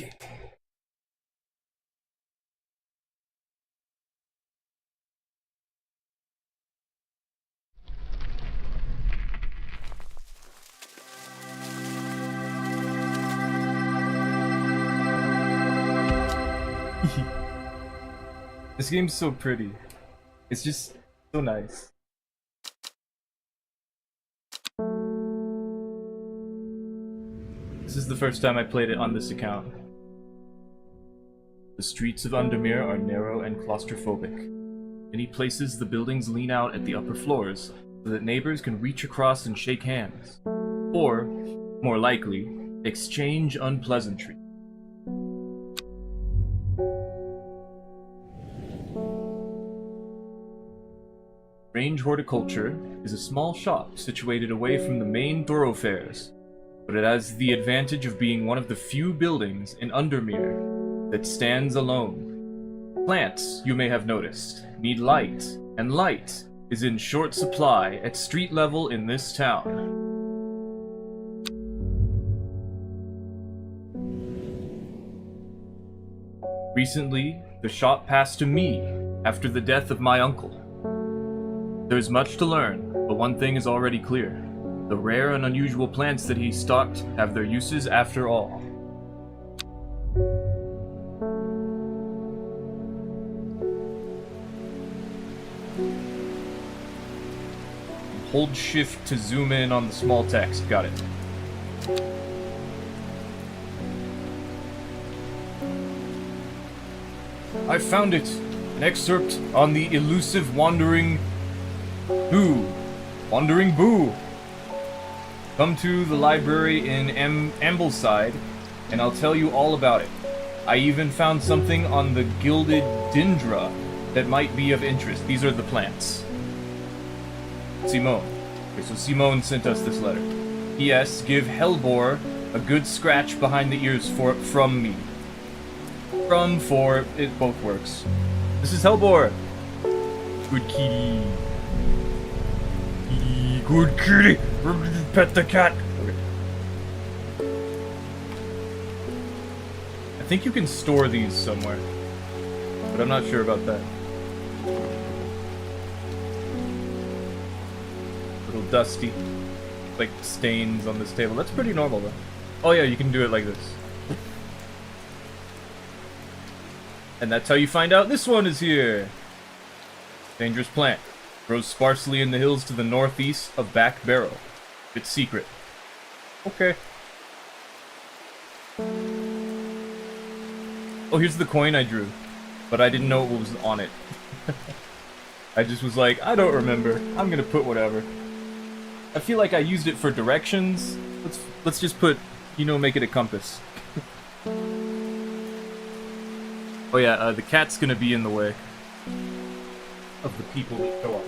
Okay. This game's so pretty. It's just so nice. This is the first time I played it on this account. The streets of Undermere are narrow and claustrophobic. In many places, the buildings lean out at the upper floors so that neighbors can reach across and shake hands. Or, more likely, exchange unpleasantries. Range Horticulture is a small shop situated away from the main thoroughfares, but it has the advantage of being one of the few buildings in Undermere that stands alone. Plants, you may have noticed, need light, and light is in short supply at street level in this town. Recently, the shop passed to me after the death of my uncle. There's much to learn, but one thing is already clear. The rare and unusual plants that he stocked have their uses after all. Hold shift to zoom in on the small text. Got it. I found it! An excerpt on the elusive Wandering Boo. Come to the library in Ambleside, and I'll tell you all about it. I even found something on the gilded dendra that might be of interest. These are the plants. Simone. Okay, so Simone sent us this letter. P.S. Give Hellbore a good scratch behind the ears from me. It both works. This is Hellbore. Good kitty. Good kitty. Pet the cat. Okay. I think you can store these somewhere, but I'm not sure about that. Little dusty, like stains on this table. That's pretty normal though. Oh yeah, you can do it like this. And that's how you find out this one is here. Dangerous plant. Grows sparsely in the hills to the northeast of Back Barrow. It's secret. Okay. Oh, here's the coin I drew. But I didn't know what was on it. I just was like, I don't remember. I'm gonna put whatever. I feel like I used it for directions. Let's just put, make it a compass. Oh yeah, the cat's gonna be in the way of the people that show up.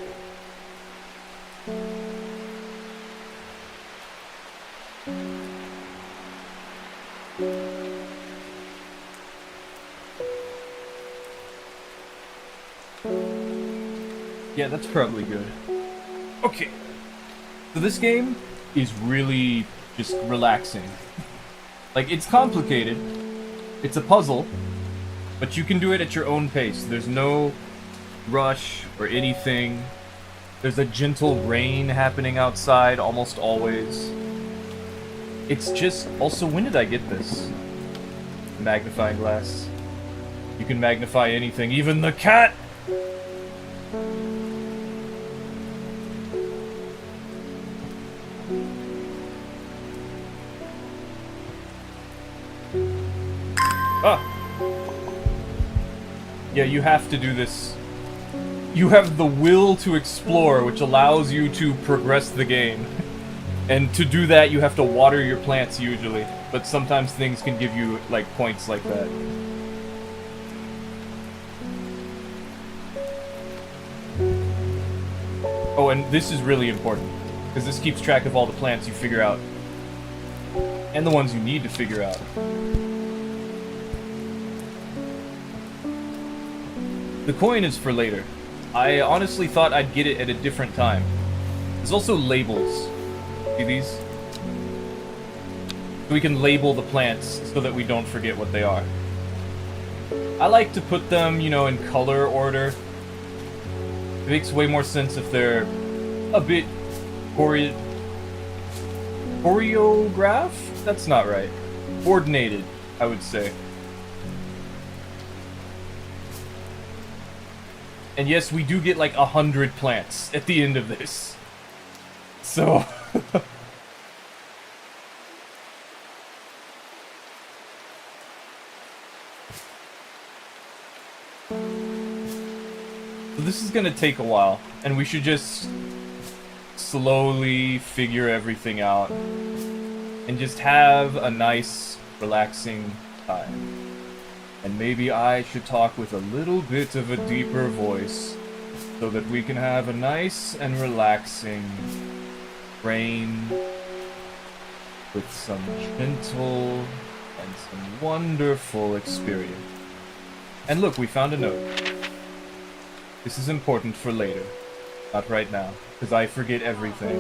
Yeah, that's probably good. Okay. So this game is really just relaxing. Like, it's complicated. It's a puzzle. But you can do it at your own pace. There's no rush or anything. There's a gentle rain happening outside almost always. It's just... Also, when did I get this? Magnifying glass. You can magnify anything, even the cat! Ah! Yeah, you have to do this. You have the will to explore, which allows you to progress the game. And to do that, you have to water your plants usually. But sometimes things can give you, like, points like that. Oh, and this is really important. Because this keeps track of all the plants you figure out. And the ones you need to figure out. The coin is for later. I honestly thought I'd get it at a different time. There's also labels. See these? we can label the plants so that we don't forget what they are. I like to put them, you know, in color order. It makes way more sense if they're a bit choreographed? That's not right. Coordinated, I would say. And yes, we do get like 100 plants at the end of this. So... this is gonna take a while, and we should just slowly figure everything out and just have a nice, relaxing time. And maybe I should talk with a little bit of a deeper voice so that we can have a nice and relaxing rain with some gentle and some wonderful experience. And look, we found a note. This is important for later, not right now, because I forget everything.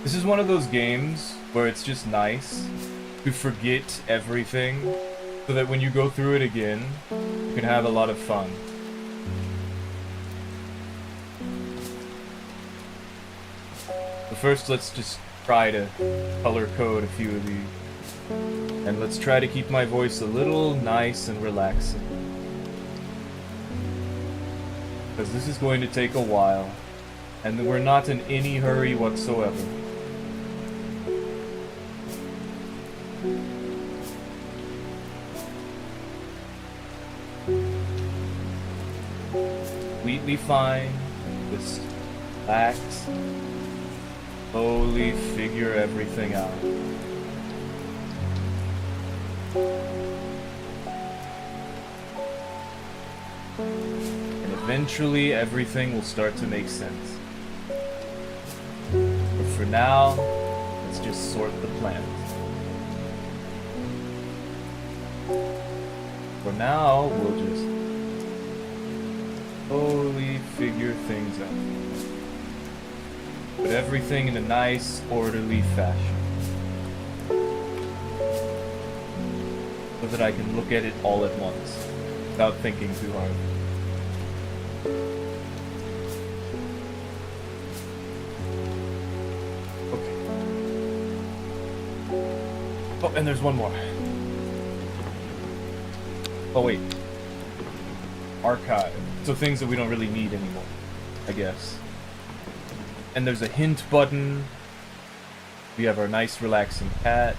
This is one of those games where it's just nice to forget everything, so that when you go through it again, you can have a lot of fun. But first, let's just try to color code a few of these. And let's try to keep my voice a little nice and relaxing. Because this is going to take a while, and we're not in any hurry whatsoever. Completely fine, just relax, slowly figure everything out. Eventually, everything will start to make sense. But for now, let's just sort the plants. For now, we'll just slowly figure things out. Put everything in a nice, orderly fashion. So that I can look at it all at once, without thinking too hard. Oh, and there's one more. Oh, wait. Archive. So things that we don't really need anymore, I guess. And there's a hint button. We have our nice, relaxing cat.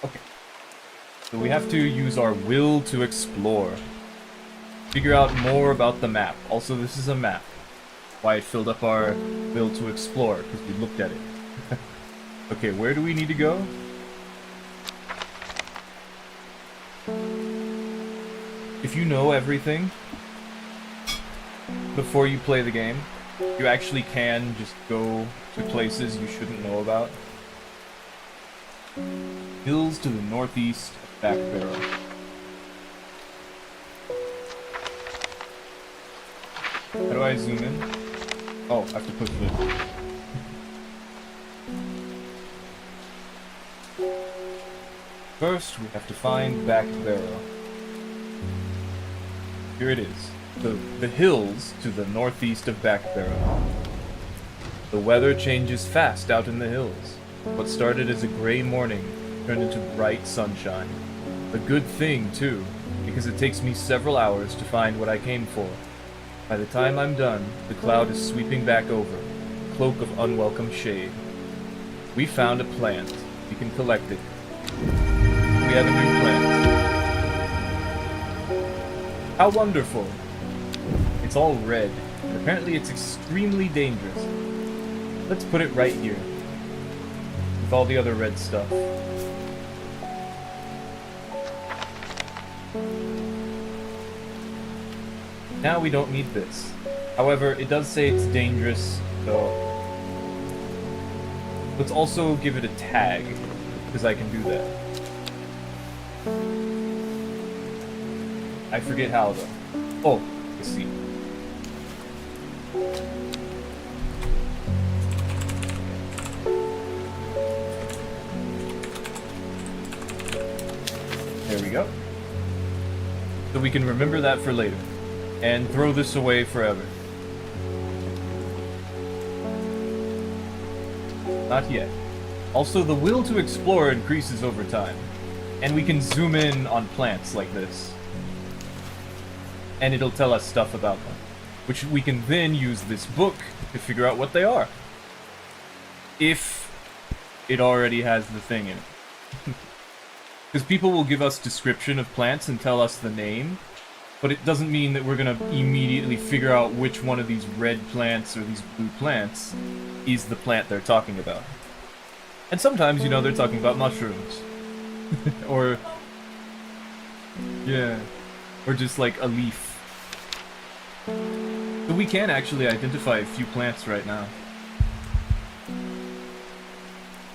Okay. So we have to use our will to explore. Figure out more about the map. Also, this is a map. Why it filled up our will to explore, because we looked at it. Okay, where do we need to go? If you know everything before you play the game, you actually can just go to places you shouldn't know about. Hills to the northeast of Back Barrow. How do I zoom in? Oh, I have to push this. First, we have to find Back Barrow. Here it is. The hills to the northeast of Back Barrow. The weather changes fast out in the hills. What started as a gray morning turned into bright sunshine. A good thing, too, because it takes me several hours to find what I came for. By the time I'm done, the cloud is sweeping back over, a cloak of unwelcome shade. We found a plant. We can collect it. We have a new plant. How wonderful! It's all red, and apparently it's extremely dangerous. Let's put it right here, with all the other red stuff. Now we don't need this. However, it does say it's dangerous, so... Let's also give it a tag, because I can do that. I forget how, though. Oh, I see. There we go. So we can remember that for later. And throw this away forever. Not yet. Also, the will to explore increases over time. And we can zoom in on plants like this. And it'll tell us stuff about them. Which we can then use this book to figure out what they are. If it already has the thing in it. Because people will give us description of plants and tell us the name, but it doesn't mean that we're going to immediately figure out which one of these red plants or these blue plants is the plant they're talking about. And sometimes, you know, they're talking about mushrooms. Or... yeah. Or just like a leaf. So we can actually identify a few plants right now.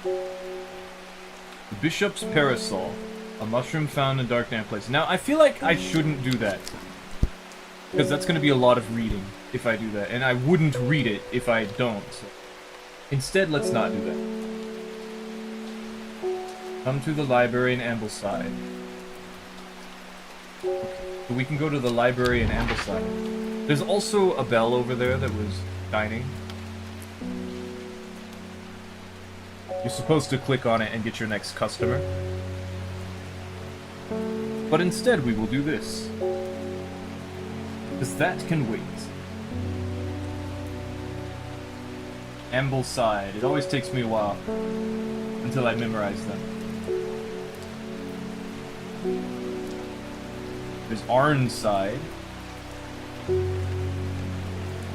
The Bishop's Parasol. A mushroom found in dark damp place. Now, I feel like I shouldn't do that. Because that's going to be a lot of reading if I do that. And I wouldn't read it if I don't. So. Instead, let's not do that. Come to the library in Ambleside. Okay. So we can go to the library in Ambleside. There's also a bell over there that was shining. You're supposed to click on it and get your next customer. But instead we will do this. Because that can wait. Ambleside. It always takes me a while. Until I memorize them. There's Arnside.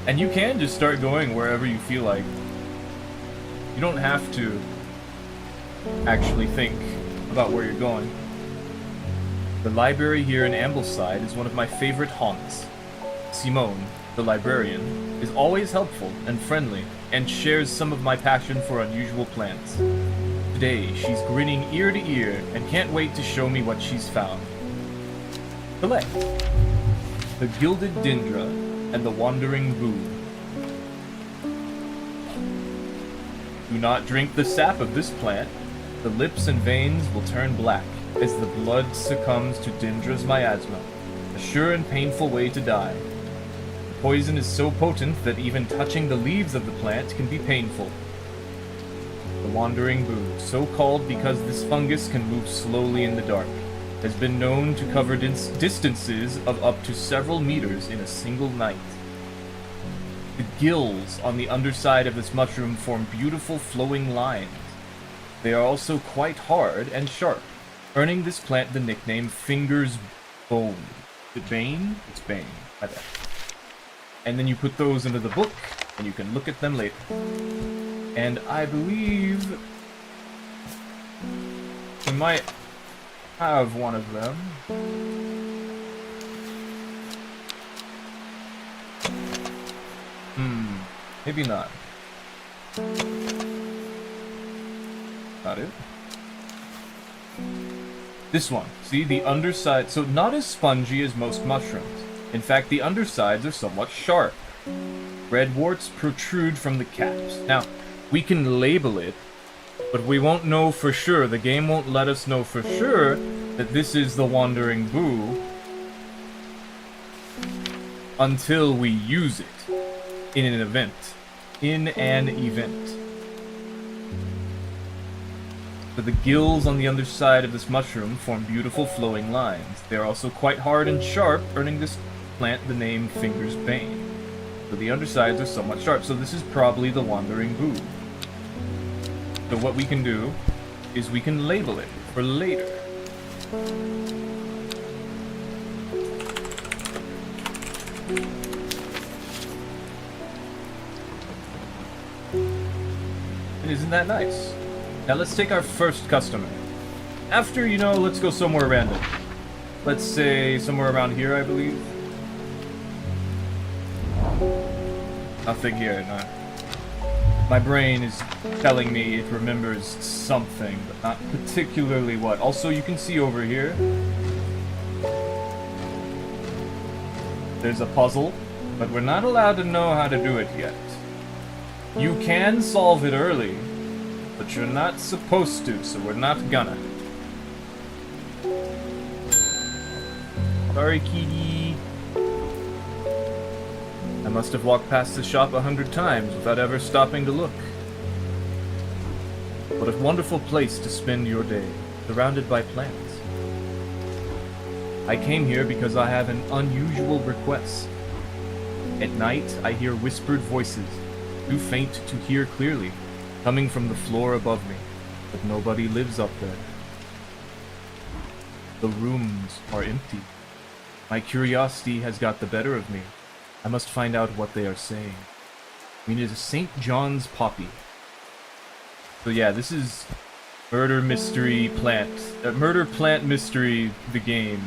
And you can just start going wherever you feel like. You don't have to actually think about where you're going. The library here in Ambleside is one of my favorite haunts. Simone, the librarian, is always helpful and friendly, and shares some of my passion for unusual plants. Today, she's grinning ear to ear, and can't wait to show me what she's found. Select the Gilded Dendra and the Wandering Boo. Do not drink the sap of this plant. The lips and veins will turn black as the blood succumbs to Dendra's miasma, a sure and painful way to die. The poison is so potent that even touching the leaves of the plant can be painful. The Wandering Boo, so called because this fungus can move slowly in the dark, has been known to cover distances of up to several meters in a single night. The gills on the underside of this mushroom form beautiful flowing lines. They are also quite hard and sharp, earning this plant the nickname Fingers Bone. Is it Bane? It's Bane. I bet. And then you put those into the book, and you can look at them later. And I believe we might have one of them. Maybe not. Not it. This one. See, the underside... So, not as spongy as most mushrooms. In fact, the undersides are somewhat sharp. Red warts protrude from the caps. Now, we can label it, but we won't know for sure. The game won't let us know for sure that this is the Wandering Boo until we use it in an event. So the gills on the underside of this mushroom form beautiful flowing lines. They are also quite hard and sharp, earning this plant the name Fingers Bane. So the undersides are somewhat sharp, so this is probably the Wandering Boo. So what we can do is we can label it for later. And isn't that nice? Now let's take our first customer. After, you know, let's go somewhere random. Let's say somewhere around here, I believe. Nothing here, no. My brain is telling me it remembers something, but not particularly what. Also, you can see over here, there's a puzzle but we're not allowed to know how to do it yet. You can solve it early, but you're not supposed to, so we're not gonna. Sorry, kitty. I must have walked past the shop 100 times without ever stopping to look. What a wonderful place to spend your day, surrounded by plants. I came here because I have an unusual request. At night, I hear whispered voices, too faint to hear clearly, coming from the floor above me, but nobody lives up there. The rooms are empty. My curiosity has got the better of me. I must find out what they are saying. It is a St. John's poppy. So yeah, this is Murder Mystery Plant. Murder Plant Mystery, the game.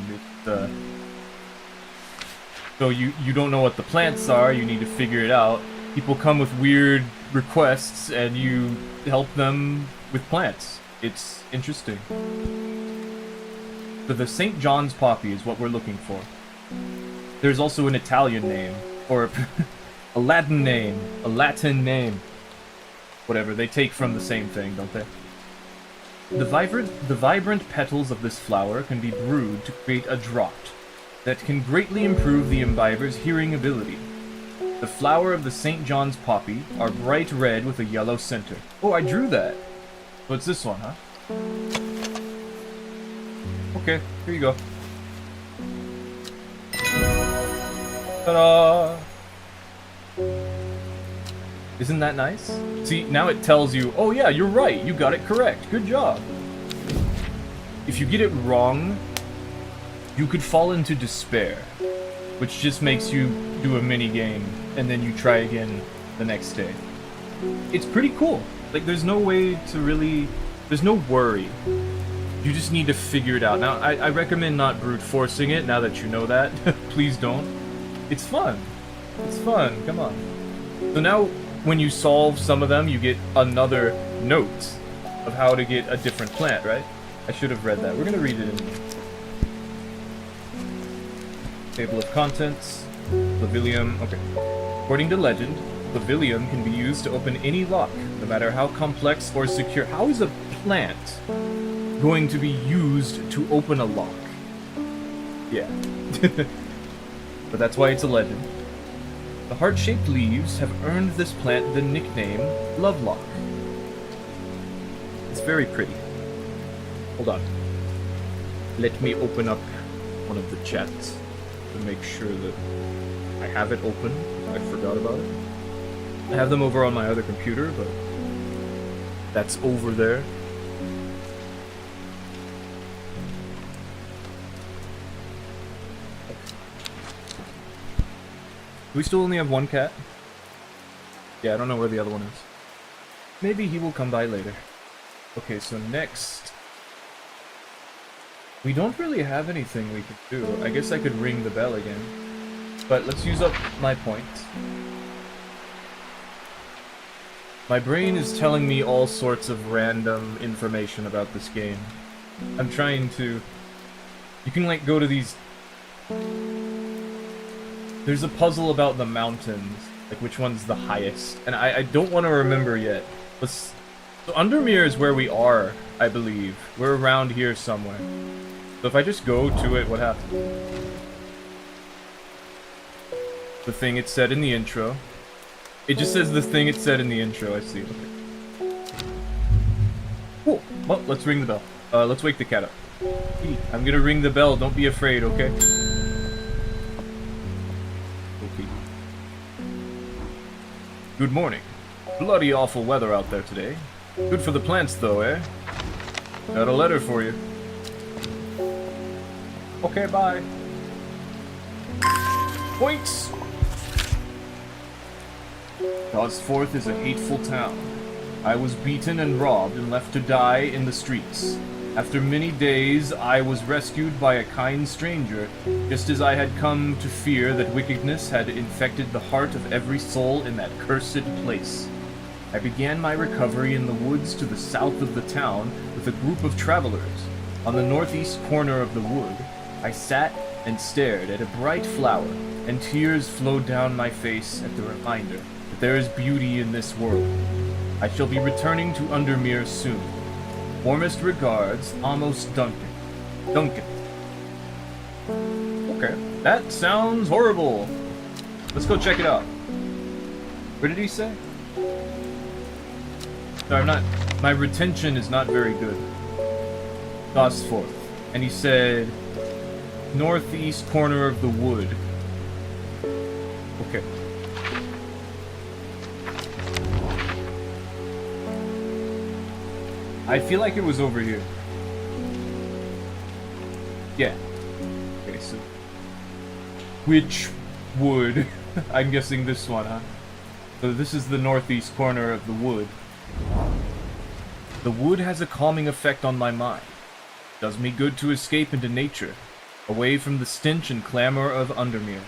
So you don't know what the plants are, you need to figure it out. People come with weird requests, and you help them with plants. It's interesting. So the St. John's poppy is what we're looking for. There's also an Italian name, or a Latin name. Whatever, they take from the same thing, don't they? The vibrant petals of this flower can be brewed to create a draught that can greatly improve the imbiber's hearing ability. The flower of the St. John's poppy are bright red with a yellow center. Oh, I drew that. So it's this one, huh? Okay, here you go. Ta-da! Isn't that nice? See, now it tells you, oh yeah, you're right, you got it correct, good job. If you get it wrong, you could fall into despair, which just makes you do a mini game, and then you try again the next day. It's pretty cool. Like, there's no way to really... There's no worry. You just need to figure it out. Now, I recommend not brute forcing it, now that you know that. Please don't. It's fun. It's fun, come on. So now, when you solve some of them, you get another note of how to get a different plant, right? I should have read that. We're gonna read it in table of contents. Pavilium. Okay. According to legend, Pavilium can be used to open any lock, no matter how complex or secure. How is a plant going to be used to open a lock? Yeah. But that's why it's a legend. The heart-shaped leaves have earned this plant the nickname Lovelock. It's very pretty. Hold on. Let me open up one of the chats to make sure that I have it open. I forgot about it. I have them over on my other computer, but that's over there. Do we still only have one cat? Yeah, I don't know where the other one is. Maybe he will come by later. Okay, so next... We don't really have anything we could do. I guess I could ring the bell again. But let's use up my points. My brain is telling me all sorts of random information about this game. I'm trying to... You can, like, go to these... There's a puzzle about the mountains, like which one's the highest, and I don't want to remember yet. So Undermere is where we are, I believe. We're around here somewhere. So if I just go to it, what happens? The thing it said in the intro. It just says the thing it said in the intro, I see. Okay. Cool. Well, let's ring the bell. Let's wake the cat up. Hey, I'm gonna ring the bell, don't be afraid, okay? Good morning. Bloody awful weather out there today. Good for the plants though, eh? Got a letter for you. Okay, bye. Points! Gosforth is a hateful town. I was beaten and robbed and left to die in the streets. After many days, I was rescued by a kind stranger, just as I had come to fear that wickedness had infected the heart of every soul in that cursed place. I began my recovery in the woods to the south of the town with a group of travelers. On the northeast corner of the wood, I sat and stared at a bright flower, and tears flowed down my face at the reminder that there is beauty in this world. I shall be returning to Undermere soon. Warmest regards, Amos Duncan. Duncan. Okay, that sounds horrible. Let's go check it out. What did he say? No, I'm not. My retention is not very good. Gosforth. And he said, northeast corner of the wood. Okay. I feel like it was over here. Yeah. Okay, so... which wood? I'm guessing this one, huh? So this is the northeast corner of the wood. The wood has a calming effect on my mind. It does me good to escape into nature, away from the stench and clamor of Undermere.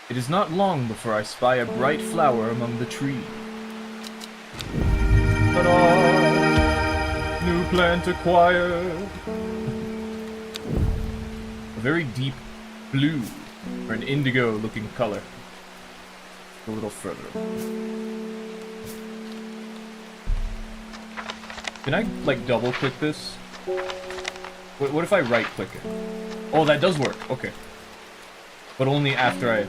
It is not long before I spy a bright flower among the trees. Ta-da! New plant acquired! A very deep blue, or an indigo-looking color. A little further. Can I, like, double-click this? What if I right-click it? Oh, that does work. Okay. But only after I...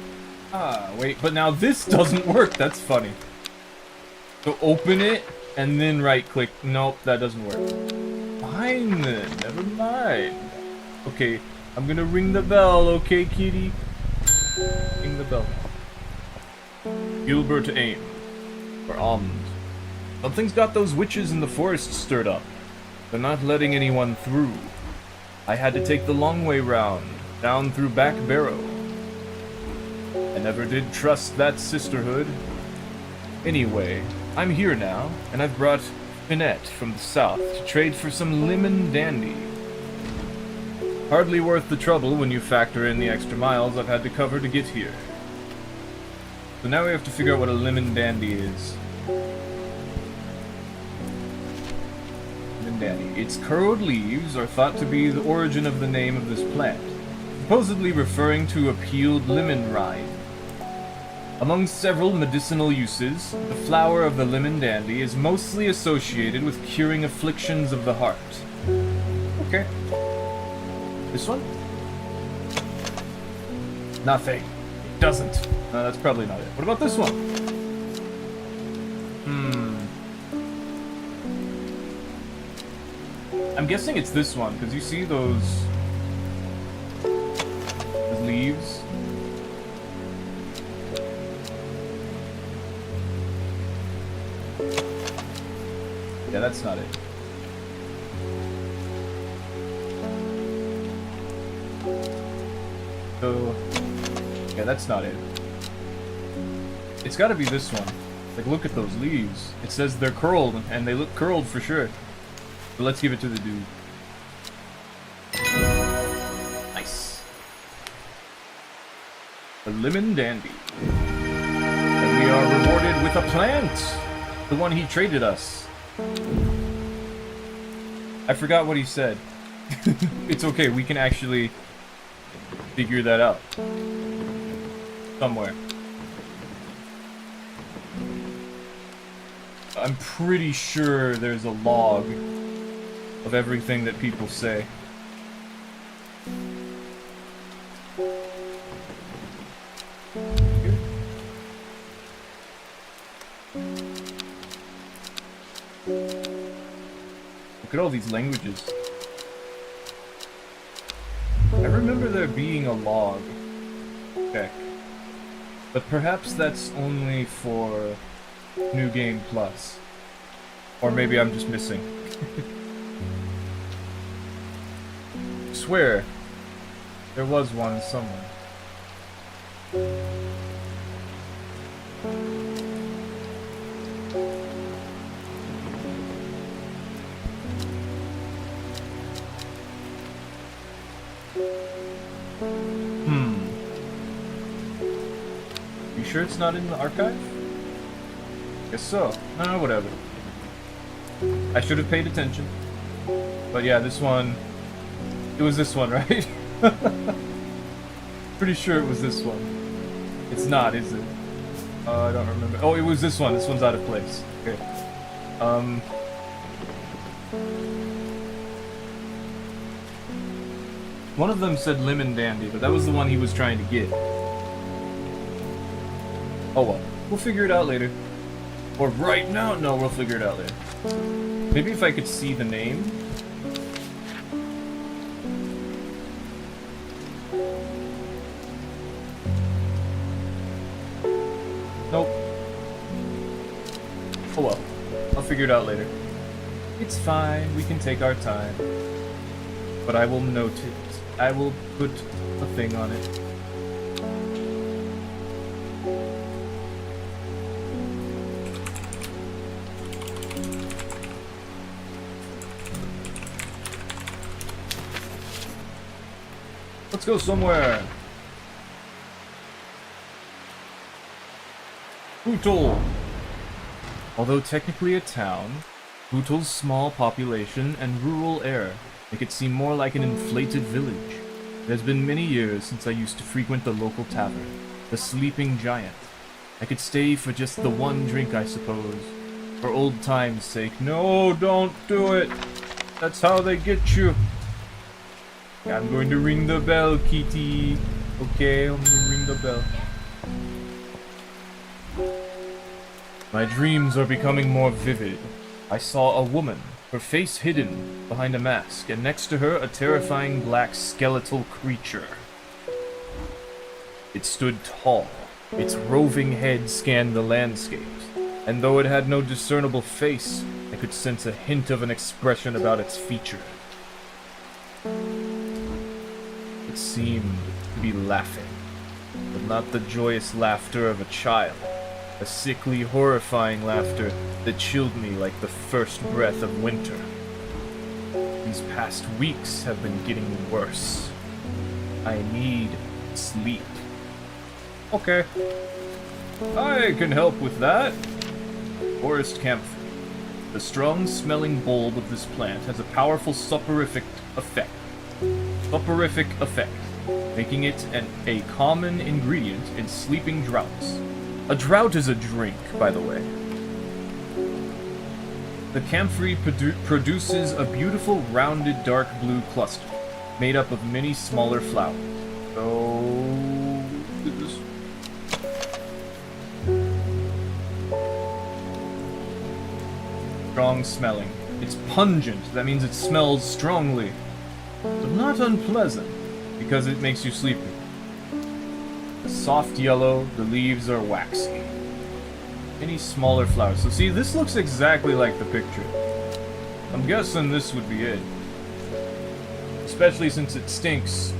Ah, wait. But now this doesn't work. That's funny. So open it, and then right-click. Nope, that doesn't work. Fine, then. Never mind. Okay, I'm gonna ring the bell, okay, kitty? Ring the bell. Gilbert Aim. Or Almond. Something's got those witches in the forest stirred up. They're not letting anyone through. I had to take the long way round, down through Back Barrow. I never did trust that sisterhood. Anyway, I'm here now, and I've brought Finette from the south to trade for some lemon dandy. Hardly worth the trouble when you factor in the extra miles I've had to cover to get here. So now we have to figure out what a lemon dandy is. Its curled leaves are thought to be the origin of the name of this plant, supposedly referring to a peeled lemon rind. Among several medicinal uses, the flower of the lemon dandy is mostly associated with curing afflictions of the heart. Okay. This one? Nothing. It doesn't. No, that's probably not it. What about this one? I'm guessing it's this one, because you see those leaves? Yeah, that's not it. So, yeah, that's not it. It's gotta be this one. Like, look at those leaves. It says they're curled, and they look curled for sure. But let's give it to the dude. Nice. A lemon dandy. And we are rewarded with a plant! The one he traded us. I forgot what he said. It's okay, we can actually figure that out. Somewhere. I'm pretty sure there's a log of everything that people say. Look at all these languages. I remember there being a log check, but perhaps that's only for New Game Plus. Or maybe I'm just missing. I swear, there was one somewhere. You sure it's not in the archive? Guess so. No, whatever. I should have paid attention. But yeah, this one... It was this one, right? Pretty sure it was this one. It's not, is it? I don't remember. Oh, it was this one. This one's out of place. Okay. One of them said lemon dandy, but that was the one he was trying to get. Oh well. We'll figure it out later. Or right now? No, we'll figure it out later. Maybe if I could see the name. Nope. Oh well. I'll figure it out later. It's fine. We can take our time. But I will note it. I will put a thing on it. Let's go somewhere. Bootle. Although technically a town, Bootle's small population and rural air make it seem more like an inflated village. It has been many years since I used to frequent the local tavern, the Sleeping Giant. I could stay for just the one drink, I suppose. For old time's sake. No, don't do it! That's how they get you. I'm going to ring the bell, Kitty. Okay, I'm going to ring the bell. My dreams are becoming more vivid. I saw a woman, her face hidden behind a mask, and next to her a terrifying black skeletal creature. It stood tall. Its roving head scanned the landscapes, and though it had no discernible face, I could sense a hint of an expression about its features. It seemed to be laughing, but not the joyous laughter of a child. A sickly, horrifying laughter that chilled me like the first breath of winter. These past weeks have been getting worse. I need sleep. Okay. I can help with that. Forest camphor. The strong-smelling bulb of this plant has a powerful soporific effect. Making it a common ingredient in sleeping draughts. A draught is a drink, by the way. The camphor produces a beautiful, rounded, dark blue cluster, made up of many smaller flowers. So... this. Strong smelling. It's pungent, that means it smells strongly. But not unpleasant, because it makes you sleepy. Soft yellow, the leaves are waxy. Any smaller flowers. So see, this looks exactly like the picture. I'm guessing this would be it. Especially since it stinks.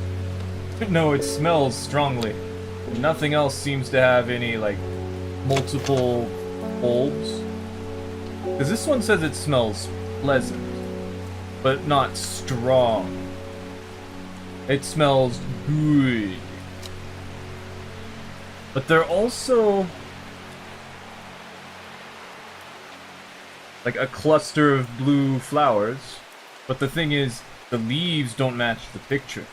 No, it smells strongly. Nothing else seems to have any, like, multiple bulbs. Because this one says it smells pleasant, but not strong. It smells good. But they're also like a cluster of blue flowers. But the thing is, the leaves don't match the picture.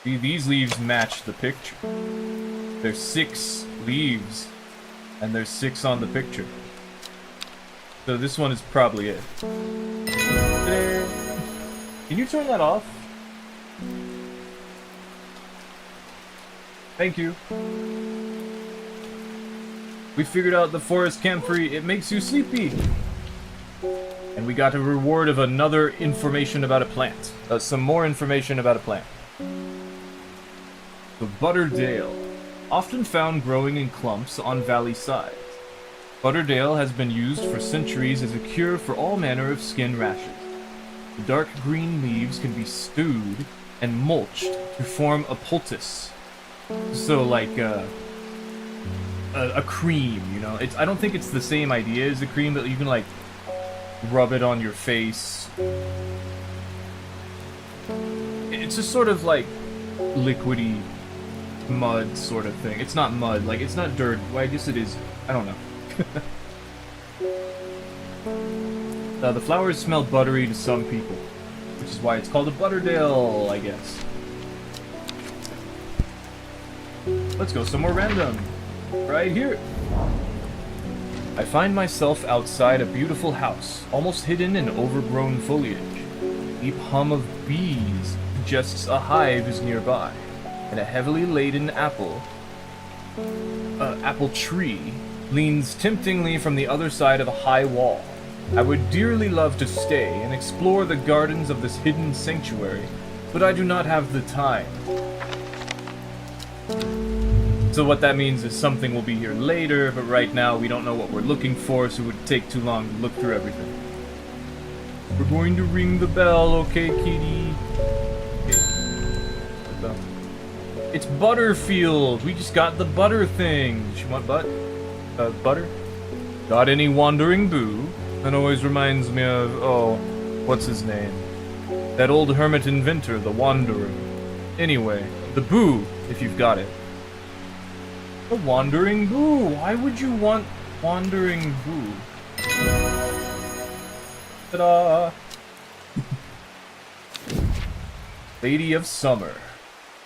See, these leaves match the picture. There's 6 leaves, and there's 6 on the picture. So this one is probably it. Can you turn that off? Thank you. We figured out the forest camphor, it makes you sleepy. And we got a reward of another information about a plant. Some more information about a plant. The Butterdale. Often found growing in clumps on valley sides. Butterdale has been used for centuries as a cure for all manner of skin rashes. The dark green leaves can be stewed and mulched to form a poultice. So like a cream, you know. I don't think it's the same idea as a cream, but you can like rub it on your face. It's just sort of like liquidy mud sort of thing. It's not mud, like it's not dirt. Well, I guess it is. I don't know. The flowers smell buttery to some people, which is why it's called a Butterdale, I guess. Let's go somewhere random. Right here. I find myself outside a beautiful house, almost hidden in overgrown foliage. A deep hum of bees suggests a hive is nearby, and a heavily laden apple tree leans temptingly from the other side of a high wall. I would dearly love to stay and explore the gardens of this hidden sanctuary, but I do not have the time. So what that means is something will be here later, but right now we don't know what we're looking for, so it would take too long to look through everything. We're going to ring the bell, okay, kitty? Okay. It's Butterfield! We just got the butter thing! You want butter? Got any wandering boo? That always reminds me of, oh, what's his name? That old hermit inventor, the Wanderer. Anyway, the boo, if you've got it. The Wandering Boo! Why would you want Wandering Boo? Ta-da! Lady of Summer.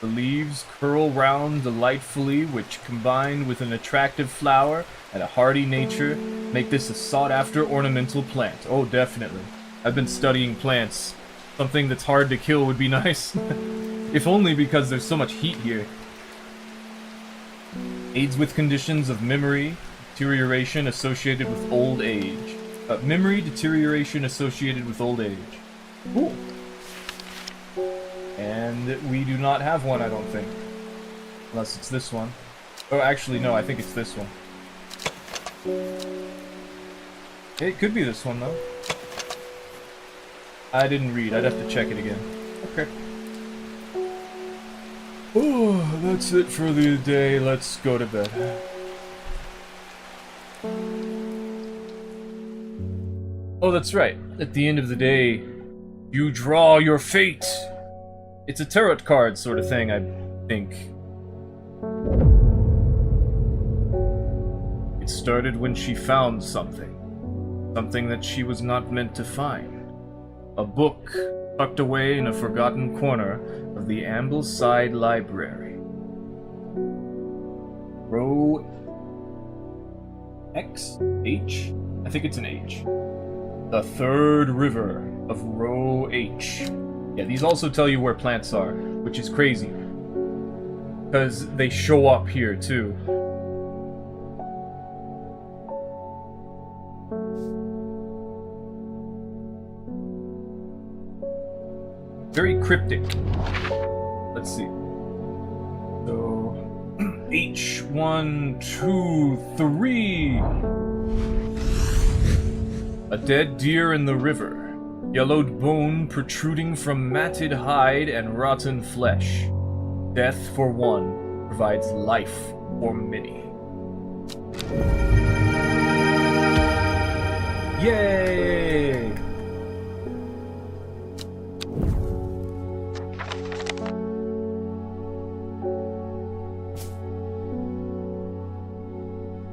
The leaves curl round delightfully, which, combined with an attractive flower and a hardy nature, make this a sought-after ornamental plant. Oh, definitely. I've been studying plants. Something that's hard to kill would be nice. If only because there's so much heat here. Aids with conditions of memory deterioration associated with old age. Memory deterioration associated with old age. Cool. And we do not have one, I don't think. Unless it's this one. Oh, actually, no, I think it's this one. It could be this one, though. I didn't read. I'd have to check it again. Okay. Oh, that's it for the day. Let's go to bed. Oh, that's right. At the end of the day, you draw your fate. It's a tarot card sort of thing, I think. It started when she found something. Something that she was not meant to find. A book tucked away in a forgotten corner of the Ambleside Library. Row X? H? I think it's an H. The third river of Row H. Yeah, these also tell you where plants are, which is crazy. Because they show up here, too. Very cryptic. Let's see. So, H, 1, 2, 3. A dead deer in the river. Yellowed bone protruding from matted hide and rotten flesh. Death for one provides life for many. Yay!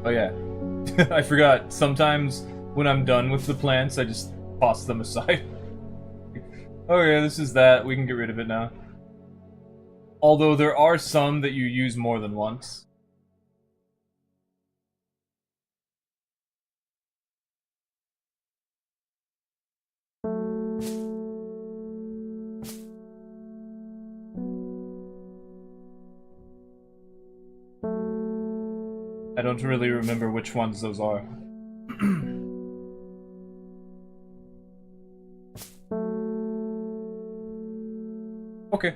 Oh yeah, I forgot, sometimes when I'm done with the plants, I just toss them aside. Oh yeah, this is that, we can get rid of it now. Although there are some that you use more than once. I don't really remember which ones those are. Okay.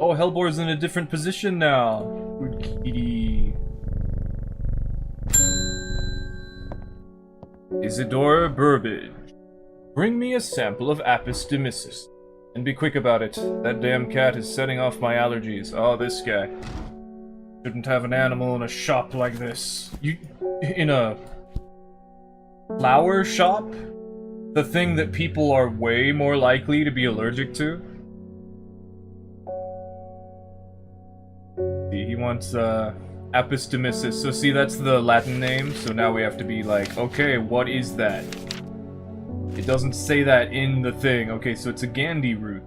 Oh, Hellbore's in a different position now. Good kitty. Isidore Burbage. Bring me a sample of Apis demystis. And be quick about it. That damn cat is setting off my allergies. Oh, this guy. Shouldn't have an animal in a shop like this. You... in a... flower shop? The thing that people are way more likely to be allergic to? He wants, Apis demystis. So see, that's the Latin name, so now we have to be like, okay, what is that? It doesn't say that in the thing. Okay, so it's a Gandhi root.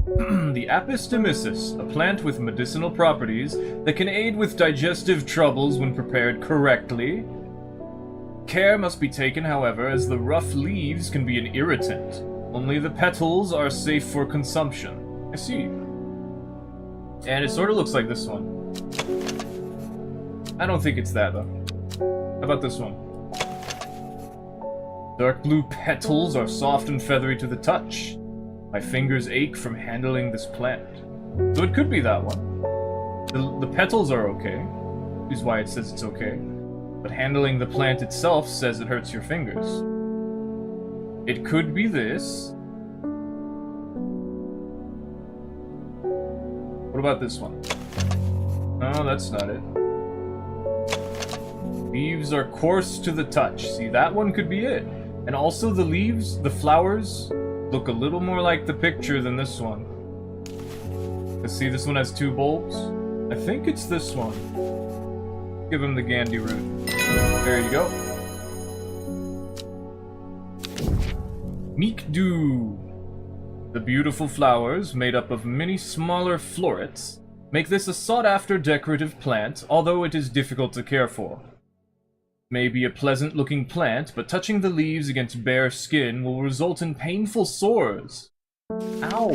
The Apis demyssus, a plant with medicinal properties that can aid with digestive troubles when prepared correctly. Care must be taken, however, as the rough leaves can be an irritant. Only the petals are safe for consumption. I see. And it sort of looks like this one. I don't think it's that, though. How about this one? Dark blue petals are soft and feathery to the touch. My fingers ache from handling this plant. So it could be that one. The petals are okay, which is why it says it's okay. But handling the plant itself says it hurts your fingers. It could be this. What about this one? No, that's not it. Leaves are coarse to the touch. See, that one could be it. And also the leaves, the flowers, look a little more like the picture than this one. Let's see, this one has 2 bulbs. I think it's this one. Give him the Gandhi root. There you go. Meekdew. The beautiful flowers, made up of many smaller florets, make this a sought-after decorative plant, although it is difficult to care for. May be a pleasant-looking plant, but touching the leaves against bare skin will result in painful sores. Ow!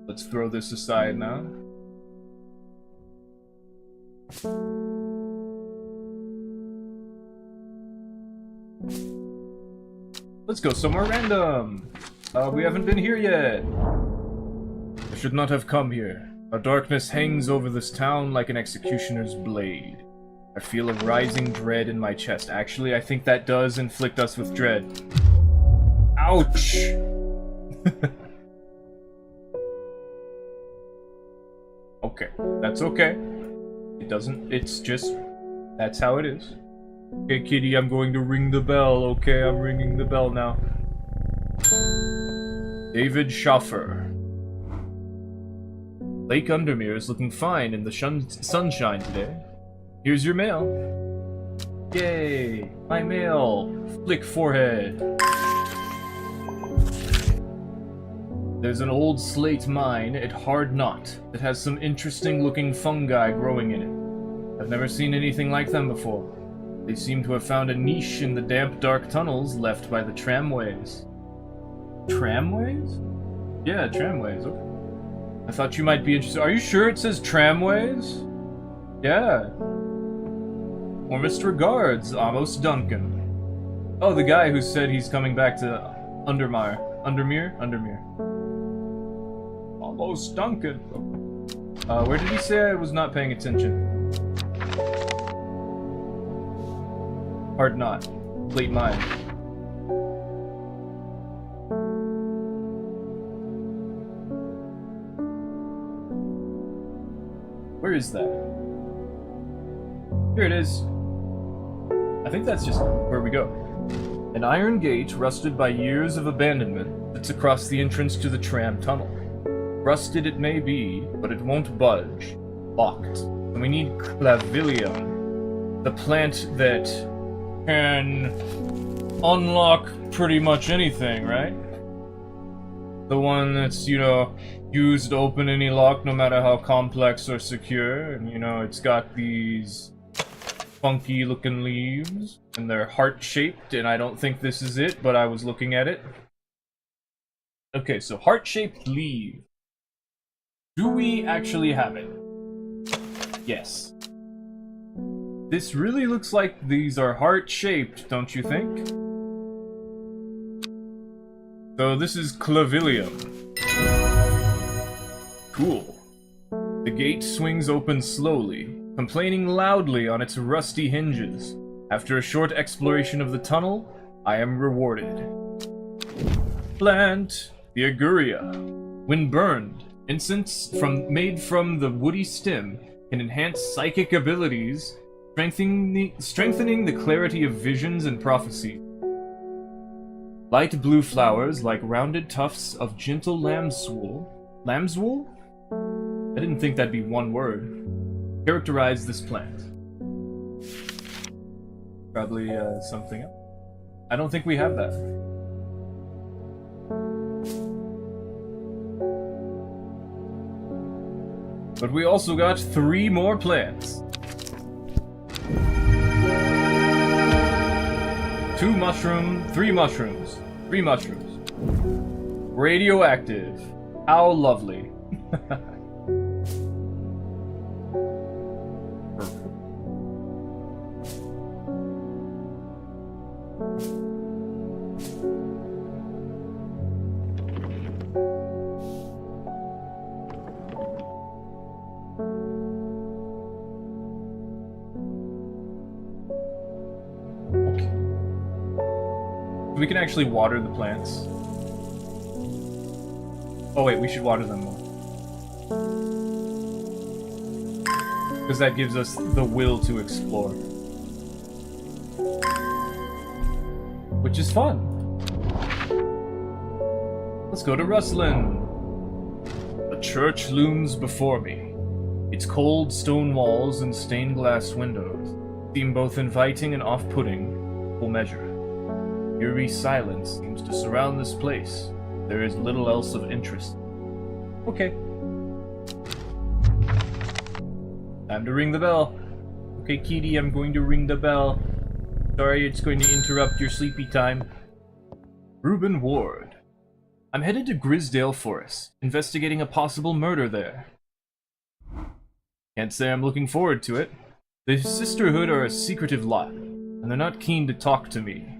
Let's throw this aside now. Let's go somewhere random! We haven't been here yet. I should not have come here. A darkness hangs over this town like an executioner's blade. I feel a rising dread in my chest. Actually, I think that does inflict us with dread. Ouch! Okay, that's okay. It doesn't, it's just, that's how it is. Okay, kitty, I'm going to ring the bell. Okay, I'm ringing the bell now. David Schaffer. Lake Undermere is looking fine in the sunshine today. Here's your mail. Yay! My mail! Flick forehead. There's an old slate mine at Hard Knot that has some interesting looking fungi growing in it. I've never seen anything like them before. They seem to have found a niche in the damp, dark tunnels left by the tramways. Tramways? Yeah, tramways. Okay. I thought you might be interested. Are you sure it says tramways? Yeah. Warmest regards, Amos Duncan. Oh, the guy who said he's coming back to Undermere. Undermere. Amos Duncan. Where did he say I was not paying attention? Hard Knot. Late mine. Where is that? Here it is. I think that's just where we go. An iron gate, rusted by years of abandonment, sits across the entrance to the tram tunnel. Rusted it may be, but it won't budge. Locked. And we need Clavilium, the plant that can unlock pretty much anything, right? The one that's, you know, used to open any lock no matter how complex or secure. And, you know, it's got these funky looking leaves, and they're heart-shaped, and I don't think this is it, but I was looking at it. Okay, so heart-shaped leaf. Do we actually have it? Yes. This really looks like these are heart-shaped, don't you think? So this is Clavilium. Cool. The gate swings open slowly, complaining loudly on its rusty hinges. After a short exploration of the tunnel, I am rewarded. Plant, the Aguria. When burned, incense made from the woody stem can enhance psychic abilities, strengthening the clarity of visions and prophecy. Light blue flowers like rounded tufts of gentle lambswool. Lambswool? I didn't think that'd be one word. Characterize this plant. Probably something else. I don't think we have that. But we also got 3 more plants. 2 mushrooms, 3 mushrooms. 3 mushrooms. Radioactive. How lovely. We can actually water the plants. Oh wait, we should water them more. Because that gives us the will to explore. Which is fun. Let's go to Rustlin. A church looms before me. Its cold stone walls and stained glass windows seem both inviting and off-putting, full measure. Eerie silence seems to surround this place. There is little else of interest. Okay. Time to ring the bell. Okay, Kitty, I'm going to ring the bell. Sorry, it's going to interrupt your sleepy time. Reuben Ward. I'm headed to Grisdale Forest, investigating a possible murder there. Can't say I'm looking forward to it. The Sisterhood are a secretive lot, and they're not keen to talk to me.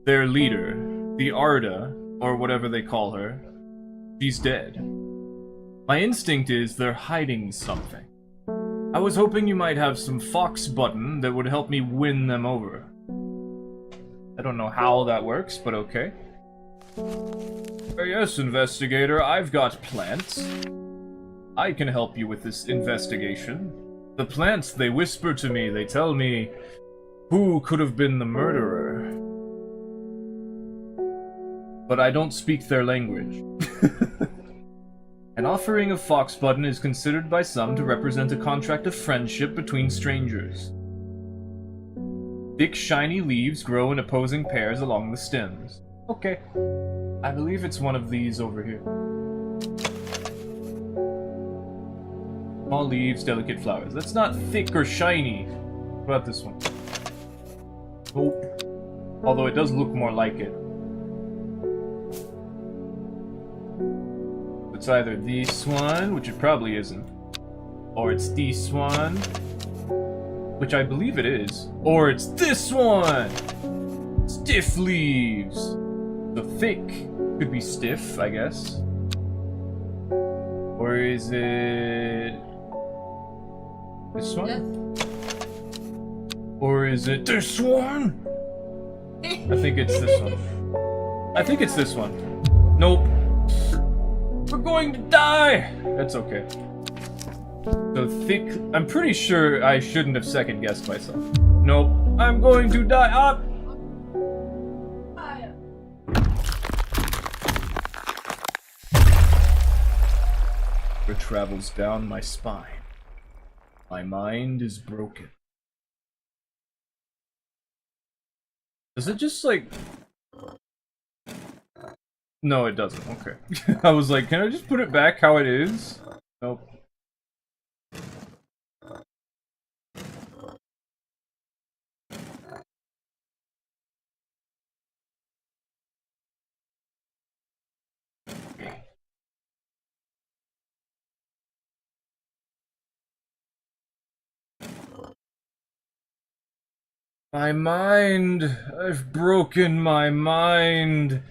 Their leader, the Arda, or whatever they call her, she's dead. My instinct is they're hiding something. I was hoping you might have some fox button that would help me win them over. I don't know how that works, but okay. Yes, investigator, I've got plants. I can help you with this investigation. The plants, they whisper to me, they tell me who could have been the murderer. But I don't speak their language. An offering of fox button is considered by some to represent a contract of friendship between strangers. Thick, shiny leaves grow in opposing pairs along the stems. Okay. I believe it's one of these over here. Small leaves, delicate flowers. That's not thick or shiny. What about this one? Nope. Although it does look more like it. It's either this one, which it probably isn't, or it's this one, which I believe it is, or it's this one! Stiff leaves! So thick could be stiff, I guess. Or is it this one? Yes. Or is it this one? I think it's this one. I think it's this one. Nope. We're going to die! That's okay. So thick... I'm pretty sure I shouldn't have second-guessed myself. Nope. I'm going to die! Ah! It travels down my spine. My mind is broken. Does it just, like... No, it doesn't. Okay. I was like, can I just put it back how it is? Nope. My mind! I've broken my mind!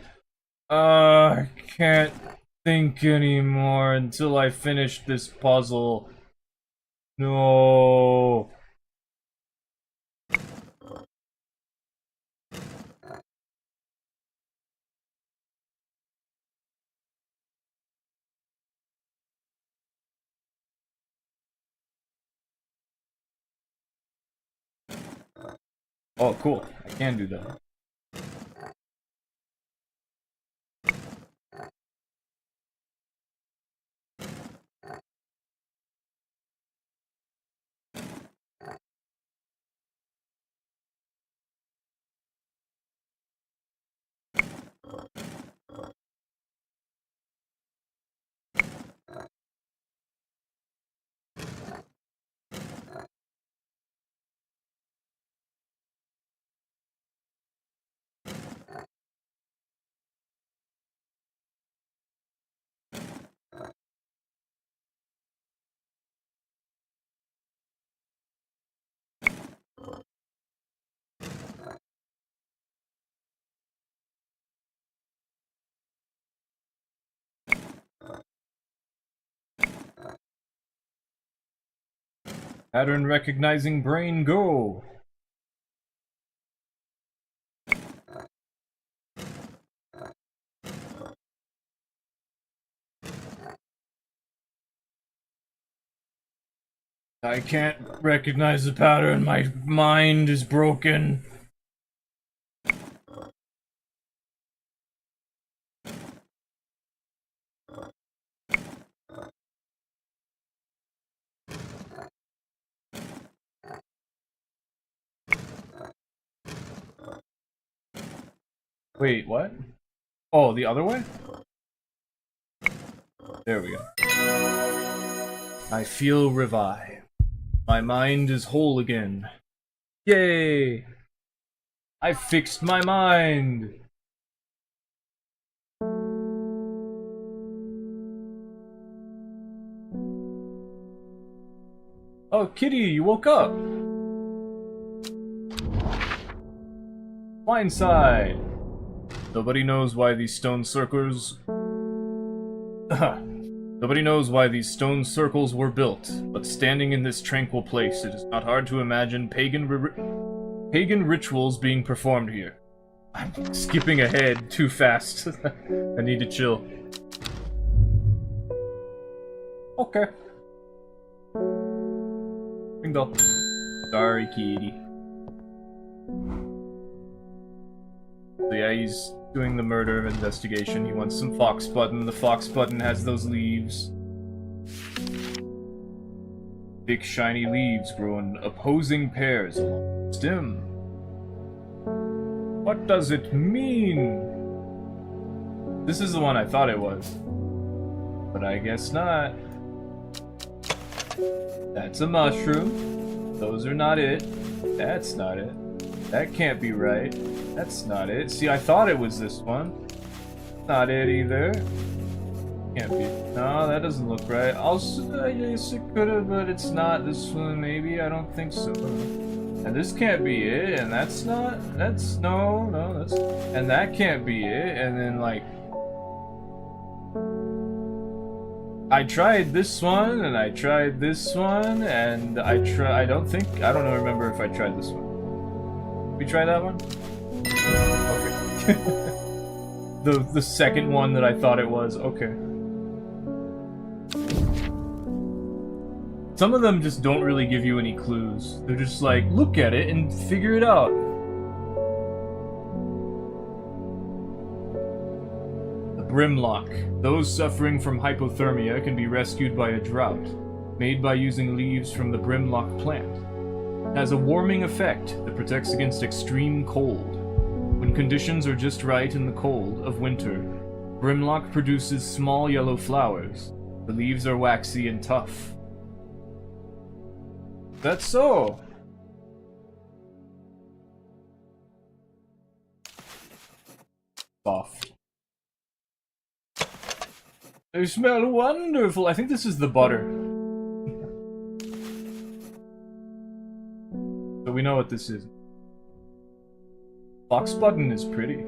I can't think anymore until I finish this puzzle. No. Oh, cool. I can do that. Pattern recognizing brain, go! I can't recognize the pattern, my mind is broken. Wait, what? Oh, the other way? There we go. I feel revived. My mind is whole again. Yay! I fixed my mind! Oh, Kitty, you woke up! Why inside? Nobody knows why these stone circles... Nobody knows why these stone circles were built, but standing in this tranquil place, it is not hard to imagine pagan rituals being performed here. I'm skipping ahead too fast. I need to chill. Okay. Ring bell. Sorry, kitty. So yeah, he's doing the murder investigation. He wants some fox button. The fox button has those leaves. Big shiny leaves grow in opposing pairs along the stem. What does it mean? This is the one I thought it was. But I guess not. That's a mushroom. Those are not it. That's not it. That can't be right. That's not it. See, I thought it was this one. Not it either. Can't be. No, that doesn't look right. I guess it could have, but it's not this one, maybe. I don't think so. And this can't be it, and that's not. That's. No, that's. And that can't be it, and then, like. I tried this one, and I tried this one, and I don't remember if I tried this one. We try that one? Okay. the second one that I thought it was, okay. Some of them just don't really give you any clues. They're just like, look at it and figure it out. The Brimlock. Those suffering from hypothermia can be rescued by a draught, made by using leaves from the Brimlock plant. It has a warming effect that protects against extreme cold. When conditions are just right in the cold of winter, Brimlock produces small yellow flowers. The leaves are waxy and tough. That's so. Soft. They smell wonderful. I think this is the butter. So we know what this is. Fox button is pretty.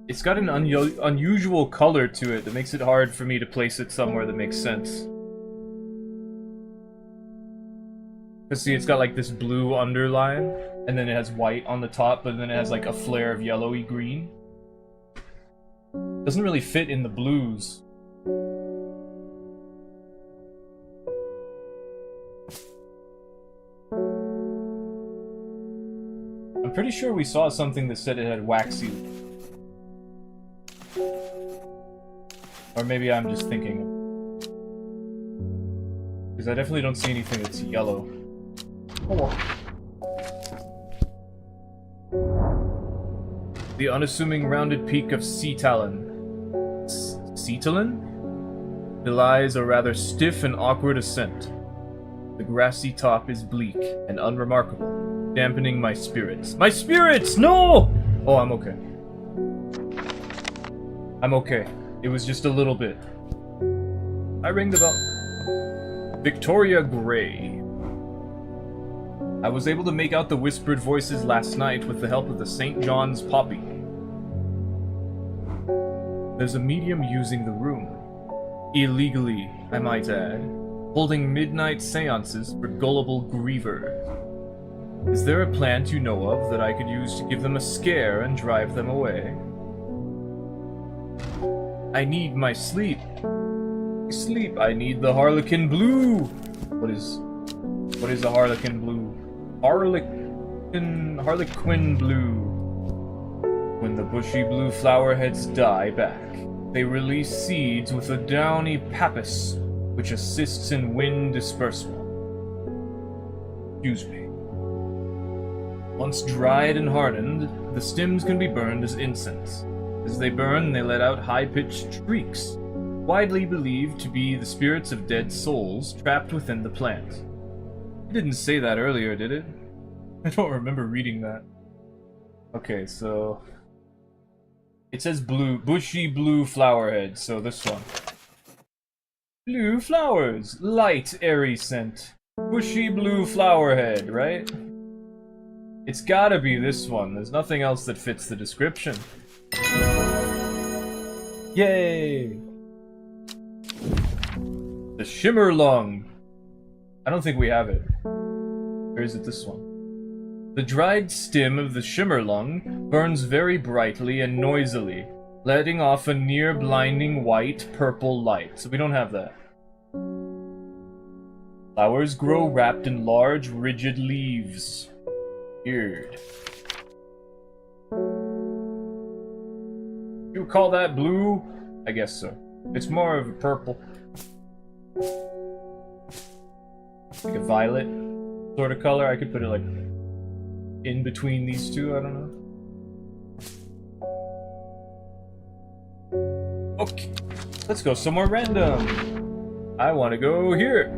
It's got an unusual color to it that makes it hard for me to place it somewhere that makes sense. Because see, it's got like this blue underline, and then it has white on the top, but then it has like a flare of yellowy green. Doesn't really fit in the blues. I'm pretty sure we saw something that said it had waxy. Or maybe I'm just thinking. Because I definitely don't see anything that's yellow. Oh. The unassuming rounded peak of Cetalon. Cetalon? Belies a rather stiff and awkward ascent. The grassy top is bleak and unremarkable, dampening my spirits. My spirits! No! Oh, I'm okay. I'm okay. It was just a little bit. I ring the bell. Victoria Gray. I was able to make out the whispered voices last night with the help of the St. John's poppy. There's a medium using the room. Illegally, I might add. holding midnight seances for gullible grievers. Is there a plant you know of that I could use to give them a scare and drive them away? I need my sleep. Sleep. I need the harlequin blue. What is a harlequin blue? Harlequin blue. When the bushy blue flower heads die back, they release seeds with a downy pappus, which assists in wind dispersal. Excuse me. Once dried and hardened, the stems can be burned as incense. As they burn, they let out high-pitched shrieks, widely believed to be the spirits of dead souls trapped within the plant. It didn't say that earlier, did it? I don't remember reading that. Okay, so... It says blue, bushy blue flower head, so this one. Blue flowers, light, airy scent. Bushy blue flower head, right? It's gotta be this one. There's nothing else that fits the description. Yay! The Shimmer Lung. I don't think we have it. Or is it this one? The dried stem of the Shimmer Lung burns very brightly and noisily, letting off a near blinding white-purple light. So we don't have that. Flowers grow wrapped in large, rigid leaves. Weird. You call that blue? I guess so. It's more of a purple. Like a violet sort of color. I could put it like in between these two, I don't know. Okay, let's go somewhere random. I want to go here.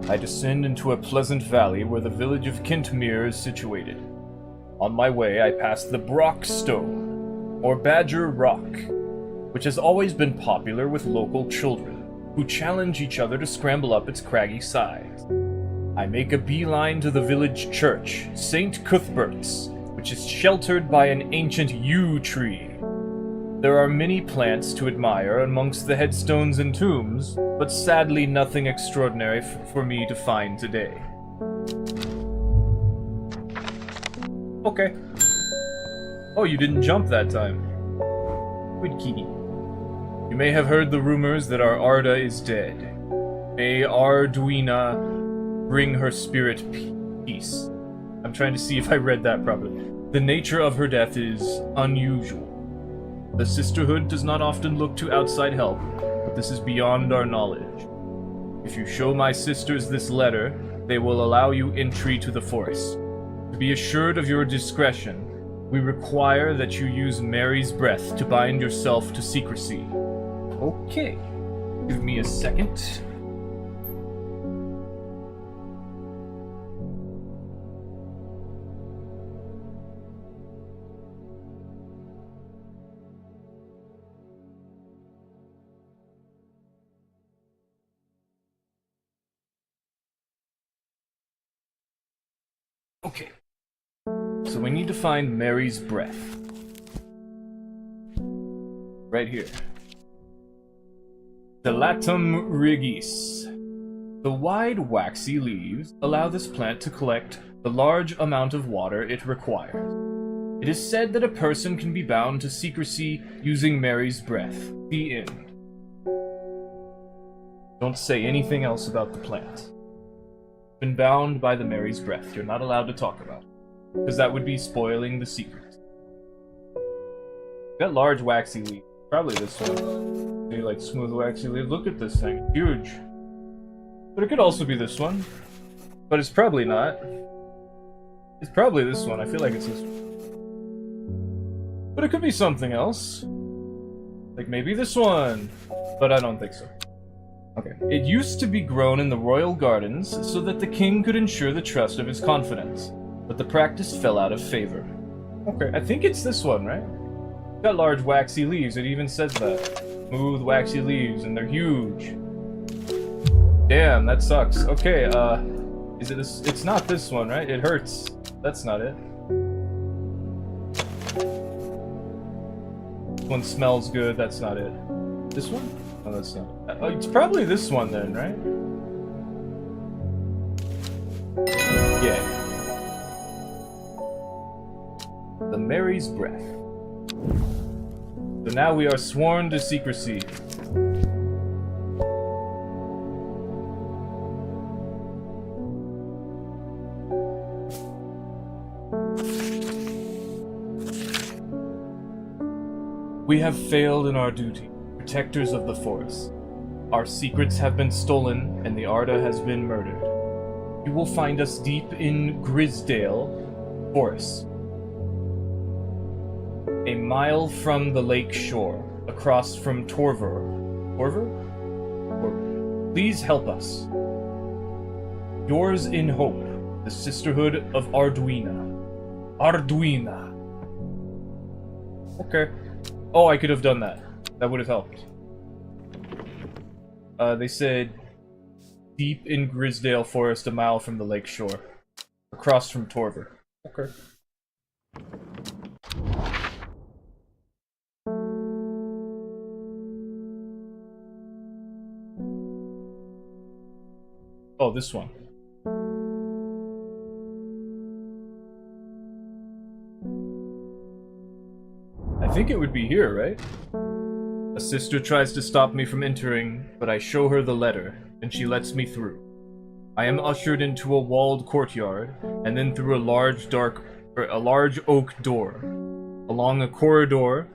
I descend into a pleasant valley where the village of Kintmere is situated. On my way, I pass the Brockstone, or Badger Rock, which has always been popular with local children, who challenge each other to scramble up its craggy sides. I make a beeline to the village church, St. Cuthbert's, which is sheltered by an ancient yew tree. There are many plants to admire amongst the headstones and tombs, but sadly nothing extraordinary for me to find today. Okay. Oh, you didn't jump that time. Good kitty. You may have heard the rumors that our Arda is dead. May Arduina bring her spirit peace. I'm trying to see if I read that properly. The nature of her death is unusual. The Sisterhood does not often look to outside help, but this is beyond our knowledge. If you show my sisters this letter, they will allow you entry to the forest. To be assured of your discretion, we require that you use Mary's breath to bind yourself to secrecy. Okay. Give me a second. Okay. So we need to find Mary's breath. Right here. Dilatum rigis. The wide, waxy leaves allow this plant to collect the large amount of water it requires. It is said that a person can be bound to secrecy using Mary's breath. The end. Don't say anything else about the plant. Been bound by the Mary's breath. You're not allowed to talk about it, because that would be spoiling the secret. Got large waxy leaves. Probably this one. Maybe like smooth waxy leaves. Look at this thing. Huge. But it could also be this one. But it's probably not. It's probably this one. I feel like it's this one. But it could be something else. Like maybe this one. But I don't think so. Okay. It used to be grown in the royal gardens so that the king could ensure the trust of his confidants, but the practice fell out of favor. Okay, I think it's this one, right? It's got large waxy leaves, it even says that. Smooth waxy leaves, and they're huge. Damn, that sucks. Okay, is it this? It's not this one, right? It hurts. That's not it. This one smells good, that's not it. This one? Oh, that's not. It's probably this one then, right? Yeah. The Mary's Breath. So now we are sworn to secrecy. We have failed in our duty, protectors of the forest. Our secrets have been stolen, and the Arda has been murdered. You will find us deep in Grisdale Forest, a mile from the lake shore, across from Torver. Torver? Please help us. Yours in hope, the Sisterhood of Arduina. Arduina. Okay. Oh, I could have done that. That would have helped. They said deep in Grisdale Forest, a mile from the lake shore, across from Torver. Okay. Oh, this one. I think it would be here, right? A sister tries to stop me from entering, but I show her the letter, and she lets me through. I am ushered into a walled courtyard, and then through a large oak door, along a corridor,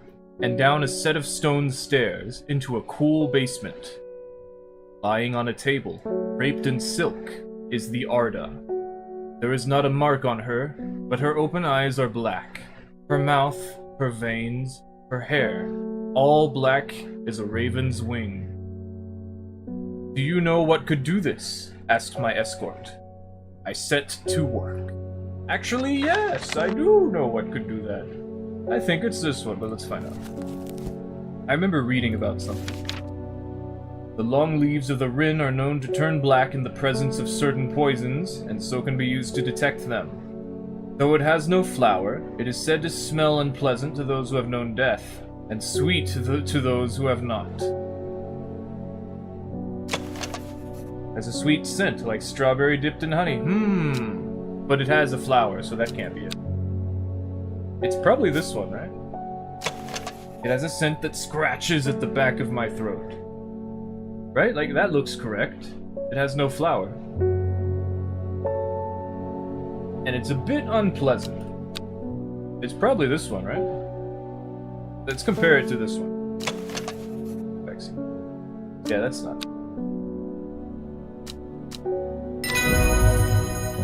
and down a set of stone stairs into a cool basement. Lying on a table, draped in silk, is the Arda. There is not a mark on her, but her open eyes are black. Her mouth, her veins, her hair, all black as a raven's wing. Do you know what could do this? Asked my escort. I set to work. Actually, yes, I do know what could do that. I think it's this one, but let's find out. I remember reading about something. The long leaves of the wren are known to turn black in the presence of certain poisons, and so can be used to detect them. Though it has no flower, it is said to smell unpleasant to those who have known death, and sweet to those who have not. Has a sweet scent, like strawberry dipped in honey. But it has a flower, so that can't be it. It's probably this one, right? It has a scent that scratches at the back of my throat. Right? Like, that looks correct. It has no flower. And it's a bit unpleasant. It's probably this one, right? Let's compare it to this one. Yeah, that's not.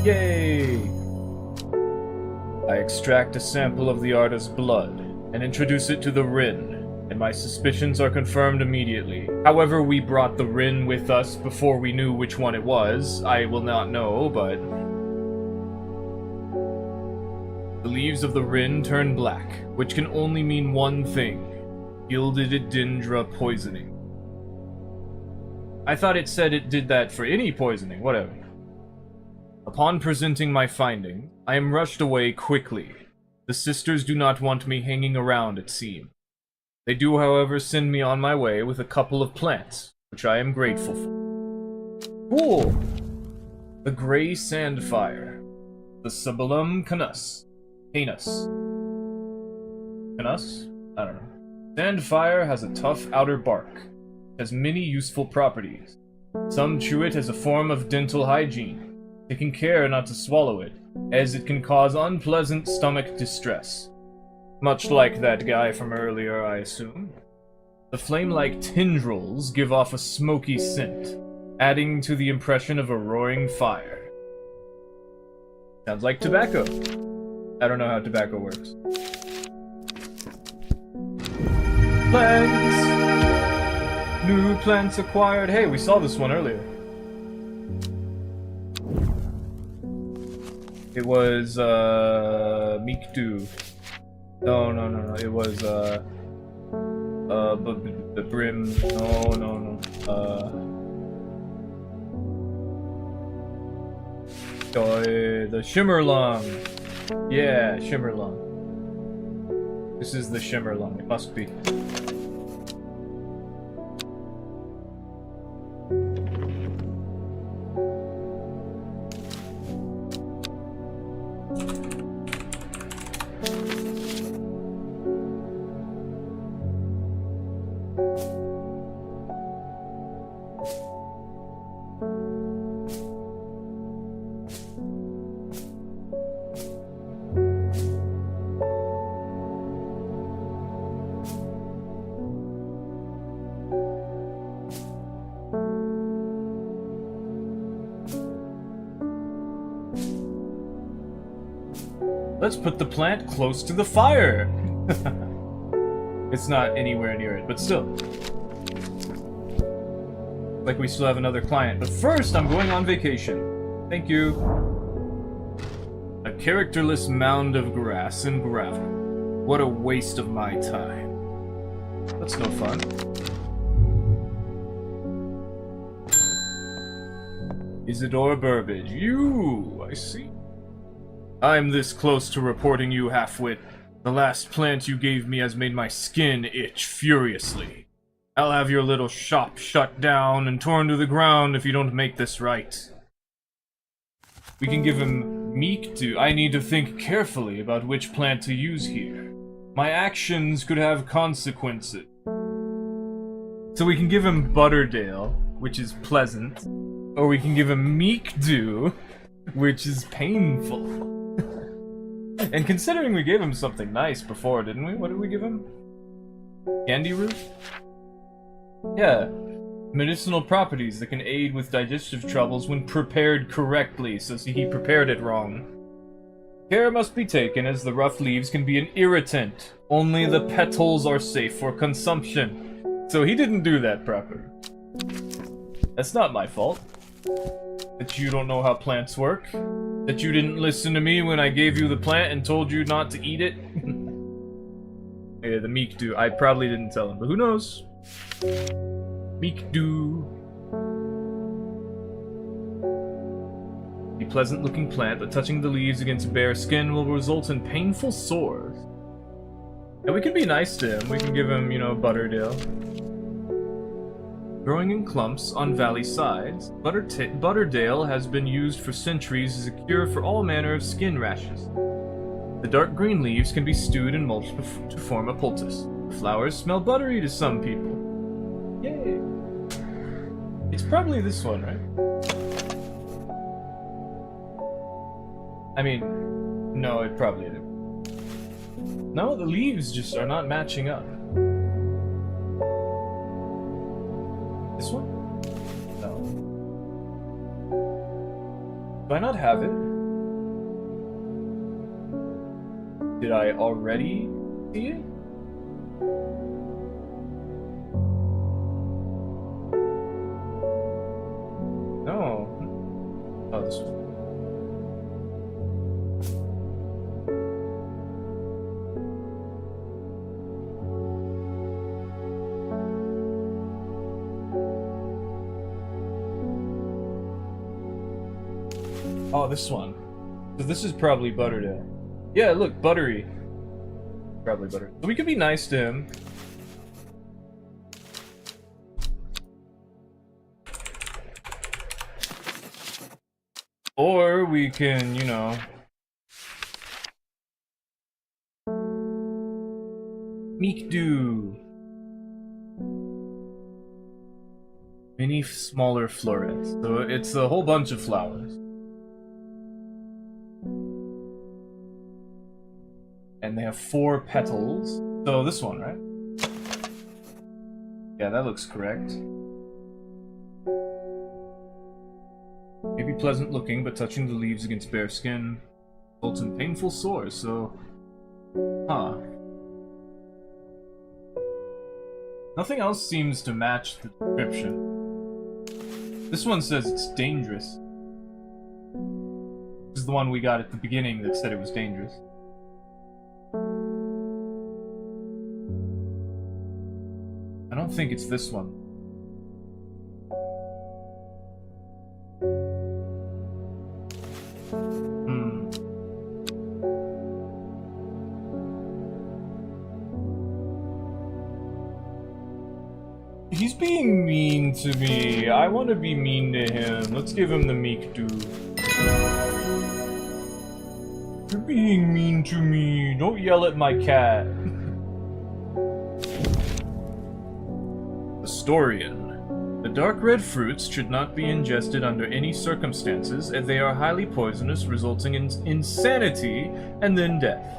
Yay! I extract a sample of the Arda's blood and introduce it to the wren, and my suspicions are confirmed immediately. However, we brought the wren with us before we knew which one it was. I will not know, but the leaves of the wren turn black, which can only mean one thing: gilded dendra poisoning. I thought it said it did that for any poisoning, whatever. Upon presenting my finding, I am rushed away quickly. The sisters do not want me hanging around, it seems. They do, however, send me on my way with a couple of plants, which I am grateful for. Cool! The Grey Sandfire. The Sabulum Canus. Canus? I don't know. Sandfire has a tough outer bark. It has many useful properties. Some chew it as a form of dental hygiene. Taking care not to swallow it, as it can cause unpleasant stomach distress. Much like that guy from earlier, I assume. The flame-like tendrils give off a smoky scent, adding to the impression of a roaring fire. Sounds like tobacco. I don't know how tobacco works. Plants! New plants acquired. Hey, we saw this one earlier. It was, Mikdu. No. It was, the Brim. No. The Shimmerlong. Yeah, Shimmerlong. This is the Shimmerlong. It must be. Let's put the plant close to the fire. It's not anywhere near it, but still. Like we still have another client. But first, I'm going on vacation. Thank you. A characterless mound of grass and gravel. What a waste of my time. That's no fun. Isidore Burbage. You! I see. I'm this close to reporting you, halfwit. The last plant you gave me has made my skin itch furiously. I'll have your little shop shut down and torn to the ground if you don't make this right. We can give him meek to. I need to think carefully about which plant to use here. My actions could have consequences. So we can give him Butterdale, which is pleasant. Or we can give him Meek Dew, which is painful. And considering we gave him something nice before, didn't we? What did we give him? Candy root? Yeah. Medicinal properties that can aid with digestive troubles when prepared correctly, so see, he prepared it wrong. Care must be taken as the rough leaves can be an irritant. Only the petals are safe for consumption. So he didn't do that properly. That's not my fault. That you don't know how plants work. That you didn't listen to me when I gave you the plant and told you not to eat it. Yeah, the Meek Dew. I probably didn't tell him, but who knows? Meek Dew. A pleasant-looking plant, but touching the leaves against bare skin will result in painful sores. And we can be nice to him. We can give him, you know, Butterdale. Growing in clumps on valley sides, Butterdale has been used for centuries as a cure for all manner of skin rashes. The dark green leaves can be stewed and mulched to form a poultice. The flowers smell buttery to some people. Yay! It's probably this one, right? I mean, no, it probably isn't. No, the leaves just are not matching up. This one? No. Do I not have it? Did I already see it? No. Oh, this one. Oh, this one. So this is probably Butterdale. Yeah, look, buttery. Probably butter. So we could be nice to him. Or we can, you know... Meek Dew. Many smaller florets. So it's a whole bunch of flowers. And they have 4 petals. So this one, right? Yeah, that looks correct. Maybe pleasant looking, but touching the leaves against bare skin results in painful sores, so... Huh. Nothing else seems to match the description. This one says it's dangerous. This is the one we got at the beginning that said it was dangerous. I don't think it's this one. He's being mean to me. I want to be mean to him. Let's give him the Meek Dew. You're being mean to me. Don't yell at my cat. Historian. The dark red fruits should not be ingested under any circumstances, as they are highly poisonous, resulting in insanity and then death.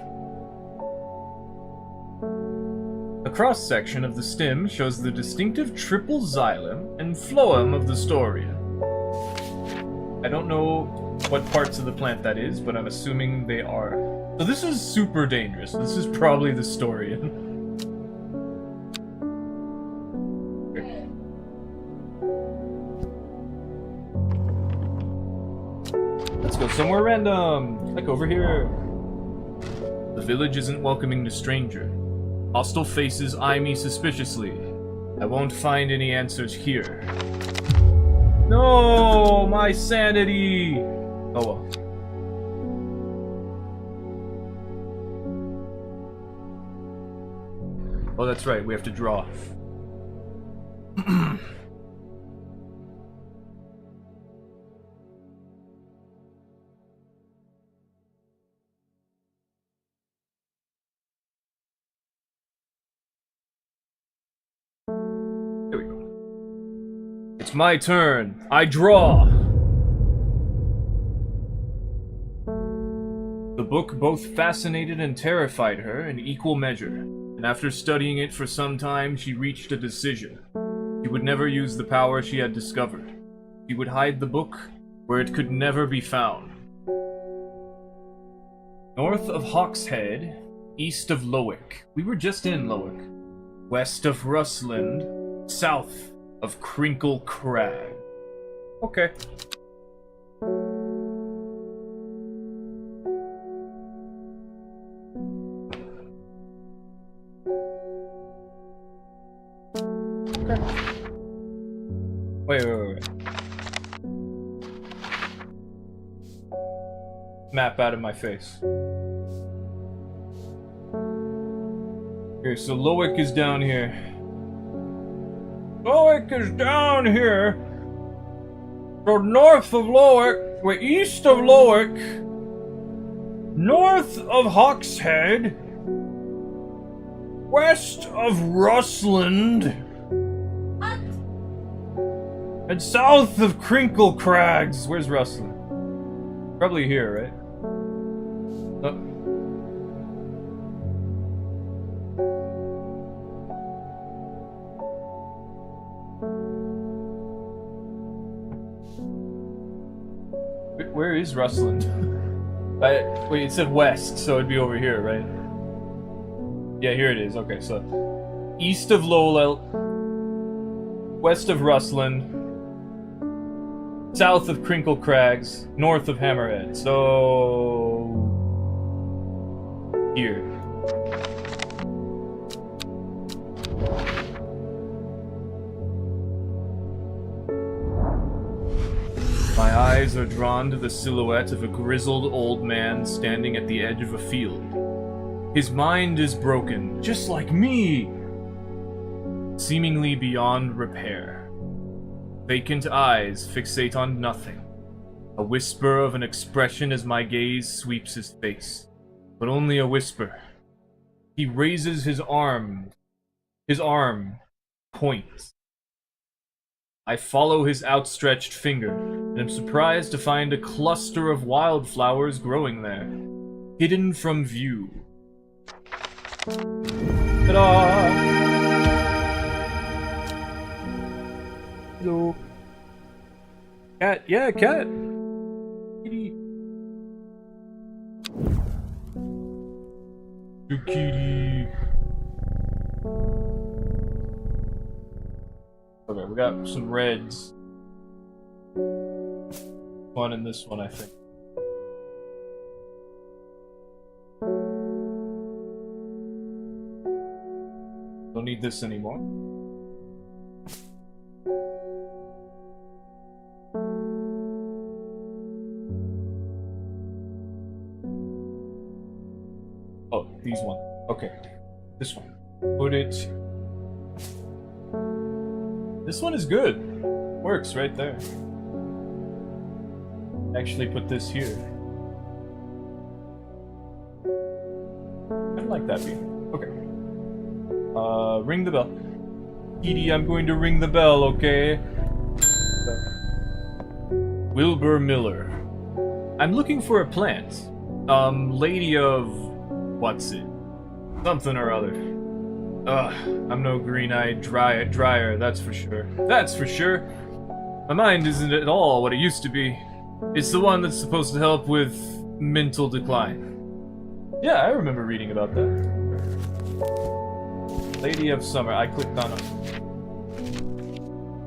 A cross-section of the stem shows the distinctive triple xylem and phloem of the Storia. I don't know what parts of the plant that is, but I'm assuming they are. So this is super dangerous. This is probably the Storian. Okay. Let's go somewhere random. Like over here. The village isn't welcoming to stranger. Hostile faces eye me suspiciously. I won't find any answers here. No, my sanity! Oh well. Oh, that's right, we have to draw. There we go. It's my turn. I draw. The book both fascinated and terrified her in equal measure, and after studying it for some time, she reached a decision. She would never use the power she had discovered. She would hide the book where it could never be found. North of Hawkshead, east of Lowick. We were just in Lowick. West of Rustland, south of Crinkle Crag. Okay. Wait. Map out of my face. Okay, so Lowick is down here. Lowick is down here. So north of Lowick, wait, east of Lowick, north of Hawkshead, west of Rustland, and south of Crinkle Crags. Where's Rustland? Probably here, right? Oh. Where is Rustland? Wait, it said west, so it'd be over here, right? Yeah, here it is. Okay, so east of Lowell, west of Rustland, south of Crinkle Crags, north of Hammerhead. So here. My eyes are drawn to the silhouette of a grizzled old man standing at the edge of a field. His mind is broken, just like me, seemingly beyond repair. Vacant eyes fixate on nothing. A whisper of an expression as my gaze sweeps his face, but only a whisper. He raises his arm. His arm points. I follow his outstretched finger, and am surprised to find a cluster of wildflowers growing there, hidden from view. Ta-da! Hello. Cat, yeah, cat. Kitty. Good kitty. Okay, we got some reds. One in this one, I think. Don't need this anymore. Oh, these one. Okay. This one. Put it. This one is good. Works right there. Actually put this here. I like that beam. Okay. Ring the bell. Edie, I'm going to ring the bell, okay? Wilbur Miller. I'm looking for a plant. Lady of... what's it? Something or other. Ugh, I'm no green-eyed dryer, that's for sure. That's for sure. My mind isn't at all what it used to be. It's the one that's supposed to help with mental decline. Yeah, I remember reading about that. Lady of Summer. I clicked on it.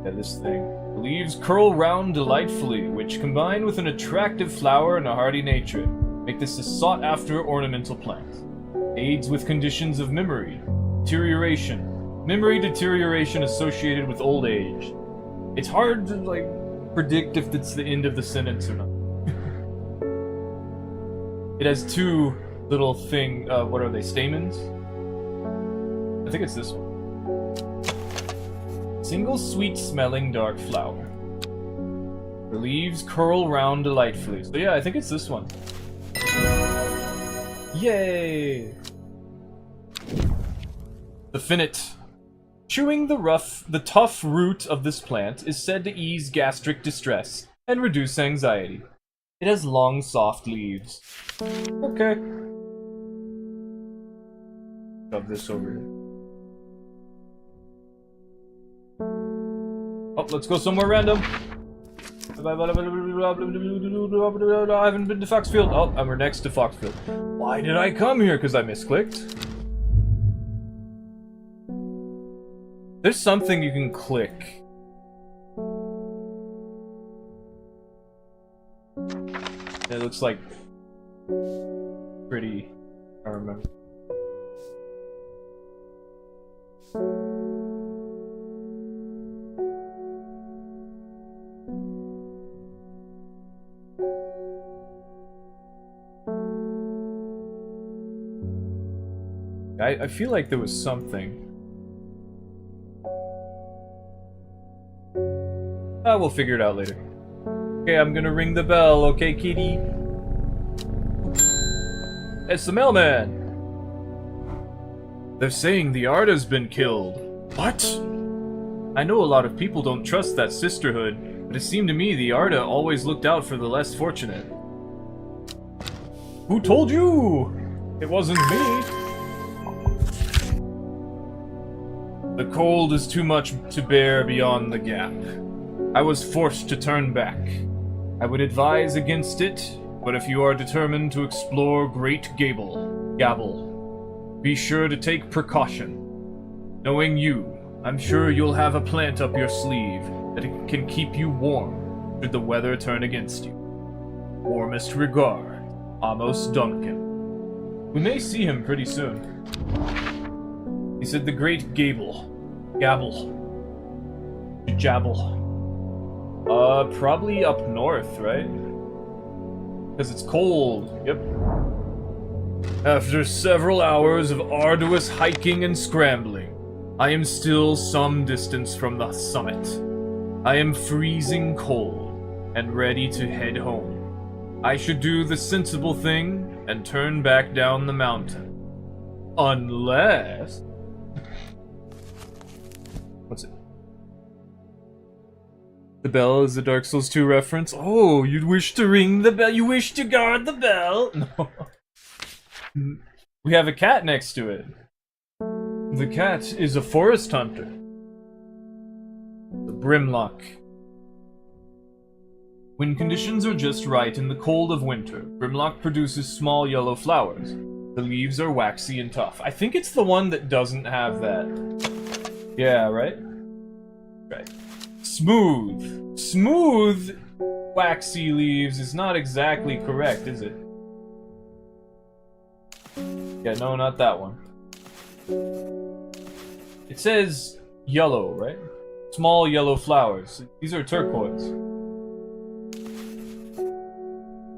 Yeah, this thing. The leaves curl round delightfully, which, combined with an attractive flower and a hardy nature, make this a sought-after ornamental plant. Aids with conditions of memory deterioration. Memory deterioration associated with old age. It's hard to, like, predict if it's the end of the sentence or not. It has two little what are they, stamens? I think it's this one. Single sweet-smelling dark flower. The leaves curl round delightfully. So yeah, I think it's this one. Yay! The finnet. Chewing the tough root of this plant is said to ease gastric distress and reduce anxiety. It has long, soft leaves. Okay. Shove this over here. Oh, let's go somewhere random. I haven't been to Foxfield. Oh, we're next to Foxfield. Why did I come here? Because I misclicked? There's something you can click. It looks like pretty. I don't remember. I feel like there was something. We'll figure it out later. Okay, I'm gonna ring the bell, okay, kitty? It's the mailman! They're saying the Arda's been killed. What? I know a lot of people don't trust that sisterhood, but it seemed to me the Arda always looked out for the less fortunate. Who told you? It wasn't me. The cold is too much to bear beyond the gap. I was forced to turn back. I would advise against it, but if you are determined to explore Great Gabble, be sure to take precaution. Knowing you, I'm sure you'll have a plant up your sleeve that can keep you warm should the weather turn against you. Warmest regards, Amos Duncan. We may see him pretty soon. He said the Great Gabble. Jabble. Probably up north, right? Because it's cold. Yep. After several hours of arduous hiking and scrambling, I am still some distance from the summit. I am freezing cold and ready to head home. I should do the sensible thing and turn back down the mountain. Unless... What's it? The bell is a Dark Souls 2 reference. Oh, you'd wish to ring the bell. You wish to guard the bell. No. We have a cat next to it. The cat is a forest hunter. The Brimlock. When conditions are just right in the cold of winter, Brimlock produces small yellow flowers. The leaves are waxy and tough. I think it's the one that doesn't have that. Yeah, right? Right. Smooth. Smooth waxy leaves is not exactly correct, is it? Yeah, no, not that one. It says yellow, right? Small yellow flowers. These are turquoise.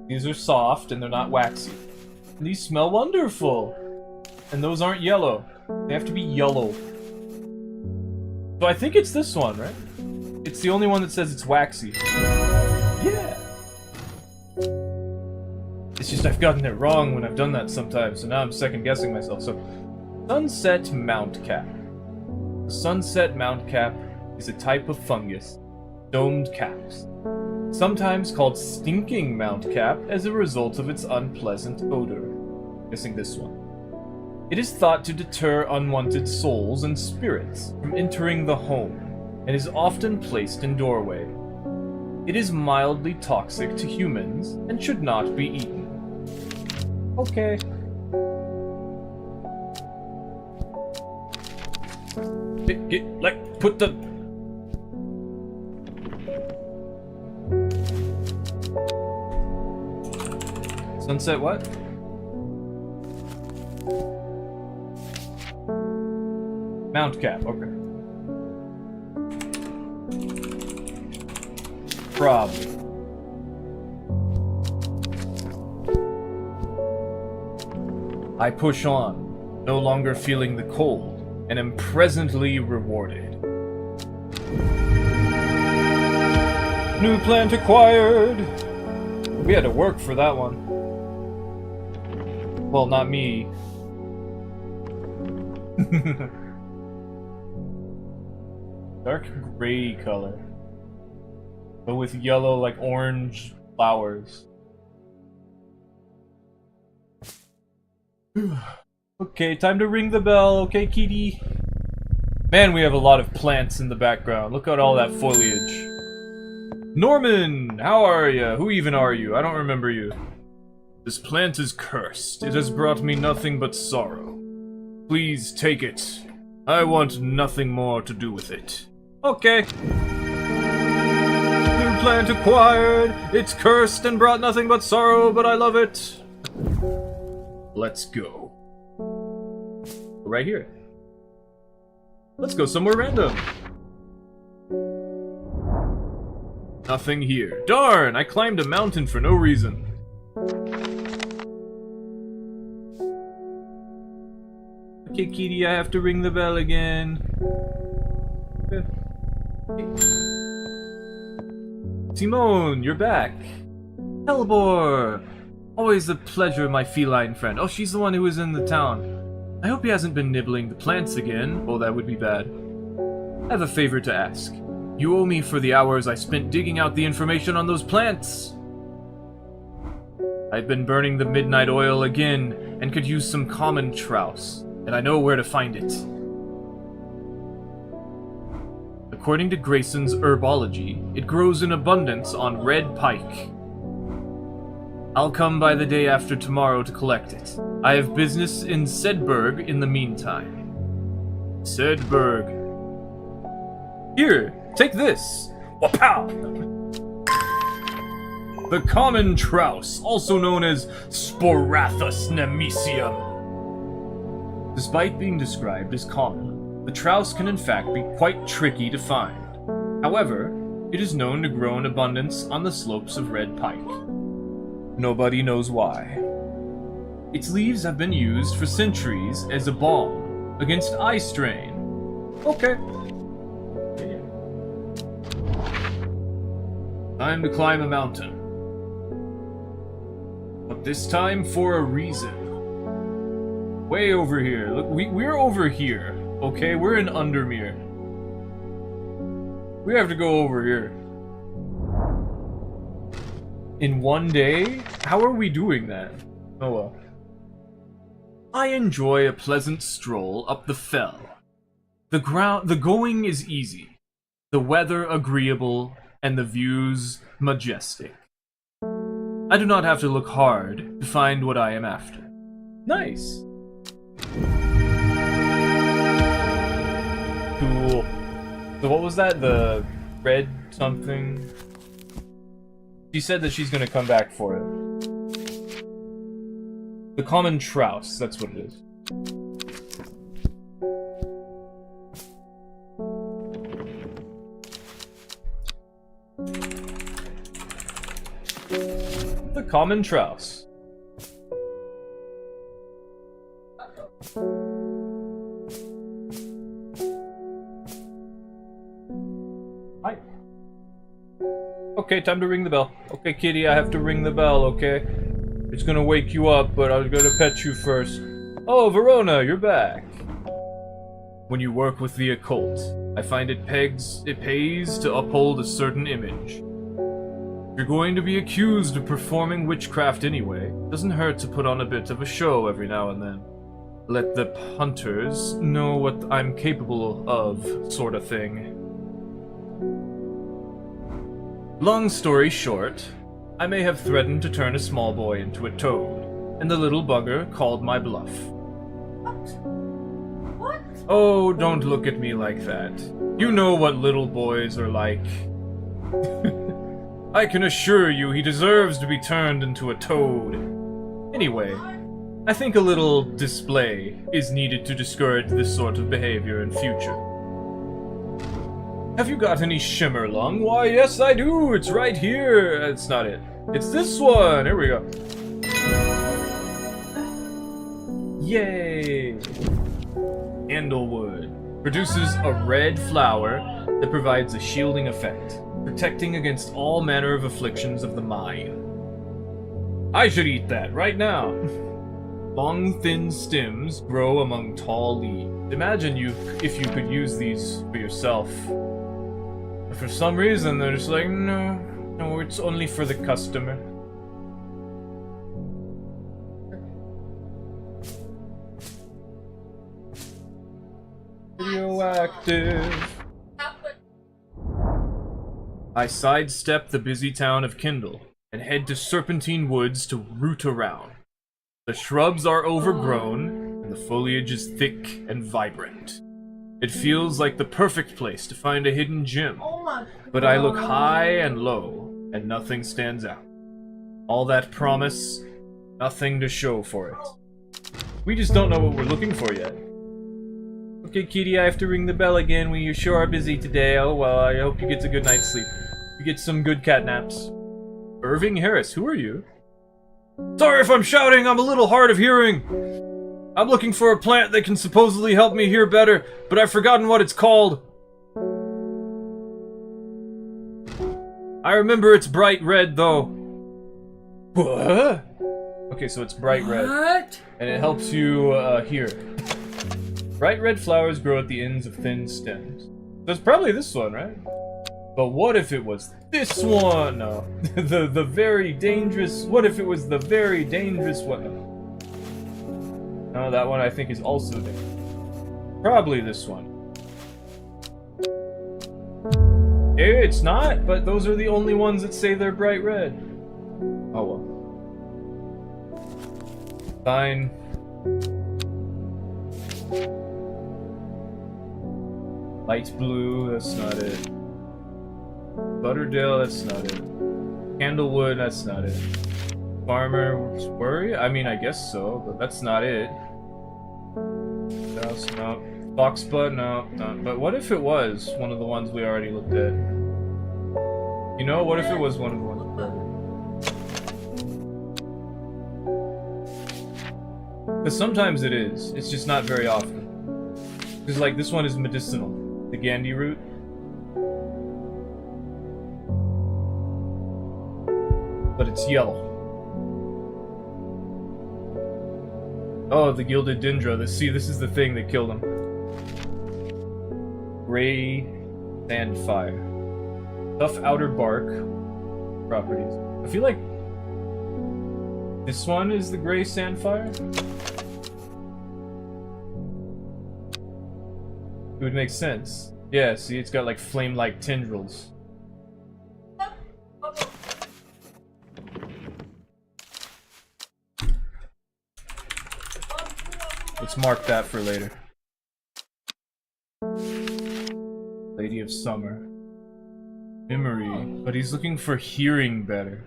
These are soft and they're not waxy. And these smell wonderful. And those aren't yellow. They have to be yellow. So I think it's this one, right? It's the only one that says it's waxy. Yeah! It's just I've gotten it wrong when I've done that sometimes, so now I'm second-guessing myself. So, Sunset Mount Cap. The Sunset Mount Cap is a type of fungus, domed caps. Sometimes called Stinking Mount Cap as a result of its unpleasant odor. Guessing this one. It is thought to deter unwanted souls and spirits from entering the home, and is often placed in doorway. It is mildly toxic to humans and should not be eaten. Okay. Put the... Sunset what? Mount cap, okay. Probably. I push on, no longer feeling the cold, and am presently rewarded. New plant acquired! We had to work for that one. Well, not me. Dark gray color. But with yellow, like orange flowers. Okay, time to ring the bell. Okay, kitty. Man, we have a lot of plants in the background. Look at all that foliage. Norman, how are you? Who even are you? I don't remember you. This plant is cursed. It has brought me nothing but sorrow. Please take it. I want nothing more to do with it. Okay. New plant acquired. It's cursed and brought nothing but sorrow, but I love it. Let's go. Right here. Let's go somewhere random. Nothing here. Darn! I climbed a mountain for no reason. Okay, kitty, I have to ring the bell again. Simone, you're back. Hellbor! Always a pleasure, my feline friend. Oh, she's the one who was in the town. I hope he hasn't been nibbling the plants again. Oh, that would be bad. I have a favor to ask. You owe me for the hours I spent digging out the information on those plants. I've been burning the midnight oil again, and could use some common trouse, and I know where to find it. According to Grayson's herbology, it grows in abundance on red pike. I'll come by the day after tomorrow to collect it. I have business in Sedberg in the meantime. Sedberg. Here, take this. Wapow! The common trouse, also known as Sporathus nemesium. Despite being described as common, the trouse can in fact be quite tricky to find. However, it is known to grow in abundance on the slopes of red pike. Nobody knows why. Its leaves have been used for centuries as a balm against eye strain. Okay. Time to climb a mountain. But this time for a reason. Way over here. Look, we're over here. Okay, we're in Undermere. We have to go over here. In one day? How are we doing that? Oh well. I enjoy a pleasant stroll up the fell. The going is easy, the weather agreeable, and the views majestic. I do not have to look hard to find what I am after. Nice. Cool. So what was that? The red something? She said that she's gonna come back for it. The common trouse, that's what it is. The common trouse. Hi. Okay, time to ring the bell. Okay, kitty, I have to ring the bell, okay? It's gonna wake you up, but I was gonna pet you first. Oh, Verona, you're back. When you work with the occult, I find it pays to uphold a certain image. If you're going to be accused of performing witchcraft anyway, it doesn't hurt to put on a bit of a show every now and then. Let the hunters know what I'm capable of, sort of thing. Long story short, I may have threatened to turn a small boy into a toad, and the little bugger called my bluff. What? Oh, don't look at me like that. You know what little boys are like. I can assure you he deserves to be turned into a toad. Anyway, I think a little display is needed to discourage this sort of behavior in future. Have you got any shimmer lung? Why, yes I do! It's right here! It's not it. It's this one! Here we go. Yay! Candlewood produces a red flower that provides a shielding effect, protecting against all manner of afflictions of the mind. I should eat that right now. Long, thin stems grow among tall leaves. Imagine if you could use these for yourself. But for some reason, they're just like, no, it's only for the customer. Radioactive. I sidestep the busy town of Kindle and head to Serpentine Woods to root around. The shrubs are overgrown, and the foliage is thick and vibrant. It feels like the perfect place to find a hidden gem, but I look high and low, and nothing stands out. All that promise, nothing to show for it. We just don't know what we're looking for yet. Okay, Kitty, I have to ring the bell again. We sure are busy today. Oh well, I hope you get a good night's sleep. You get some good cat naps. Irving Harris, who are you? Sorry if I'm shouting, I'm a little hard of hearing. I'm looking for a plant that can supposedly help me hear better, but I've forgotten what it's called. I remember it's bright red, though. What? Okay, so it's bright red. What? And it helps you hear. Bright red flowers grow at the ends of thin stems. So it's probably this one, right? But what if it was this one? No. the very dangerous... What if it was the very dangerous one? No, that one I think is also dangerous. Probably this one. It's not, but those are the only ones that say they're bright red. Oh well. Fine. Light blue, that's not it. Butterdale, that's not it. Candlewood, that's not it. Farmer's Worry? I mean, I guess so, but that's not it. No. Foxbutt, no. But what if it was one of the ones we already looked at? You know, what if it was one of the ones we already... Because sometimes it is. It's just not very often. Because, like, this one is medicinal. The Gandhi root. But it's yellow. Oh, the Gilded Dendra. See, this is the thing that killed him. Gray Sandfire. Tough outer bark. Properties. I feel like this one is the Gray Sandfire. It would make sense. Yeah, see, it's got like flame-like tendrils. Let's mark that for later. Lady of Summer. Memory, but he's looking for hearing better.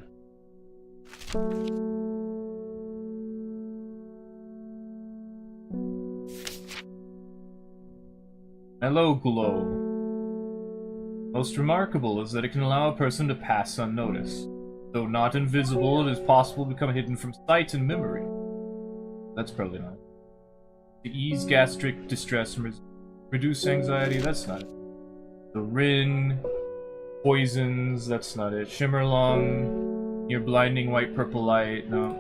Hello, Glow. Most remarkable is that it can allow a person to pass unnoticed. Though not invisible, it is possible to become hidden from sight and memory. That's probably not. To ease gastric distress and reduce anxiety, that's not it. The Rin, poisons, that's not it. Shimmerlong, near blinding white purple light, no.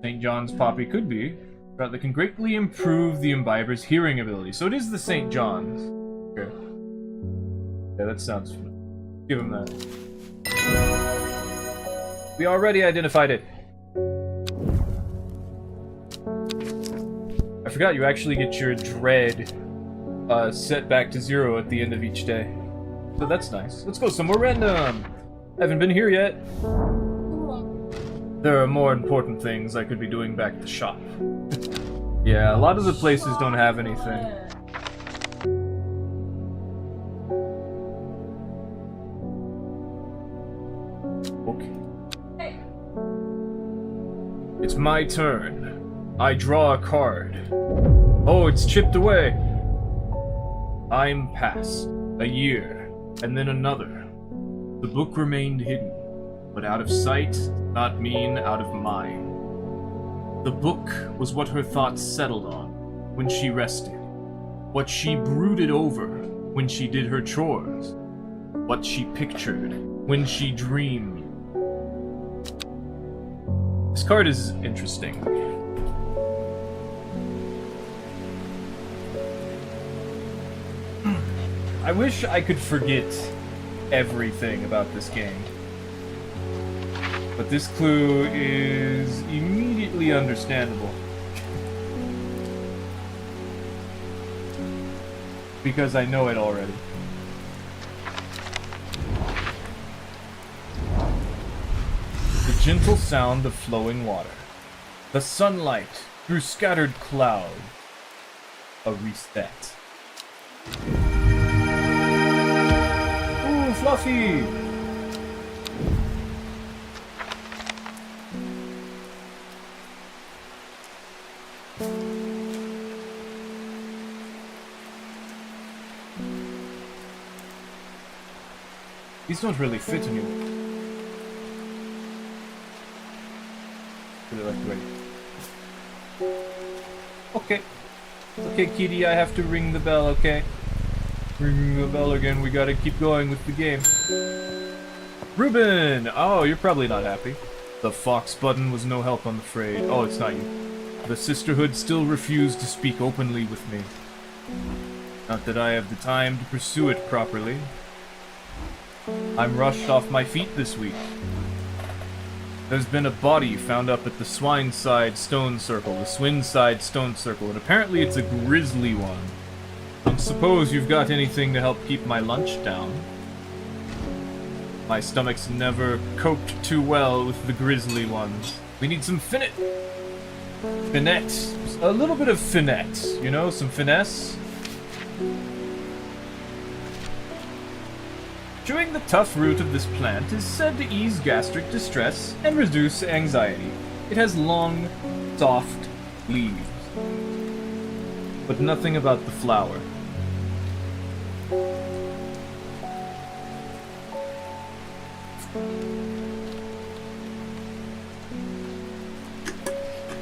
St. John's Poppy could be. That can greatly improve the imbiber's hearing ability. So it is the St. John's. Okay. Yeah, that sounds fun. Give him that. We already identified it. I forgot you actually get your dread set back to 0 at the end of each day. So that's nice. Let's go somewhere random. I haven't been here yet. There are more important things I could be doing back at the shop. Yeah, a lot of the places don't have anything. Okay. It's my turn. I draw a card. Oh, it's chipped away. Time passed. A year. And then another. The book remained hidden. But out of sight does not mean out of mind. The book was what her thoughts settled on when she rested. What she brooded over when she did her chores. What she pictured when she dreamed. This card is interesting. I wish I could forget everything about this game. But this clue is immediately understandable. Because I know it already. The gentle sound of flowing water. The sunlight through scattered clouds. A reset. Ooh, Fluffy! These don't really fit anymore. Really like the way. Okay. Okay, Kitty, I have to ring the bell, okay? Ring the bell again, we gotta keep going with the game. Ruben! Oh, you're probably not happy. The Fox button was no help, I'm afraid. Oh, it's not you. The Sisterhood still refused to speak openly with me. Not that I have the time to pursue it properly. I'm rushed off my feet this week. There's been a body found up at the Swineside Stone Circle, the Swinside Stone Circle, and apparently it's a grisly one. Don't suppose you've got anything to help keep my lunch down. My stomach's never coped too well with the grisly ones. We need some finette. A little bit of finette, you know, some finesse. Chewing the tough root of this plant is said to ease gastric distress and reduce anxiety. It has long, soft leaves. But nothing about the flower.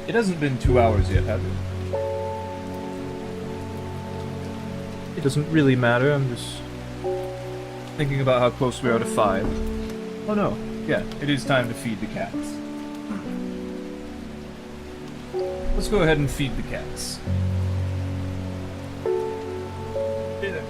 It hasn't been 2 hours yet, has it? It doesn't really matter, I'm just thinking about how close we are to 5. Oh no, yeah, it is time to feed the cats. Let's go ahead and feed the cats. Hey there.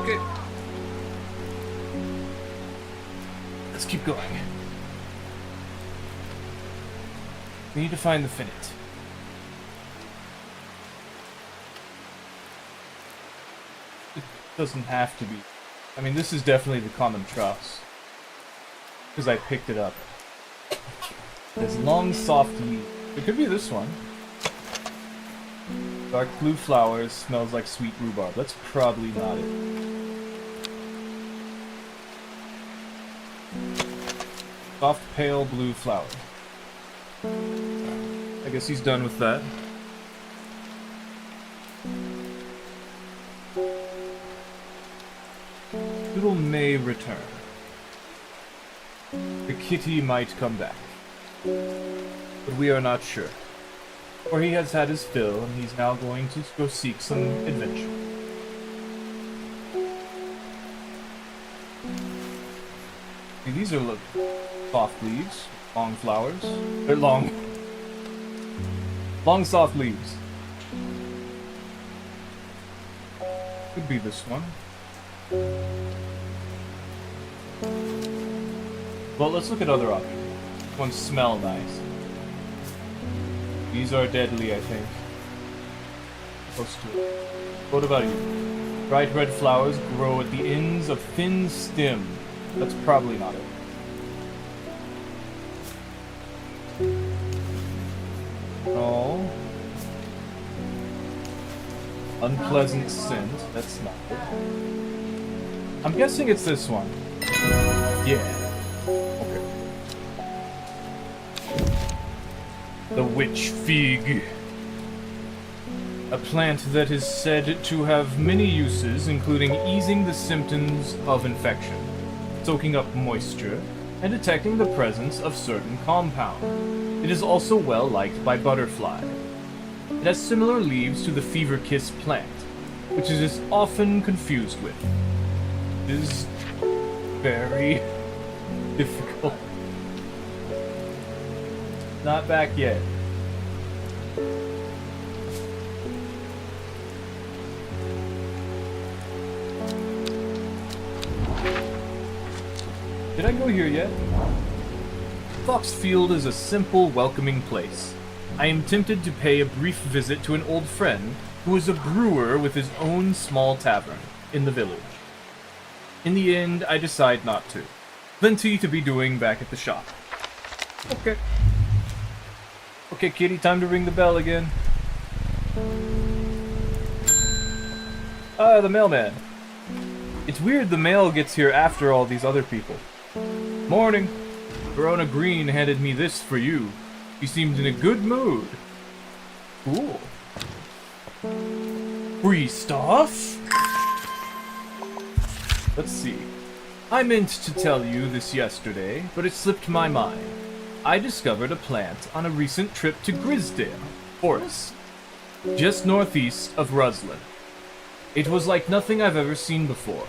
Okay. Let's keep going. We need to find the finnet. It doesn't have to be. I mean, this is definitely the common truss. Because I picked it up. There's long, soft leaves. It could be this one. Dark blue flowers, smells like sweet rhubarb. That's probably not it. Soft, pale blue flower. I guess he's done with that. Doodle may return. The kitty might come back. But we are not sure. For he has had his fill, and he's now going to go seek some adventure. See, these are soft leaves, long flowers. They're long soft leaves. Could be this one. Well, let's look at other options. This ones smell nice. These are deadly, I think. Close to it. What about you? Bright red flowers grow at the ends of thin stem. That's probably not it. No. Unpleasant scent. That's not it. I'm guessing it's this one. Yeah. Okay. The witch fig. A plant that is said to have many uses, including easing the symptoms of infection, soaking up moisture, and detecting the presence of certain compound. It is also well liked by butterfly. It has similar leaves to the fever kiss plant, which it is often confused with. It is very difficult. Not back yet. Did I go here yet? Foxfield is a simple, welcoming place. I am tempted to pay a brief visit to an old friend who is a brewer with his own small tavern in the village. In the end, I decide not to. Plenty to be doing back at the shop. Okay. Okay, kitty, time to ring the bell again. Ah, the mailman. It's weird the mail gets here after all these other people. Morning. Verona Green handed me this for you. He seemed in a good mood. Cool. Free stuff? Let's see. I meant to tell you this yesterday, but it slipped my mind. I discovered a plant on a recent trip to Grisdale Forest, just northeast of Ruslan. It was like nothing I've ever seen before.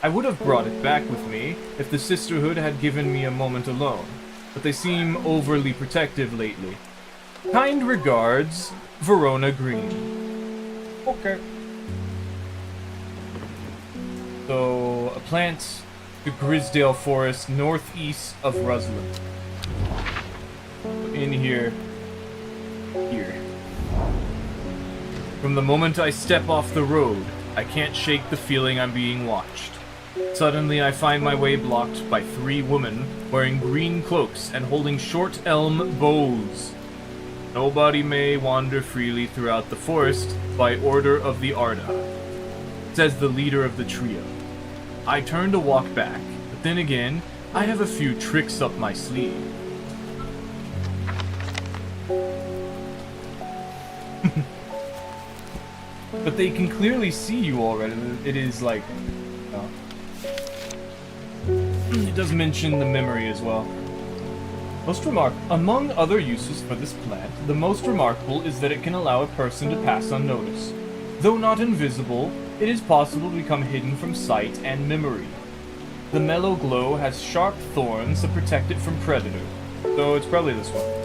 I would have brought it back with me if the Sisterhood had given me a moment alone, but they seem overly protective lately. Kind regards, Verona Green. Okay. So, a plant to Grisdale Forest, northeast of Ruslan. In here, From the moment I step off the road, I can't shake the feeling I'm being watched. Suddenly, I find my way blocked by 3 women wearing green cloaks and holding short elm bows. Nobody may wander freely throughout the forest by order of the Arda, says the leader of the trio. I turn to walk back, but then again, I have a few tricks up my sleeve. But they can clearly see you already. It is like... It does mention the memory as well. Among other uses for this plant, the most remarkable is that it can allow a person to pass unnoticed. Though not invisible, it is possible to become hidden from sight and memory. The mellow glow has sharp thorns that protect it from predators. So it's probably this one.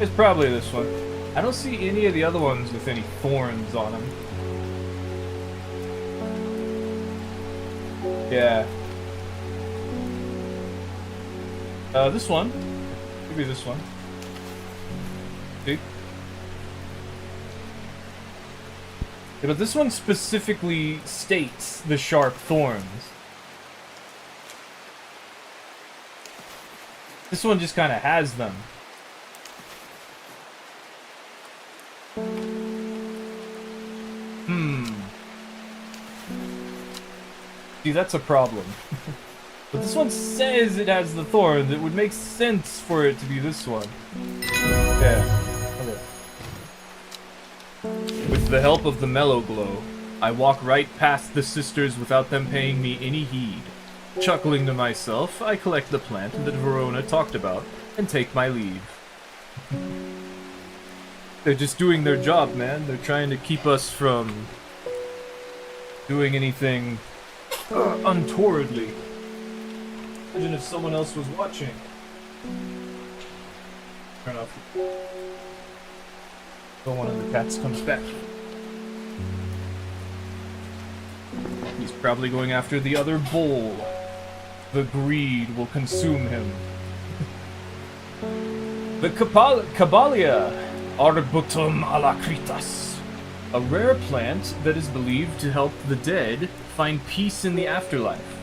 It's probably this one. I don't see any of the other ones with any thorns on them. Yeah. This one. Maybe this one. See? Yeah, but this one specifically states the sharp thorns. This one just kind of has them. See, that's a problem. But this one says it has the thorns. It would make sense for it to be this one. Yeah. Okay. With the help of the mellow glow, I walk right past the sisters without them paying me any heed. Chuckling to myself, I collect the plant that Verona talked about and take my leave. They're just doing their job, man. They're trying to keep us from doing anything untowardly. Imagine if someone else was watching. Turn off. So one of the cats comes back. He's probably going after the other bull. The greed will consume him. The Caballia Arbutum alacritas, a rare plant that is believed to help the dead find peace in the afterlife.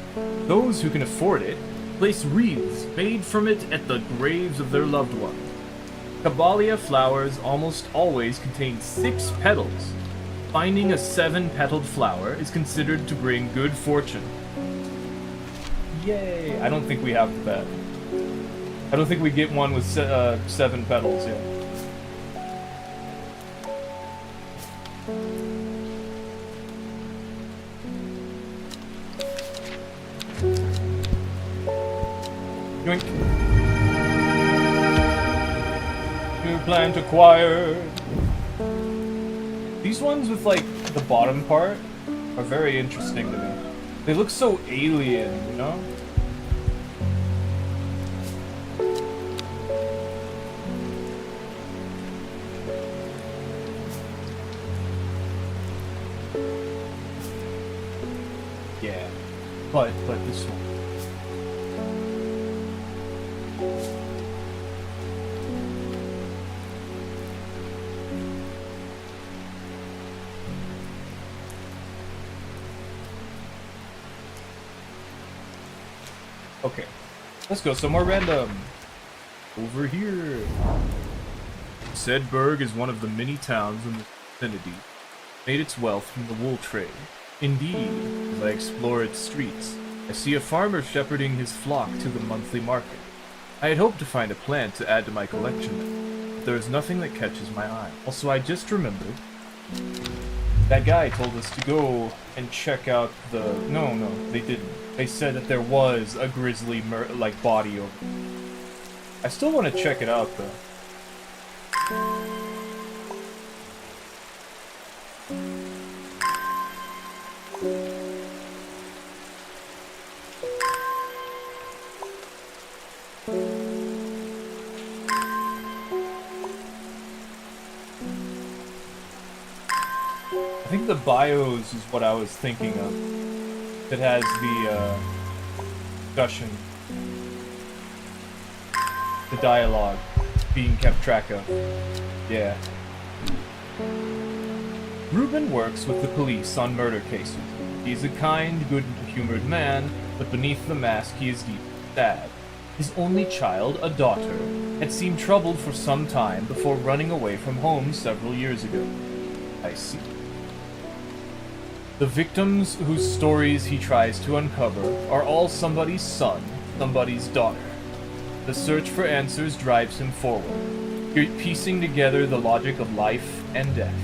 Those who can afford it place wreaths made from it at the graves of their loved ones. Caballia flowers almost always contain 6 petals. Finding a 7-petaled flower is considered to bring good fortune. Yay! I don't think we have that. I don't think we get one with 7 petals yet. Yoink. New plant acquired. These ones with, like, the bottom part are very interesting to me. They look so alien, you know? Yeah. But this one. Okay, let's go somewhere random. Over here. Said burg is one of the many towns in the vicinity, made its wealth from the wool trade. Indeed, as I explore its streets, I see a farmer shepherding his flock to the monthly market. I had hoped to find a plant to add to my collection, but there is nothing that catches my eye. Also, I just remembered that guy told us to go and check out the... No, they didn't. They said that there was a grizzly, body over there. I still want to check it out, though. I think the bios is what I was thinking of. That has the discussion, the dialogue. being kept track of. Yeah. Reuben works with the police on murder cases. He's a kind, good-humored man, but beneath the mask he is deeply sad. His only child, a daughter, had seemed troubled for some time before running away from home several years ago. I see. The victims whose stories he tries to uncover are all somebody's son, somebody's daughter. The search for answers drives him forward, piecing together the logic of life and death.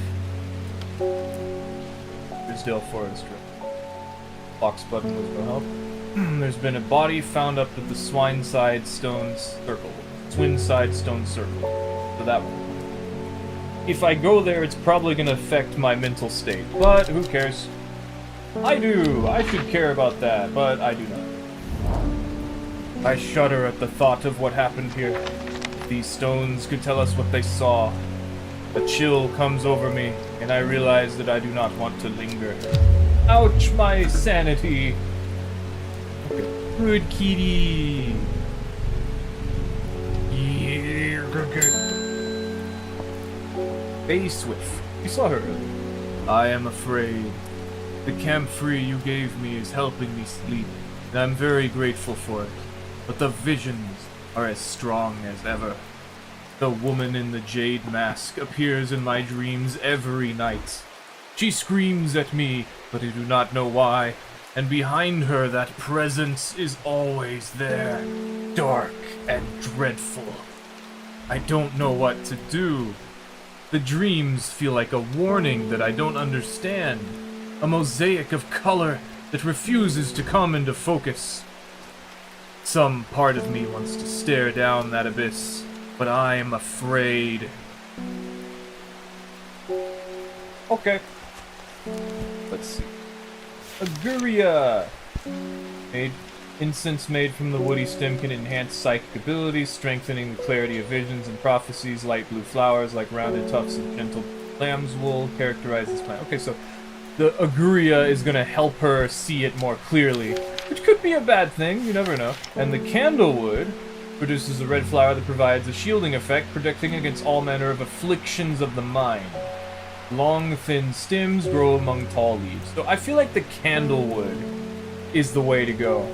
Dale Forest. Box button was no help. There's been a body found up at the Swineside Stone Circle. Twinside Stone Circle. So that one. If I go there, it's probably going to affect my mental state. But who cares? I do! I should care about that, but I do not. I shudder at the thought of what happened here. These stones could tell us what they saw. A chill comes over me, and I realize that I do not want to linger. Ouch, my sanity! Good kitty! Yeah, good. Hey, Swift. You saw her earlier. I am afraid. The camphor you gave me is helping me sleep, and I'm very grateful for it. But the visions are as strong as ever. The woman in the jade mask appears in my dreams every night. She screams at me, but I do not know why, and behind her that presence is always there, dark and dreadful. I don't know what to do. The dreams feel like a warning that I don't understand, a mosaic of color that refuses to come into focus. Some part of me wants to stare down that abyss, but I am afraid. Okay. Let's see. Aguria! Incense made from the woody stem can enhance psychic abilities, strengthening the clarity of visions and prophecies. Light blue flowers like rounded tufts of gentle lamb's wool characterize this plant. Okay, so the Aguria is going to help her see it more clearly, which could be a bad thing, you never know. And the candlewood produces a red flower that provides a shielding effect, protecting against all manner of afflictions of the mind. Long, thin stems grow among tall leaves. So I feel like the candlewood is the way to go,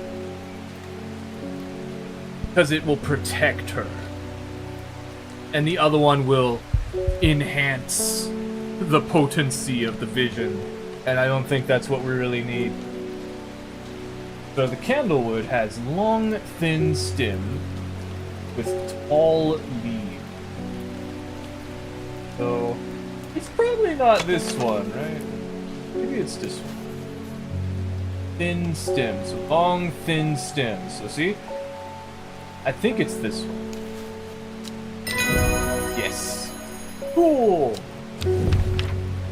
because it will protect her. And the other one will enhance the potency of the vision. And I don't think that's what we really need. So the candlewood has long, thin stem with tall leaves. So it's probably not this one, right? Maybe it's this one. Thin stems. Long, thin stems. So see? I think it's this one. Yes. Cool!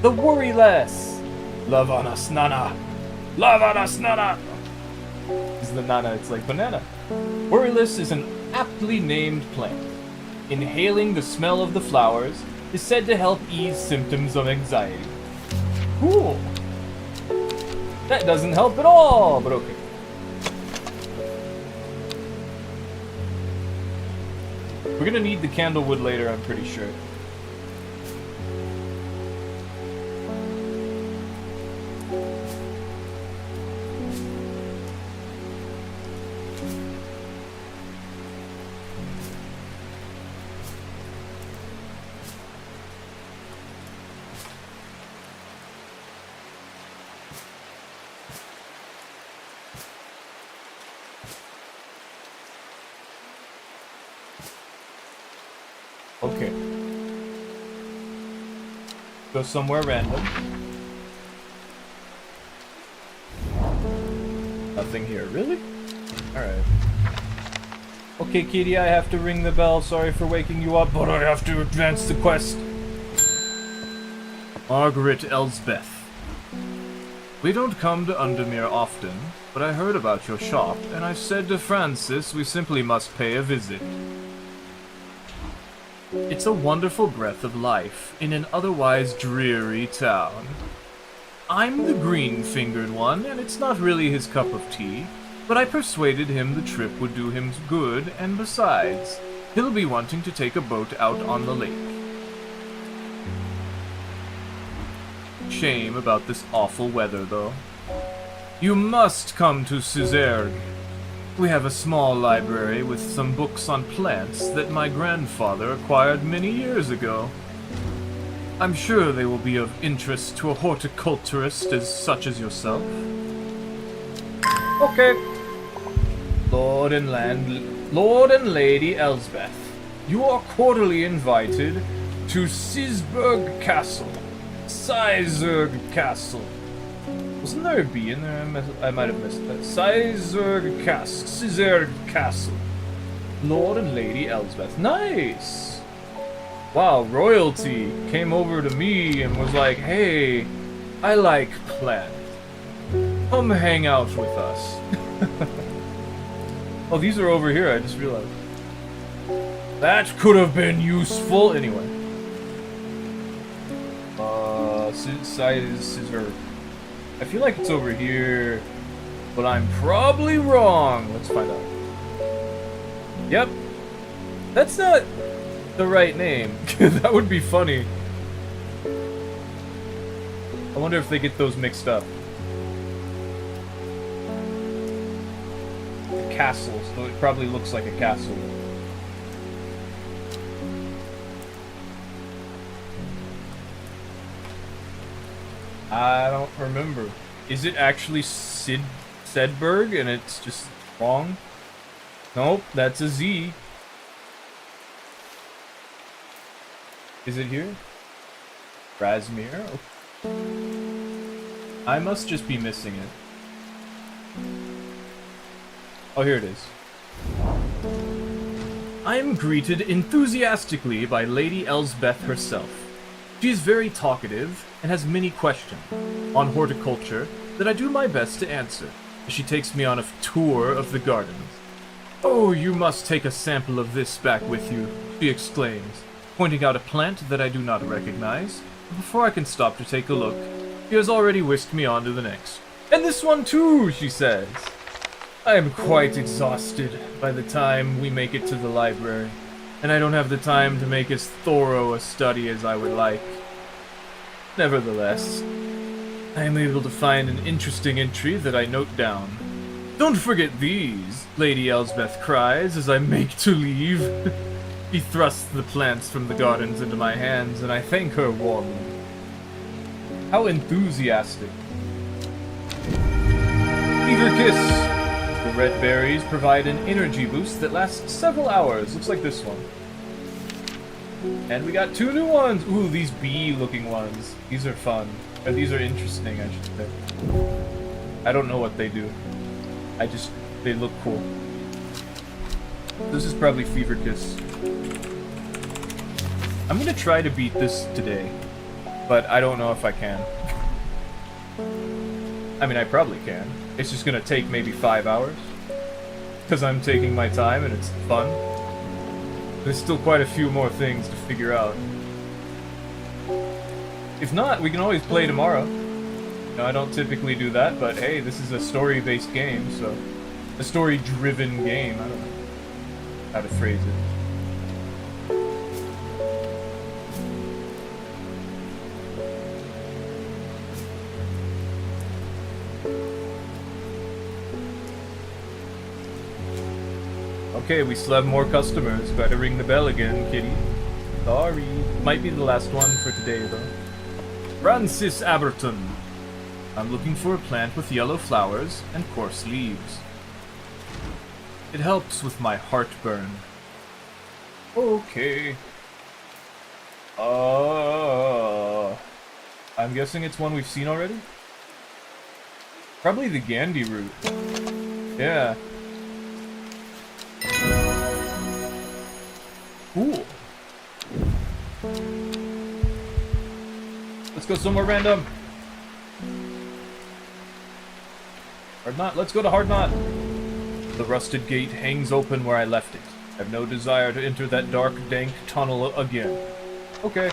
The worry less! Love on us, Nana! Love on us, Nana! This is the Nana, it's like banana. Worryless is an aptly named plant. Inhaling the smell of the flowers is said to help ease symptoms of anxiety. Cool! That doesn't help at all, but okay. We're gonna need the candlewood later, I'm pretty sure. Okay. Go somewhere random. Nothing here, really? Alright. Okay, Kitty, I have to ring the bell. Sorry for waking you up, but I have to advance the quest. Margaret Elsbeth. We don't come to Undermere often, but I heard about your shop, and I said to Francis we simply must pay a visit. It's a wonderful breath of life in an otherwise dreary town. I'm the green-fingered one, and it's not really his cup of tea, but I persuaded him the trip would do him good, and besides, He'll be wanting to take a boat out on the lake. Shame about this awful weather, though. You must come to Cizerg. We have a small library with some books on plants that my grandfather acquired many years ago. I'm sure they will be of interest to a horticulturist such as yourself. Okay. Lord and Lady Elsbeth, you are cordially invited to Cizerg Castle. Cizerg Castle. Wasn't there a B in there? I might have missed that. Cizerg Castle. Lord and Lady Elsbeth. Nice! Wow, royalty came over to me and was like, hey, I like plants. Come hang out with us. Oh, these are over here, I just realized. That could have been useful. Anyway. Scissor. I feel like it's over here, but I'm probably wrong. Let's find out. Yep. That's not the right name. That would be funny. I wonder if they get those mixed up. The castle, so it probably looks like a castle. I don't remember. Is it actually Sedberg and it's just wrong? Nope, that's a Z. Is it here? Rasmir? Okay. I must just be missing it. Oh, here it is. I am greeted enthusiastically by Lady Elsbeth herself. She is very talkative and has many questions on horticulture that I do my best to answer as she takes me on a tour of the gardens. Oh, you must take a sample of this back with you, she exclaims, pointing out a plant that I do not recognize. But before I can stop to take a look, she has already whisked me on to the next. And this one too, she says. I am quite exhausted by the time we make it to the library, and I don't have the time to make as thorough a study as I would like. Nevertheless, I am able to find an interesting entry that I note down. Don't forget these, Lady Elsbeth cries as I make to leave. She thrusts the plants from the gardens into my hands, and I thank her warmly. How enthusiastic. Fever Kiss. The red berries provide an energy boost that lasts several hours. Looks like this one. And we got 2 new ones. Ooh, these bee-looking ones. These are fun. Or these are interesting, I should say. I don't know what they do. They look cool. This is probably Fever Kiss. I'm gonna try to beat this today, but I don't know if I can. I mean, I probably can. It's just gonna take maybe 5 hours. Because I'm taking my time and it's fun. There's still quite a few more things to figure out. If not, we can always play tomorrow. You know, I don't typically do that, but hey, this is a story-based game, so... A story-driven game, I don't know how to phrase it. Okay, we still have more customers. Better ring the bell again, kitty. Sorry. Might be the last one for today, though. Francis Aberton. I'm looking for a plant with yellow flowers and coarse leaves. It helps with my heartburn. Okay. I'm guessing it's one we've seen already? Probably the Gandhi root. Yeah. Cool. Let's go somewhere random. Hard Knot. Let's go to Hard Knot. The rusted gate hangs open where I left it. I have no desire to enter that dark, dank tunnel again. Okay.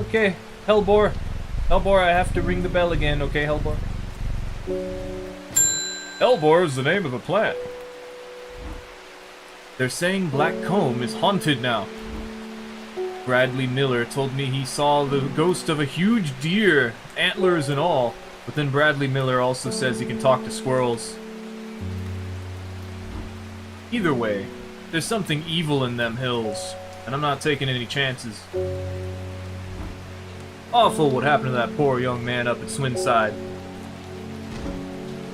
Okay, Hellbore. Hellbore, I have to ring the bell again, okay, Hellbore? Hellbore is the name of a plant. They're saying Black Comb is haunted now. Bradley Miller told me he saw the ghost of a huge deer, antlers and all. But then Bradley Miller also says he can talk to squirrels. Either way, there's something evil in them hills, and I'm not taking any chances. Awful what happened to that poor young man up at Swinside.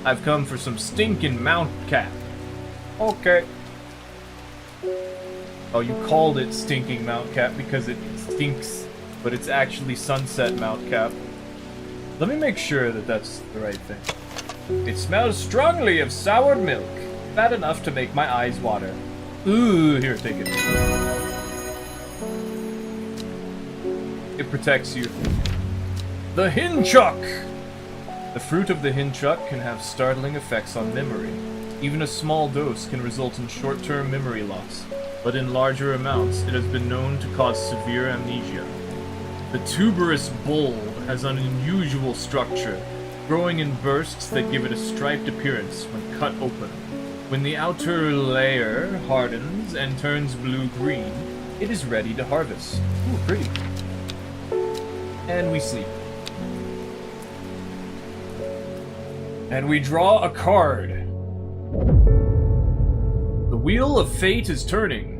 I've come for some stinking mount cap. Okay. Oh, you called it stinking mount cap because it stinks, but it's actually sunset mount cap. Let me make sure that that's the right thing. It smells strongly of soured milk. Bad enough to make my eyes water. Ooh, here, take it. It protects you. The Hinchuck! The fruit of the Hinchuck can have startling effects on memory. Even a small dose can result in short-term memory loss, but in larger amounts, it has been known to cause severe amnesia. The tuberous bulb has an unusual structure, growing in bursts that give it a striped appearance when cut open. When the outer layer hardens and turns blue-green, it is ready to harvest. Ooh, pretty. And we sleep. And we draw a card. The wheel of fate is turning.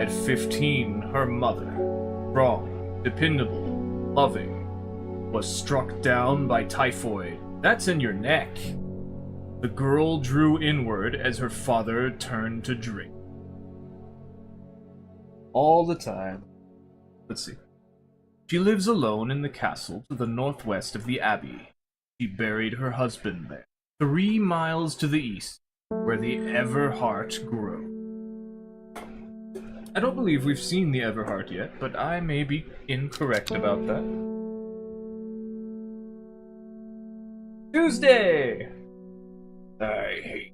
At 15, her mother, strong, dependable, loving, was struck down by typhoid. That's in your neck. The girl drew inward as her father turned to drink. All the time. Let's see. She lives alone in the castle to the northwest of the abbey. She buried her husband there, 3 miles to the east, where the Everheart grows. I don't believe we've seen the Everheart yet, but I may be incorrect about that. Tuesday! I hate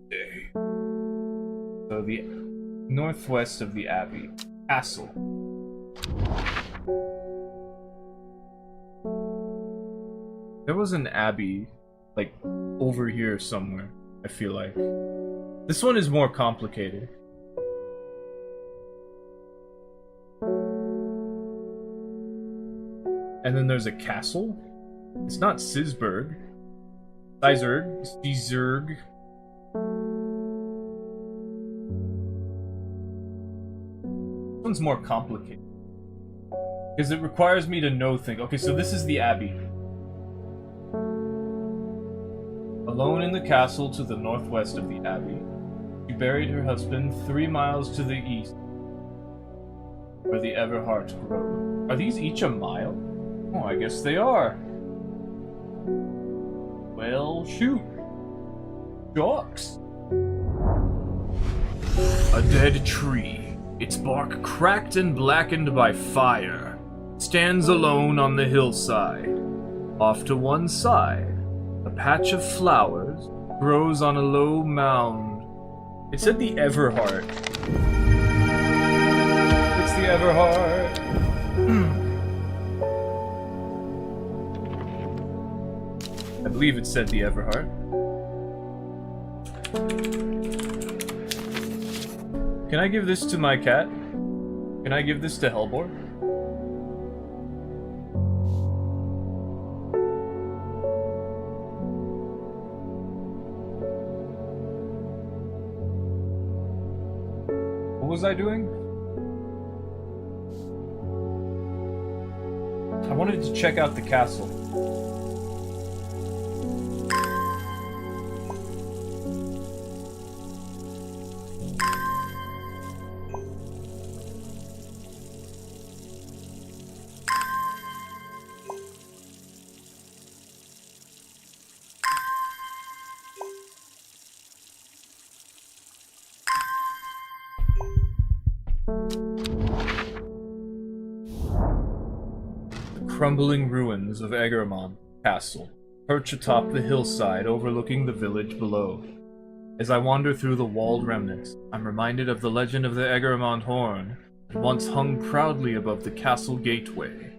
Tuesday. So the northwest of the abbey. Castle. There was an abbey, like, over here somewhere, I feel like. This one is more complicated. And then there's a castle? It's not Sisburg. Sizerg. This one's more complicated. Because it requires me to know things. Okay, so this is the abbey. Alone in the castle to the northwest of the abbey, she buried her husband 3 miles to the east, where the Everheart grows. Are these each a mile? Oh, I guess they are. Well, shoot. Shucks. A dead tree, its bark cracked and blackened by fire, stands alone on the hillside. Off to one side, a patch of flowers grows on a low mound. It said the Everheart. It's the Everheart. I believe it said the Everheart. Can I give this to my cat? Can I give this to Hellbor? What was I doing? I wanted to check out the castle. Crumbling ruins of Egremont Castle perch atop the hillside overlooking the village below. As I wander through the walled remnants, I'm reminded of the legend of the Egremont horn that once hung proudly above the castle gateway.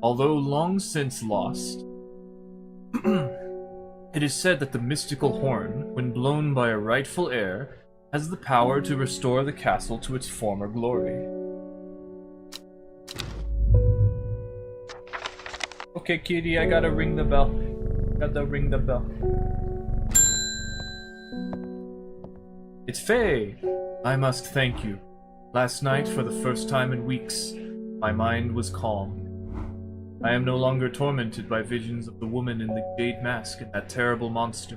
Although long since lost, it is said that the mystical horn, when blown by a rightful heir, has the power to restore the castle to its former glory. Okay, kitty, I gotta ring the bell. Gotta ring the bell. It's Faye! I must thank you. Last night, for the first time in weeks, my mind was calm. I am no longer tormented by visions of the woman in the jade mask and that terrible monster.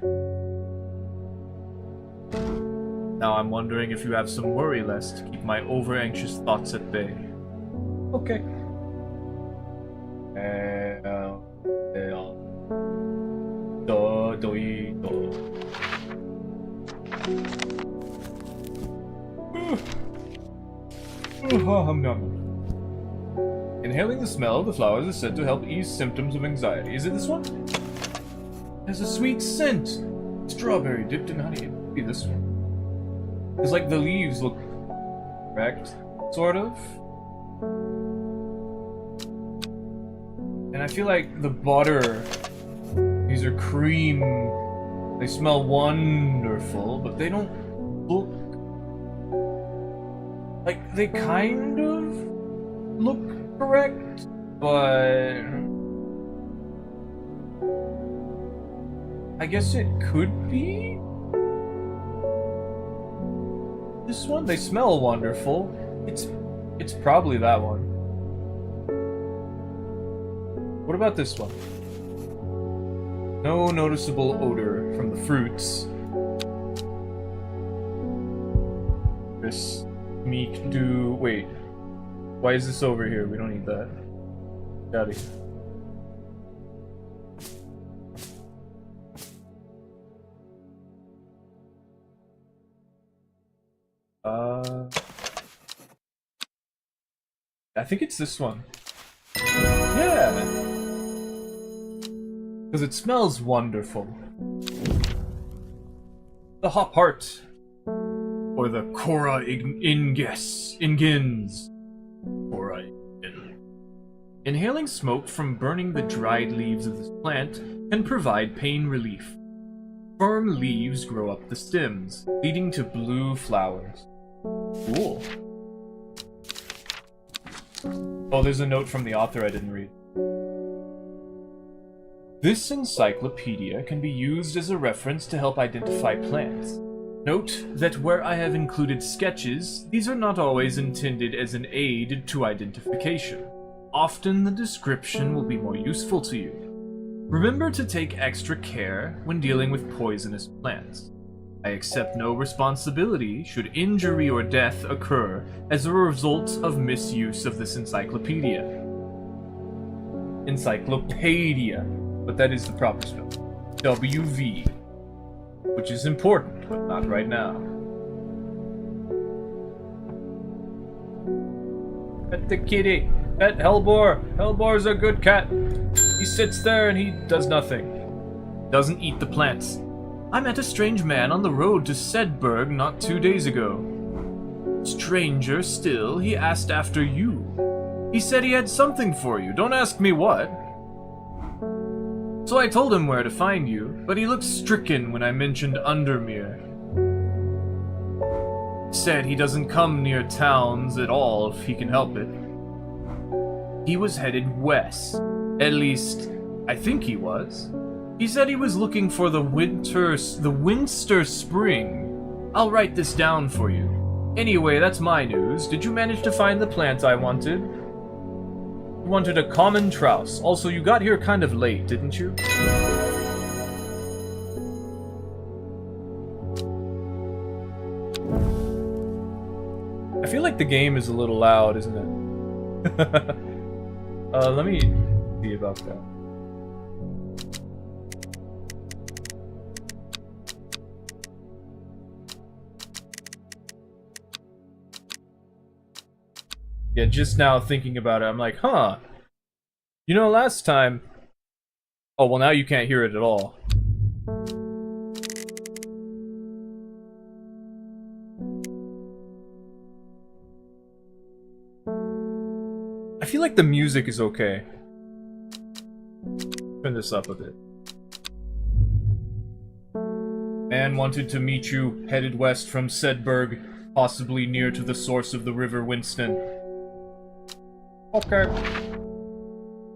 Now I'm wondering if you have some worry less to keep my over-anxious thoughts at bay. Okay. Inhaling the smell of the flowers is said to help ease symptoms of anxiety. Is it this one? It has a sweet scent. Strawberry dipped in honey. It could be this one. It's like the leaves look correct, sort of. And I feel like the butter, these are cream, they smell wonderful, but they don't look, like, they kind of look correct, but I guess it could be this one. They smell wonderful. It's probably that one. What about this one? No noticeable odor from the fruits. This meek do. Wait. Why is this over here? We don't need that. Get out of here. I think it's this one. Yeah! Because it smells wonderful. The hop heart. Or the Cora Ingins. Cora Ingin. Inhaling smoke from burning the dried leaves of this plant can provide pain relief. Firm leaves grow up the stems, leading to blue flowers. Cool. Oh, there's a note from the author I didn't read. This encyclopedia can be used as a reference to help identify plants. Note that where I have included sketches, these are not always intended as an aid to identification. Often the description will be more useful to you. Remember to take extra care when dealing with poisonous plants. I accept no responsibility should injury or death occur as a result of misuse of this encyclopedia. Encyclopedia, but that is the proper spell. WV, which is important, but not right now. Pet the kitty. Pet Hellbore. Hellbore's a good cat. He sits there and he does nothing. Doesn't eat the plants. I met a strange man on the road to Sedberg not 2 days ago. Stranger still, he asked after you. He said he had something for you. Don't ask me what. So I told him where to find you, but he looked stricken when I mentioned Undermere. Said he doesn't come near towns at all if he can help it. He was headed west. At least, I think he was. He said he was looking for the Winster Spring. I'll write this down for you. Anyway, that's my news. Did you manage to find the plant I wanted? You wanted a common trowse. Also, you got here kind of late, didn't you? I feel like the game is a little loud, isn't it? Let me see about that. Yeah, just now thinking about it, I'm like, huh. You know, last time... Oh, well now you can't hear it at all. I feel like the music is okay. Turn this up a bit. Man wanted to meet you, headed west from Sedberg, possibly near to the source of the River Winston. Okay.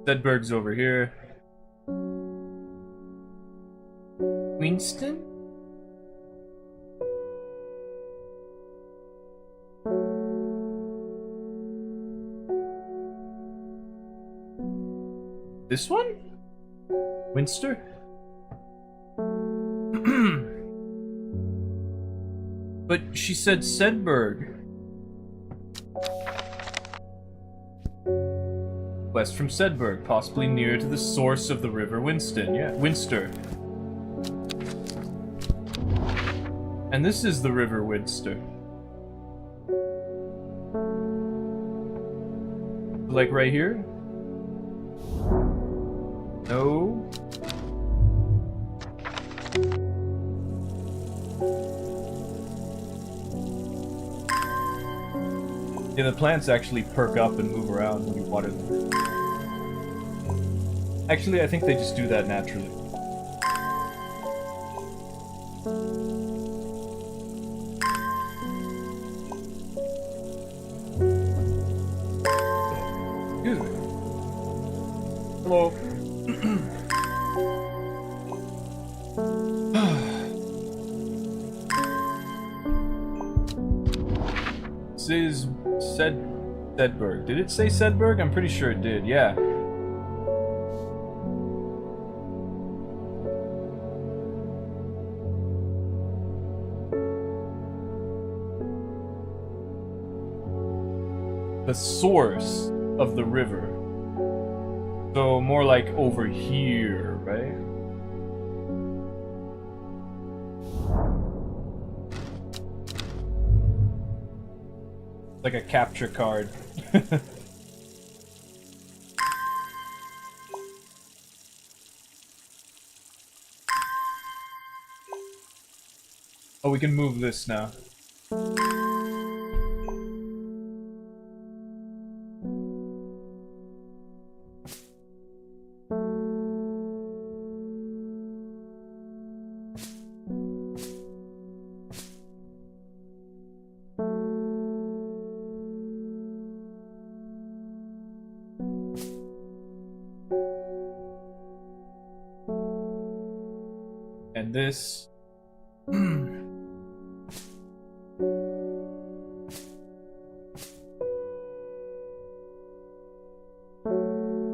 Sedberg's over here. Winston? This one? Winster? But she said Sedberg. West from Sedberg, possibly near to the source of the River Winston. Yeah, Winster. And this is the River Winster. Like right here? No. Yeah, the plants actually perk up and move around when you water them. Actually, I think they just do that naturally. Excuse me. Hello. This is Sedberg. Did it say Sedberg? I'm pretty sure it did, yeah. The source of the river. So more like over here, right? Like a capture card. Oh, we can move this now. And this.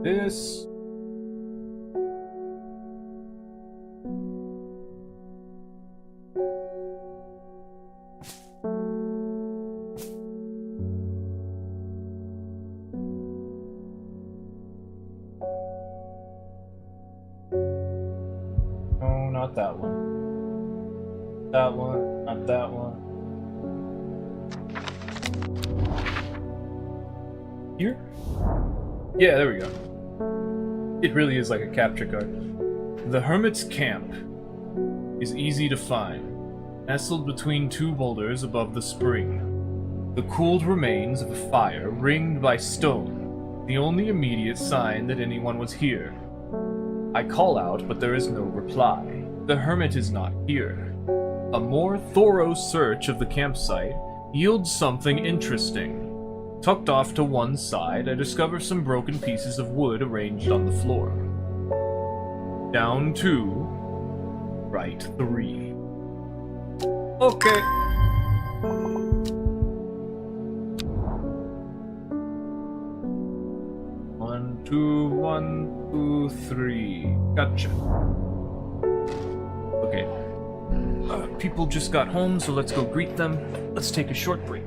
This. No, not that one. That one, not that one. Here? Yeah, there we go. It really is like a capture card. The Hermit's Camp is easy to find, nestled between two boulders above the spring. The cooled remains of a fire ringed by stone, the only immediate sign that anyone was here. I call out, but there is no reply. The hermit is not here. A more thorough search of the campsite yields something interesting. Tucked off to one side, I discover some broken pieces of wood arranged on the floor. Down 2, right 3. Okay. One, two, three. Gotcha. Okay. People just got home, so let's go greet them. Let's take a short break.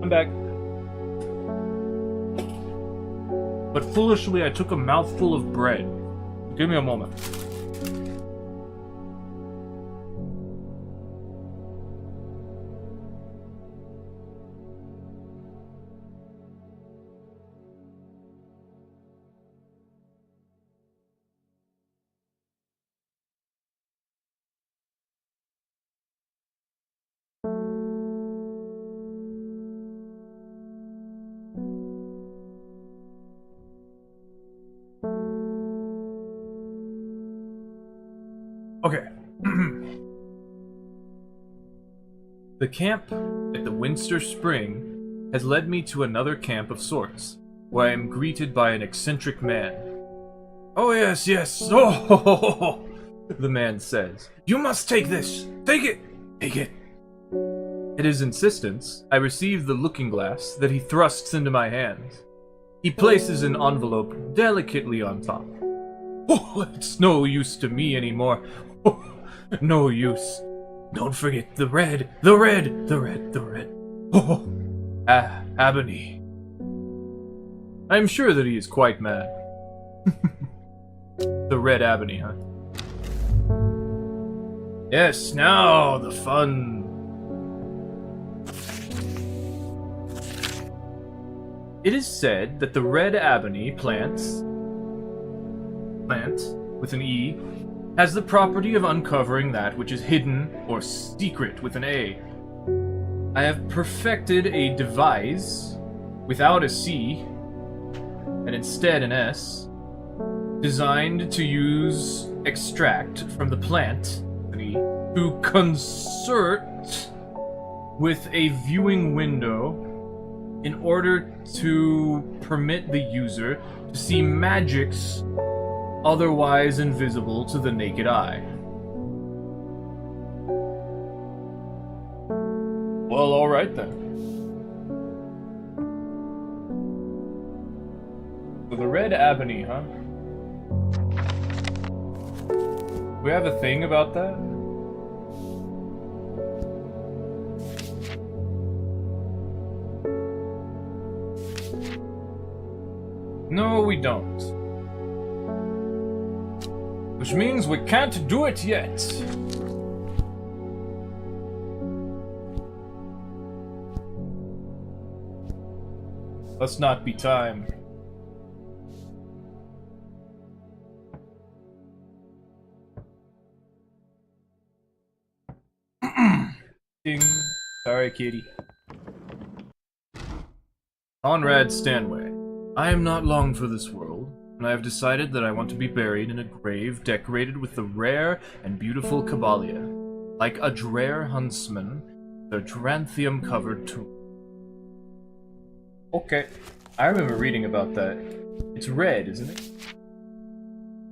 I'm back. But foolishly, I took a mouthful of bread. Give me a moment. Okay. The camp at the Winster Spring has led me to another camp of sorts, where I am greeted by an eccentric man. Oh yes, yes, oh, the man says. You must take this. Take it. Take it. At his insistence, I receive the looking glass that he thrusts into my hands. He places an envelope delicately on top. Oh, it's no use to me anymore. Oh, no use. Don't forget the red, the red, the red, the red. Oh, Ebony. I'm sure that he is quite mad. The red ebony, huh? Yes, now the fun. It is said that the red ebony plant with an E, has the property of uncovering that which is hidden or secret with an A. I have perfected a device without a C and instead an S, designed to use extract from the plant to concert with a viewing window in order to permit the user to see magics otherwise invisible to the naked eye. Well, alright then. So the red ebony, huh? We have a thing about that? No, we don't. Which means we can't do it yet. Must not be time. Ding. Sorry, kitty. Conrad Stanway. I am not long for this world, and I have decided that I want to be buried in a grave decorated with the rare and beautiful Caballia, like a Drare huntsman, the Dranthium-covered tomb. Okay, I remember reading about that. It's red, isn't it?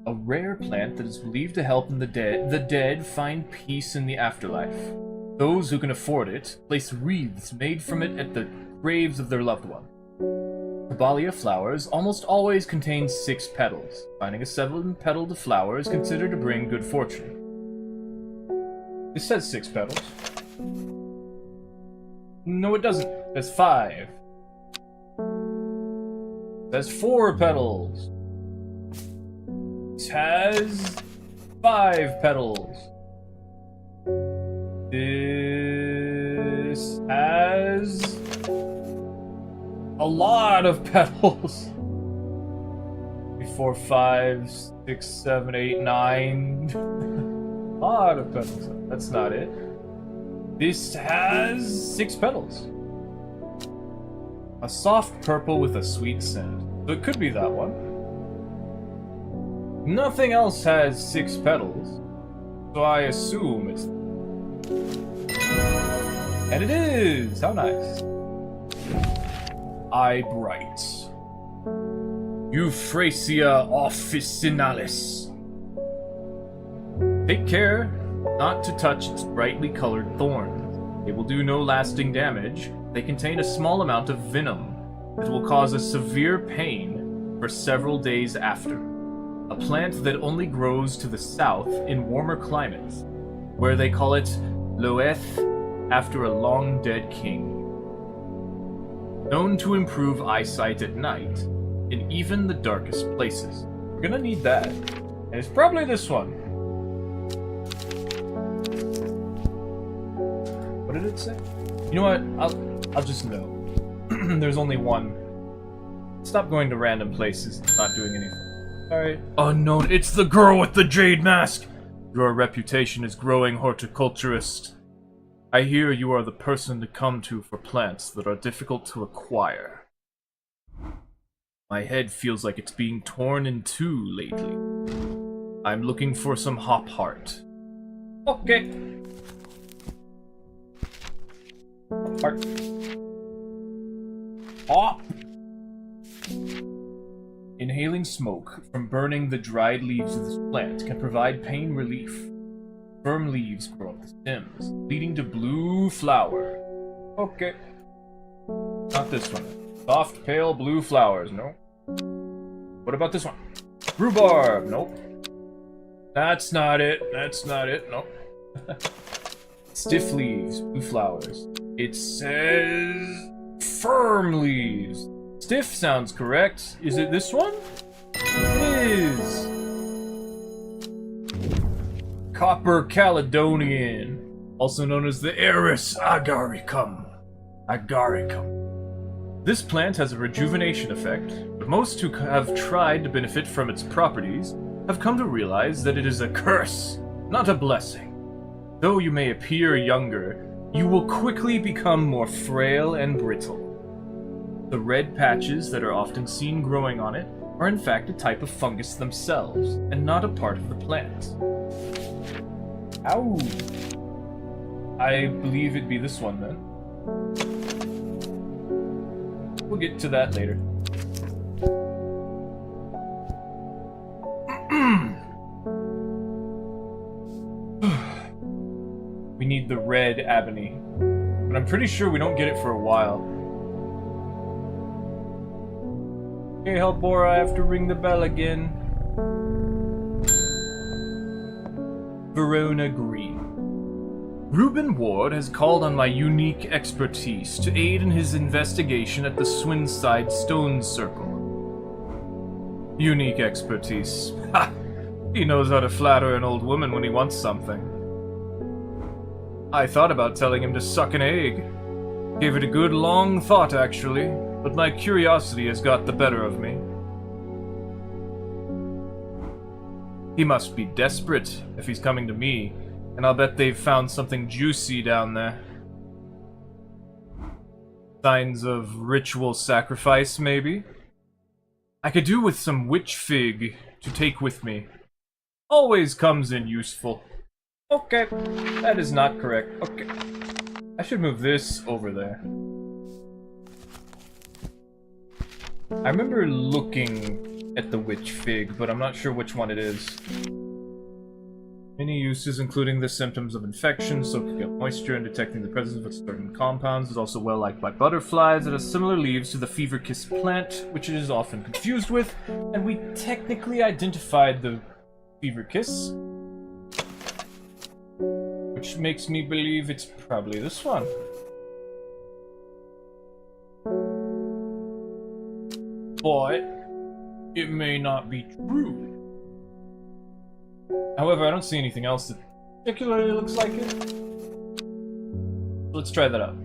A rare plant that is believed to help the dead find peace in the afterlife. Those who can afford it place wreaths made from it at the graves of their loved ones. Caballia flowers almost always contain 6 petals. Finding a 7-petaled flower is considered to bring good fortune. It says 6 petals. No, it doesn't. It says 5. It says 4 petals. It has 5 petals. This has a lot of petals. 3, 4, 5, 6, 7, 8, 9. A lot of petals. That's not it. This has 6 petals. A soft purple with a sweet scent. So it could be that one. Nothing else has 6 petals. So I assume it's... And it is! How nice. Eyebright. Euphrasia officinalis. Take care not to touch its brightly colored thorns. They will do no lasting damage. They contain a small amount of venom that will cause a severe pain for several days after. A plant that only grows to the south in warmer climates, where they call it Loeth after a long-dead king. Known to improve eyesight at night, in even the darkest places. We're gonna need that. And it's probably this one. What did it say? You know what? I'll just know. There's only one. Stop going to random places, not doing anything. Alright. Unknown, it's the girl with the jade mask! Your reputation is growing, horticulturist. I hear you are the person to come to for plants that are difficult to acquire. My head feels like it's being torn in two lately. I'm looking for some hop heart. Okay. Hop heart. Hop! Inhaling smoke from burning the dried leaves of this plant can provide pain relief. Firm leaves grow up the stems, leading to blue flower. Okay. Not this one. Soft, pale blue flowers, no. What about this one? Rhubarb, nope. That's not it, that's not it, nope. Stiff leaves, blue flowers. It says... firm leaves. Stiff sounds correct. Is it this one? It is. Copper Caledonian, also known as the Eris agaricum. This plant has a rejuvenation effect, but most who have tried to benefit from its properties have come to realize that it is a curse, not a blessing. Though you may appear younger, you will quickly become more frail and brittle. The red patches that are often seen growing on it are in fact a type of fungus themselves, and not a part of the plant. Ow! I believe it'd be this one then. We'll get to that later. We need the red ebony, but I'm pretty sure we don't get it for a while. Okay, Hellbora, I have to ring the bell again. Verona Green. Reuben Ward has called on my unique expertise to aid in his investigation at the Swinside Stone Circle. Unique expertise. Ha! He knows how to flatter an old woman when he wants something. I thought about telling him to suck an egg. Gave it a good long thought, actually, but my curiosity has got the better of me. He must be desperate if he's coming to me, and I'll bet they've found something juicy down there. Signs of ritual sacrifice, maybe? I could do with some witch fig to take with me. Always comes in useful. Okay, that is not correct. Okay. I should move this over there. I remember looking at the witch fig, but I'm not sure which one it is. Many uses, including the symptoms of infection, soaking up moisture and detecting the presence of certain compounds, is also well liked by butterflies. It has similar leaves to the fever kiss plant, which it is often confused with, and we technically identified the fever kiss, which makes me believe it's probably this one. But it may not be true. However, I don't see anything else that particularly looks like it. Let's try that out.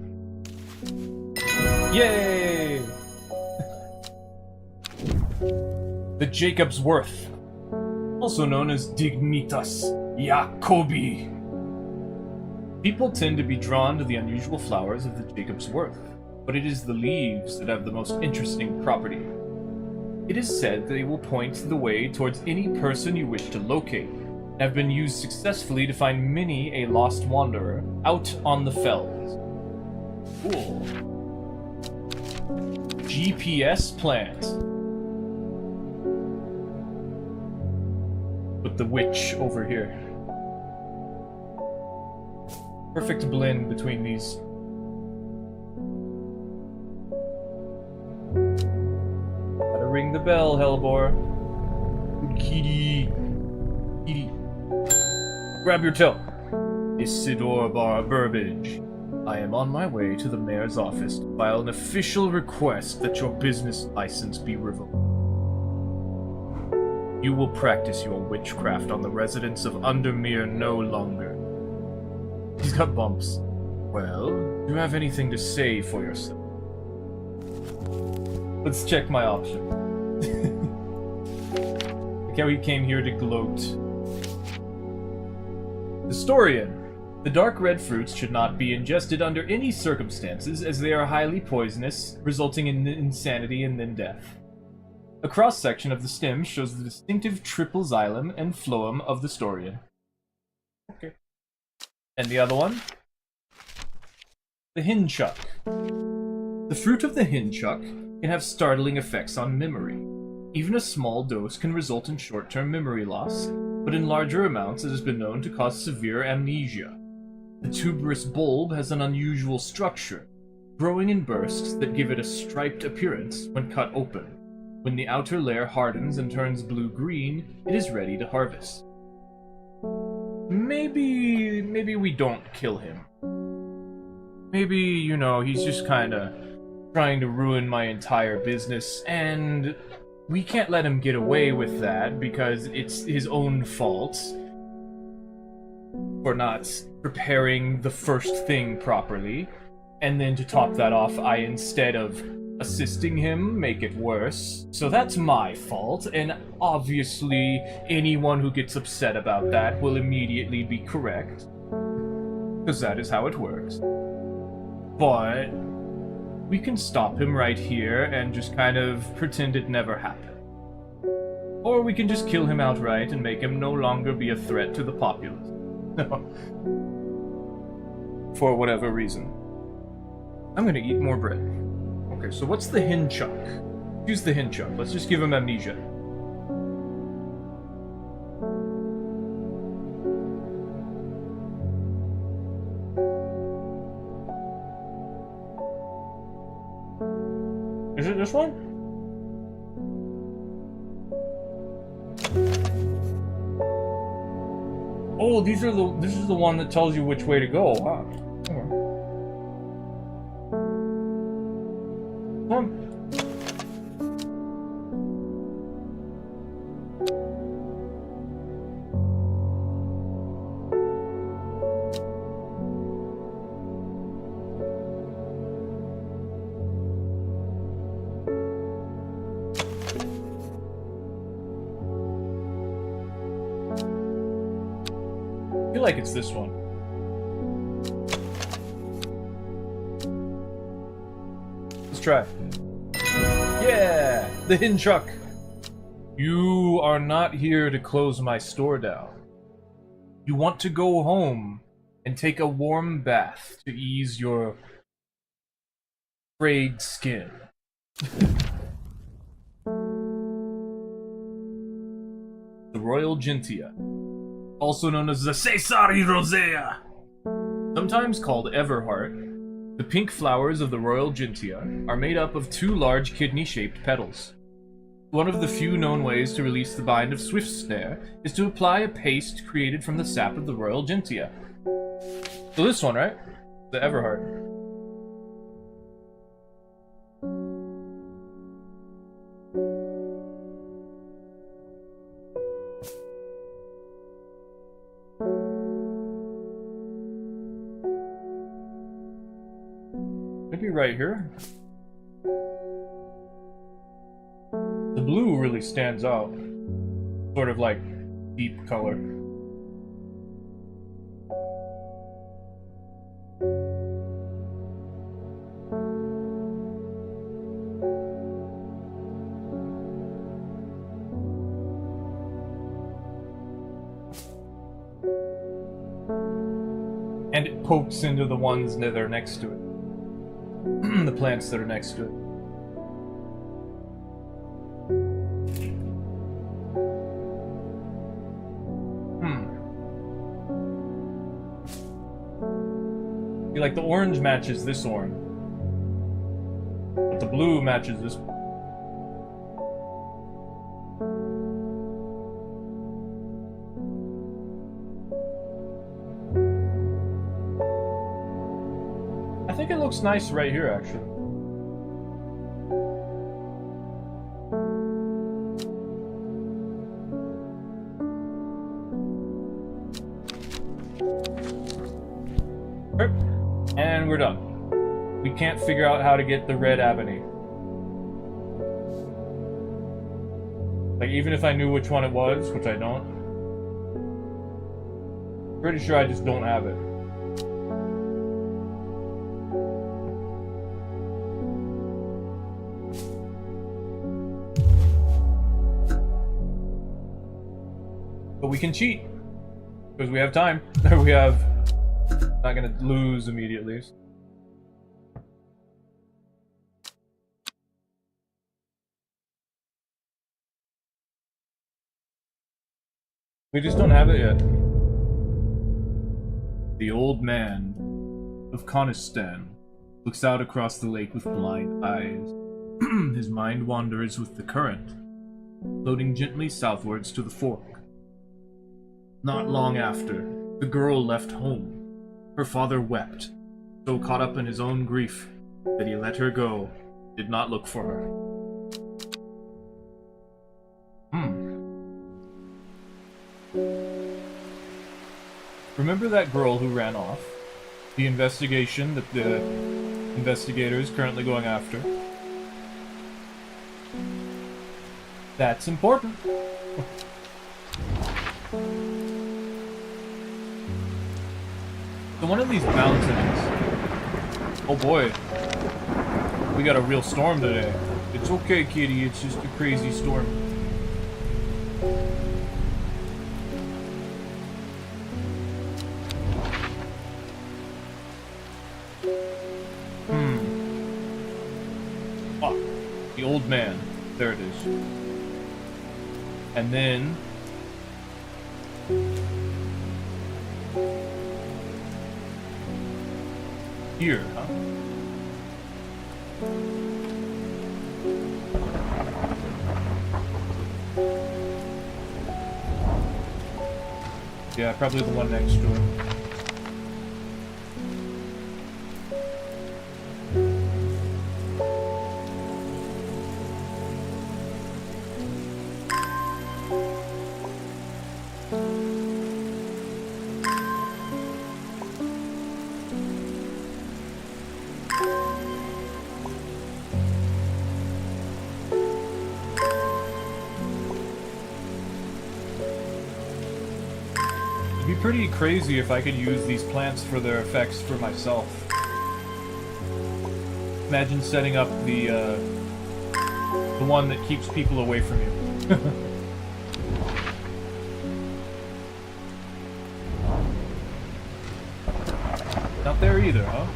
Yay! The Jacob's Worth, also known as Dignitas Jacobi. People tend to be drawn to the unusual flowers of the Jacob's Worth, but it is the leaves that have the most interesting property. It is said that they will point the way towards any person you wish to locate, and have been used successfully to find many a lost wanderer out on the fells. Cool. GPS plant. Put the witch over here. Perfect blend between these. Gotta ring the bell, Hellbor. Kitty. Kitty. Grab your toe. Isidore Burbage. I am on my way to the mayor's office to file an official request that your business license be revoked. You will practice your witchcraft on the residents of Undermere no longer. He's got bumps. Well, do you have anything to say for yourself? Let's check my option. Like how he came here to gloat. Historian. The dark red fruits should not be ingested under any circumstances, as they are highly poisonous, resulting in insanity and then death. A cross-section of the stem shows the distinctive triple xylem and phloem of the Storian. Okay. And the other one? The hinchuck. The fruit of the hinchuck can have startling effects on memory. Even a small dose can result in short-term memory loss, but in larger amounts it has been known to cause severe amnesia. The tuberous bulb has an unusual structure, growing in bursts that give it a striped appearance when cut open. When the outer layer hardens and turns blue-green, it is ready to harvest. Maybe we don't kill him. Maybe, you know, he's just kinda trying to ruin my entire business, and we can't let him get away with that because it's his own fault for not preparing the first thing properly. And then to top that off, I, instead of assisting him, make it worse. So that's my fault, and obviously anyone who gets upset about that will immediately be correct. Because that is how it works. But we can stop him right here and just kind of pretend it never happened. Or we can just kill him outright and make him no longer be a threat to the populace. For whatever reason. I'm gonna eat more bread. Okay, so what's the hinchuck? Use the hinchuck. Let's just give him amnesia. Is it this one? Oh, this is the one that tells you which way to go. Wow. Okay. Come on. I feel like it's this one. Let's try. Yeah! The hinchuck! You are not here to close my store down. You want to go home and take a warm bath to ease your frayed skin. The Royal Gentia, also known as the Caesari Rosea. Sometimes called Everheart, the pink flowers of the Royal Gentia are made up of two large kidney-shaped petals. One of the few known ways to release the bind of Swift Snare is to apply a paste created from the sap of the Royal Gentia. So this one, right? The Everheart. Maybe right here. The blue really stands out. Sort of like deep color. And it pokes into the ones that are next to it. The plants that are next to it. Like the orange matches this orange, but the blue matches this one. think it looks nice right here, actually. And we're done. We can't figure out how to get the red ebony. Like, even if I knew which one it was, which I don't. Pretty sure I just don't have it. But we can cheat. Because we have time. We have... Not gonna lose immediately. We just don't have it yet. The old man of Conistan looks out across the lake with blind eyes. His mind wanders with the current, floating gently southwards to the fork. Not long after, the girl left home. Her father wept, so caught up in his own grief that he let her go, did not look for her. Remember that girl who ran off? The investigation that the investigator is currently going after? That's important. So one of these mountains... Oh boy. We got a real storm today. It's okay, kitty. It's just a crazy storm. Ah, the old man. There it is. And then... Here, huh? Yeah, probably the one next to it. It'd be pretty crazy if I could use these plants for their effects for myself. Imagine setting up the one that keeps people away from you. Not there either, huh?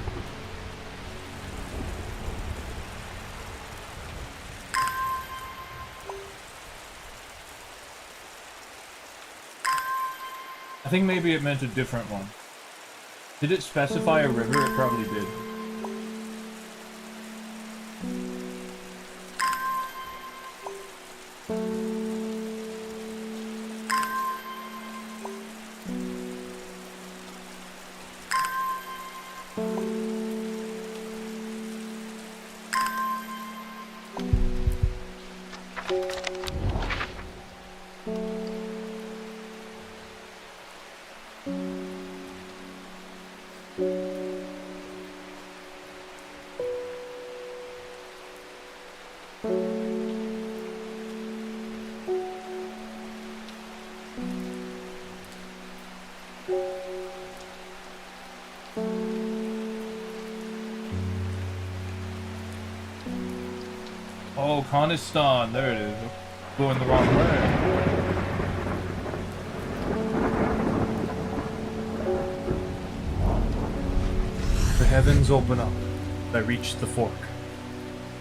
I think maybe it meant a different one. Did it specify a river? It probably did. Oh, Conistan, there it is. Going the wrong way. The heavens open up. I reach the fork.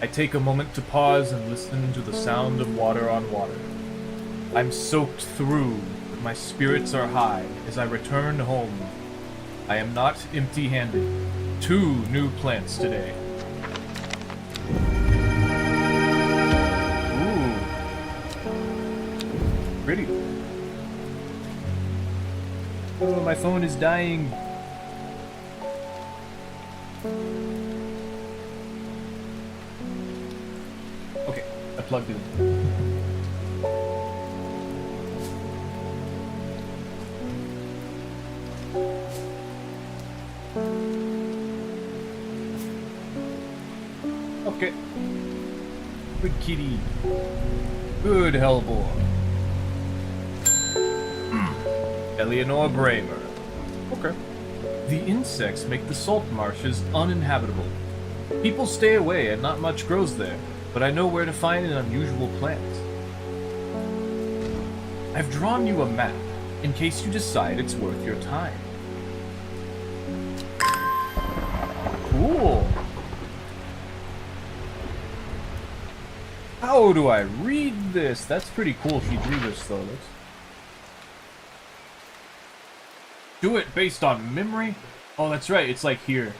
I take a moment to pause and listen to the sound of water on water. I'm soaked through, but my spirits are high as I return home. I am not empty-handed. 2 new plants today. Pretty. Oh, my phone is dying. I plugged it in. Okay. Good kitty. Good Hellbore. Eleanor Bramer. Okay. The insects make the salt marshes uninhabitable. People stay away and not much grows there, but I know where to find an unusual plant. I've drawn you a map, in case you decide it's worth your time. Cool. How do I read this? That's pretty cool if you do this, though. Let's do it based on memory? Oh, that's right. It's like here.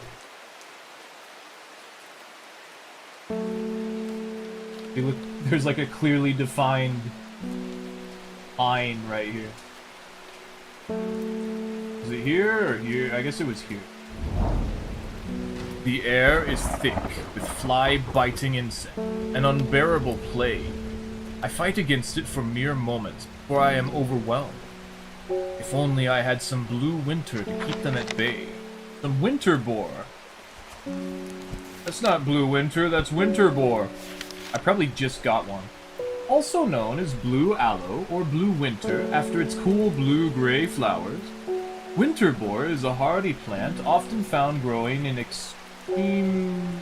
See, look, there's like a clearly defined line right here. Is it here or here? I guess it was here. The air is thick with fly-biting insects, an unbearable plague. I fight against it for mere moments, for I am overwhelmed. If only I had some blue winter to keep them at bay. Some winter boar. That's not blue winter, that's winter boar. I probably just got one. Also known as blue aloe or blue winter after its cool blue-gray flowers. Winter boar is a hardy plant often found growing in extreme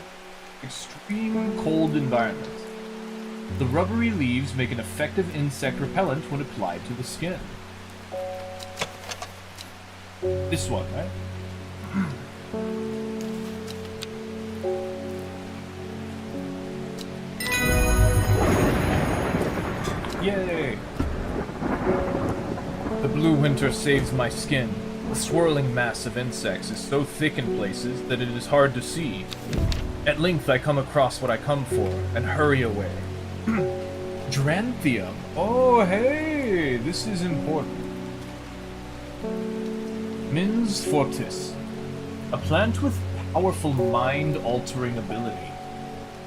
cold environments. The rubbery leaves make an effective insect repellent when applied to the skin. This one, right? Yay! The blue winter saves my skin. The swirling mass of insects is so thick in places that it is hard to see. At length I come across what I come for, and hurry away. Dranthium. Oh, hey! This is important. Mins fortis. A plant with powerful mind-altering ability.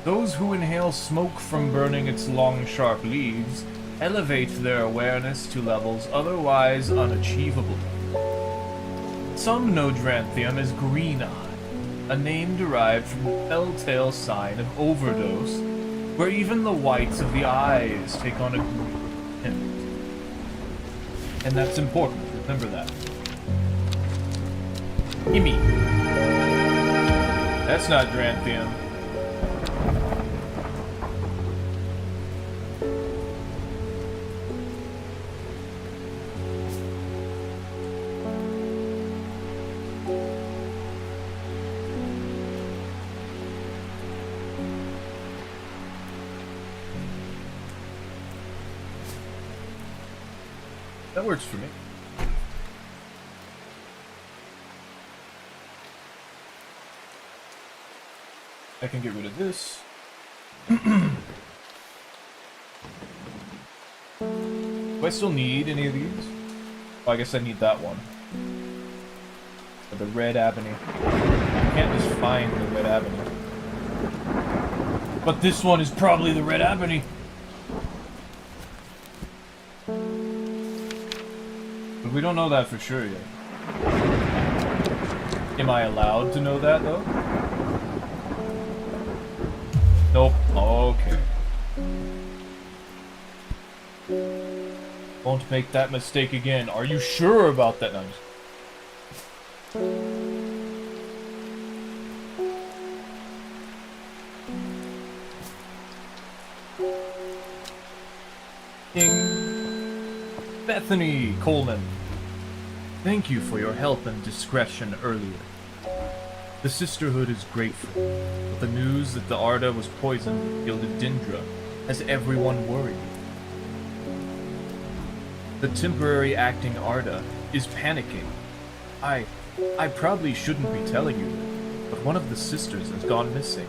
Those who inhale smoke from burning its long, sharp leaves elevate their awareness to levels otherwise unachievable. Some know Dranthium as Green Eye, a name derived from the telltale sign of overdose, where even the whites of the eyes take on a green tint. And that's important, remember that. Gimme. That's not Dranthium. That works for me. I can get rid of this. Do I still need any of these? Oh, I guess I need that one. Or the red ebony. I can't just find the red ebony. But this one is probably the red ebony. But we don't know that for sure yet. Am I allowed to know that, though? Nope. Okay. Won't make that mistake again. Are you sure about that? No, I'm just... Bethany Coleman. Thank you for your help and discretion earlier. The Sisterhood is grateful, but the news that the Arda was poisoned with gilded Dindra has everyone worried. The temporary acting Arda is panicking. I probably shouldn't be telling you, but one of the sisters has gone missing.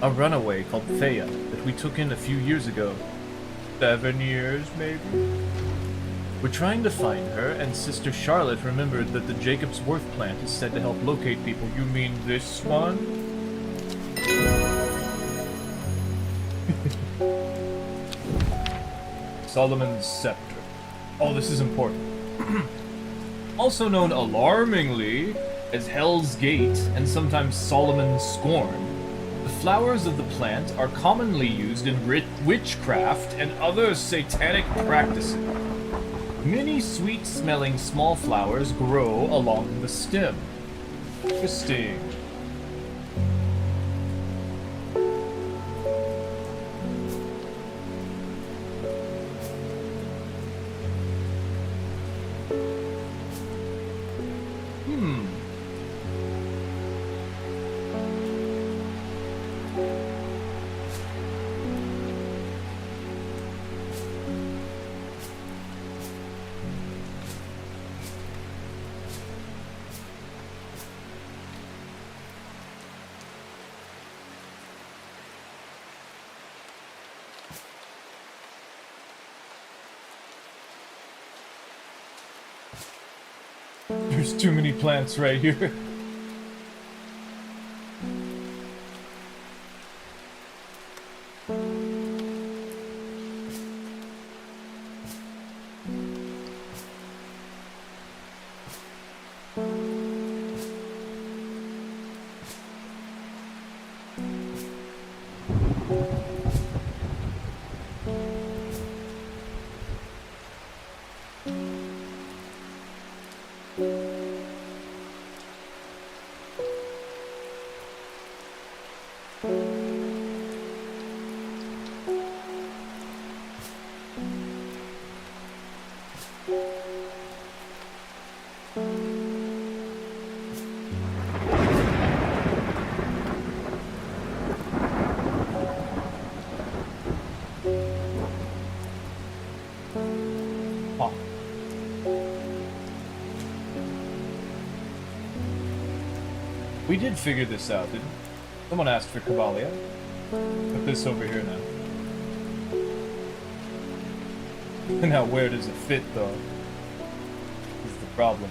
A runaway called Thea that we took in a few years ago. 7 years, maybe? We're trying to find her, and Sister Charlotte remembered that the Jacob's Worth plant is said to help locate people. You mean this one? Solomon's Scepter. Oh, this is important. Also known alarmingly as Hell's Gate and sometimes Solomon's Scorn, the flowers of the plant are commonly used in witchcraft and other satanic practices. Many sweet-smelling small flowers grow along the stem. Interesting. There's too many plants right here. We did figure this out, didn't we? Someone asked for Kabalia. Put this over here now. Now where does it fit, though? This is the problem.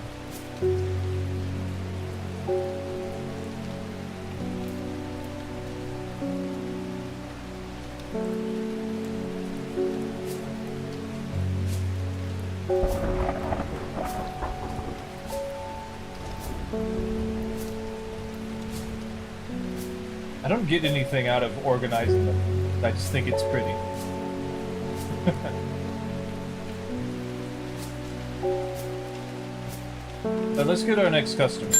I don't get anything out of organizing them. I just think it's pretty. Let's get our next customer.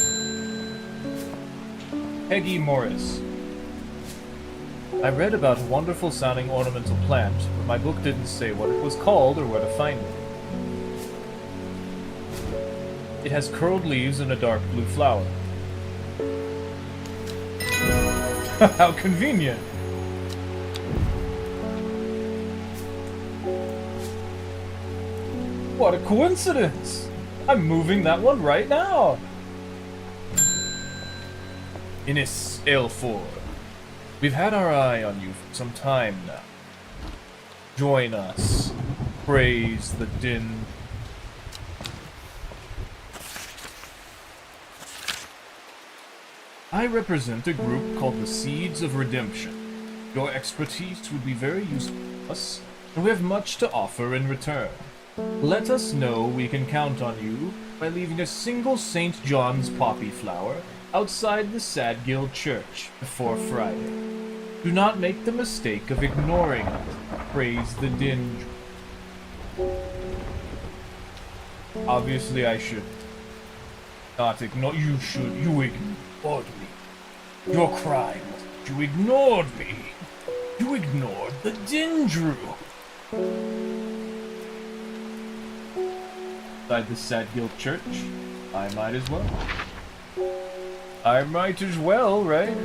Peggy Morris. I read about a wonderful sounding ornamental plant, but my book didn't say what it was called or where to find it. It has curled leaves and a dark blue flower. How convenient! What a coincidence! I'm moving that one right now! Innis Aelfor. We've had our eye on you for some time now. Join us. Praise the din. I represent a group called the Seeds of Redemption. Your expertise would be very useful to us, and we have much to offer in return. Let us know we can count on you by leaving a single St. John's poppy flower outside the Sad Guild Church before Friday. Do not make the mistake of ignoring it. Praise the din. Obviously I should not ignore. You should. You ignored me. Your crime was that you ignored me. You ignored the Dindru. Inside the Sad Guild Church, I might as well. I might as well, right?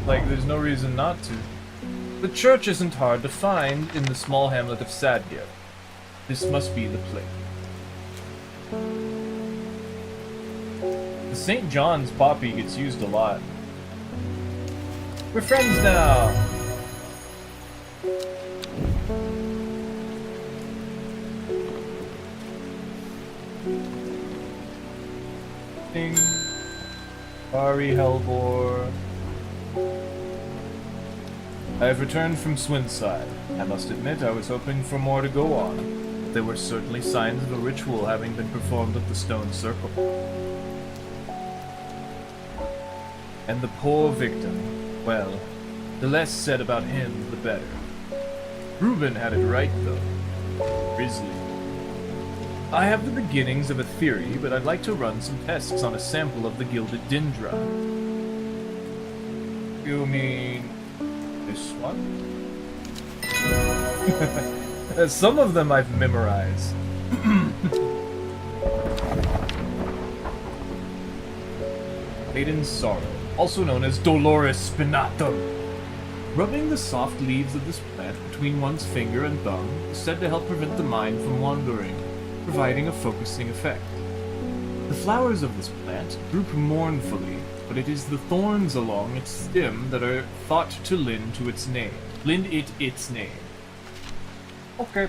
Like, there's no reason not to. The church isn't hard to find in the small hamlet of Sadgir. This must be the place. The St. John's poppy gets used a lot. We're friends now! Ding. Ari Helbor. I have returned from Swinside. I must admit I was hoping for more to go on. There were certainly signs of a ritual having been performed at the stone circle. And the poor victim, well, the less said about him, the better. Reuben had it right, though. Grisly. I have the beginnings of a theory, but I'd like to run some tests on a sample of the gilded Dindra. You mean this one? Some of them I've memorized. Maiden's Sorrow, also known as Dolores Spinatum. Rubbing the soft leaves of this plant between one's finger and thumb is said to help prevent the mind from wandering, providing a focusing effect. The flowers of this plant droop mournfully, but it is the thorns along its stem that are thought to lend its name. Okay.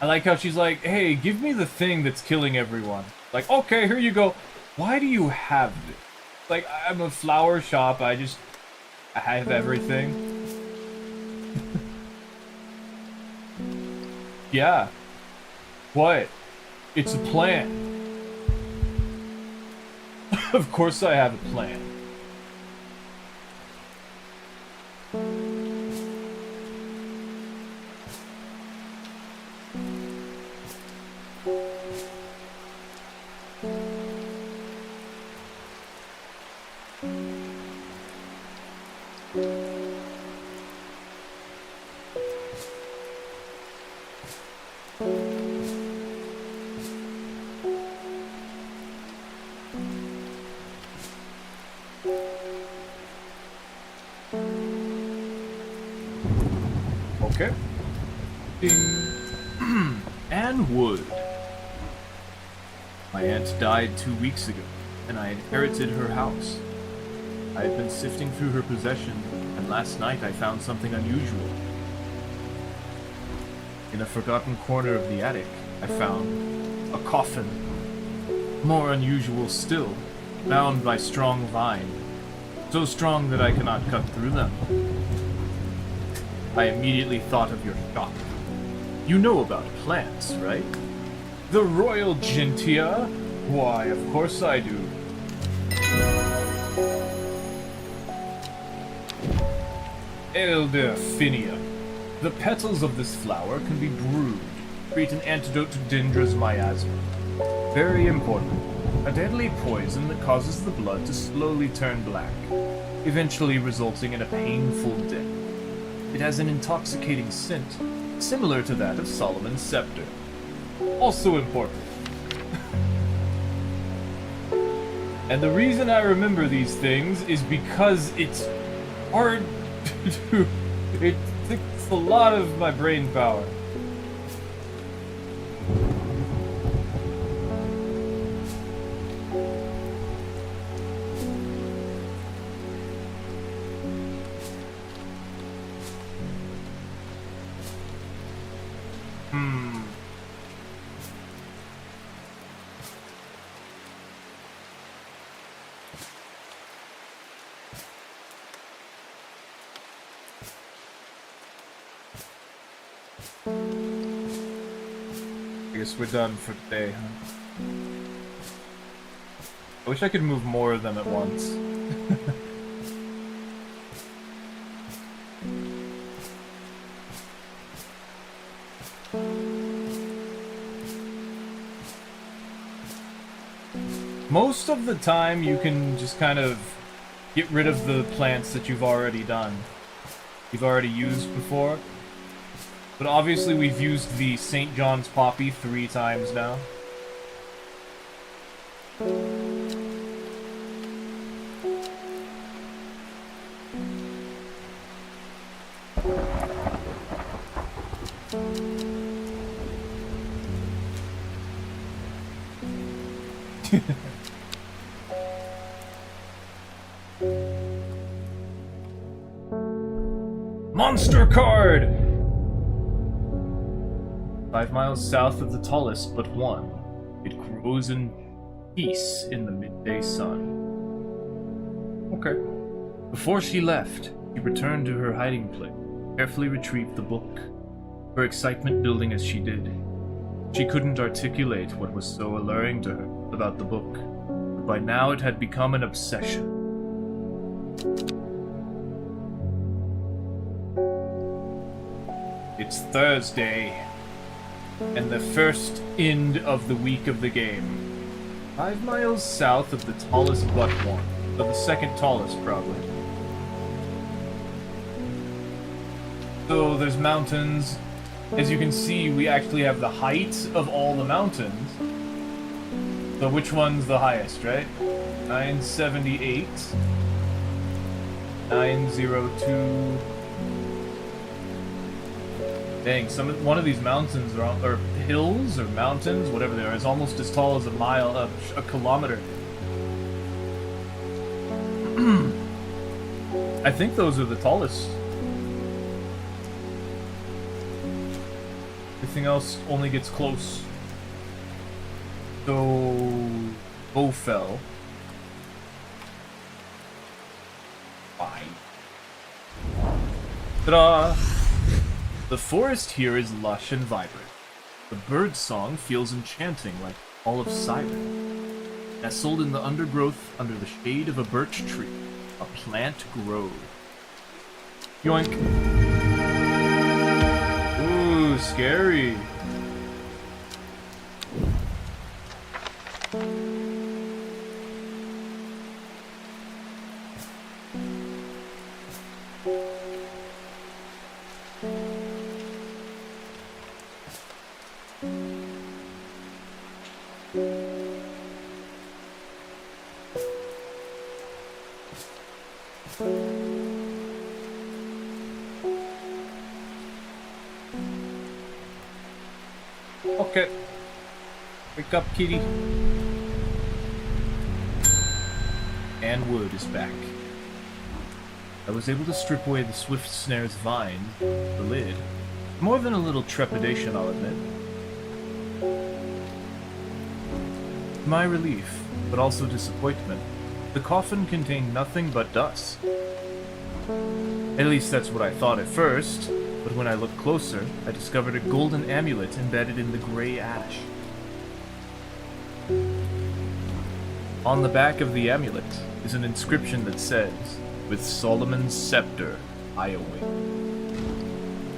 I like how she's like, hey, give me the thing that's killing everyone. Like, okay, here you go. Why do you have it? Like, I'm a flower shop, I have everything. Yeah. What? It's a plan. Of course I have a plan. Okay. Ding. And wood. My aunt died 2 weeks ago, and I inherited her house. I had been sifting through her possessions, and last night I found something unusual. In a forgotten corner of the attic, I found a coffin. More unusual still, bound by strong vine, so strong that I cannot cut through them. I immediately thought of your shop. You know about plants, right? The Royal Gentia? Why, of course I do. Elderfinia. The petals of this flower can be brewed, create an antidote to Dindra's miasma. Very important. A deadly poison that causes the blood to slowly turn black, eventually resulting in a painful death. It has an intoxicating scent, similar to that of Solomon's scepter. Also important. And the reason I remember these things is because it's hard to do. It takes a lot of my brain power. I guess we're done for today, huh? I wish I could move more of them at once. Most of the time you can just kind of get rid of the plants that you've already done. You've already used before. But obviously we've used the St. John's Poppy 3 times now. Monster card! 5 miles south of the tallest but one. It grows in peace in the midday sun. Okay. Before she left, She returned to her hiding place, carefully retrieved the book, her excitement building as she did. She couldn't articulate what was so alluring to her about the book, but by now it had become an obsession. It's Thursday, and the first end of the week of the game. 5 miles south of the tallest but one. So the second tallest, probably. So there's mountains. As you can see, we actually have the height of all the mountains. So which one's the highest, right? 978. 902. Dang, one of these mountains or hills or mountains, whatever they are, is almost as tall as a kilometer. I think those are the tallest. Everything else only gets close. So, Bowfell. Fine. Ta-da! The forest here is lush and vibrant. The bird song feels enchanting, like all of Siren. Nestled in the undergrowth under the shade of a birch tree, a plant grows. Yoink. Ooh, scary. Okay. Wake up, kitty. And Wood is back. I was able to strip away the swift snare's vine, the lid. More than a little trepidation, I'll admit. To my relief, but also disappointment, the coffin contained nothing but dust. At least that's what I thought at first. But when I looked closer, I discovered a golden amulet embedded in the gray ash. On the back of the amulet is an inscription that says, "With Solomon's scepter, I await."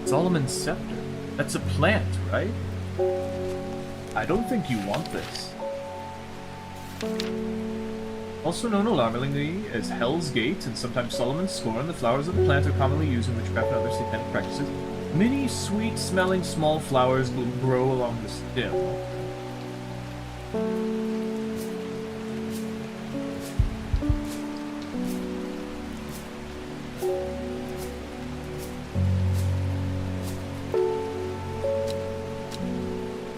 Solomon's scepter? That's a plant, right? I don't think you want this. Also known alarmingly as Hell's Gate and sometimes Solomon's Scorn, the flowers of the plant are commonly used in witchcraft and other satanic practices. Many sweet-smelling small flowers will grow along the stem.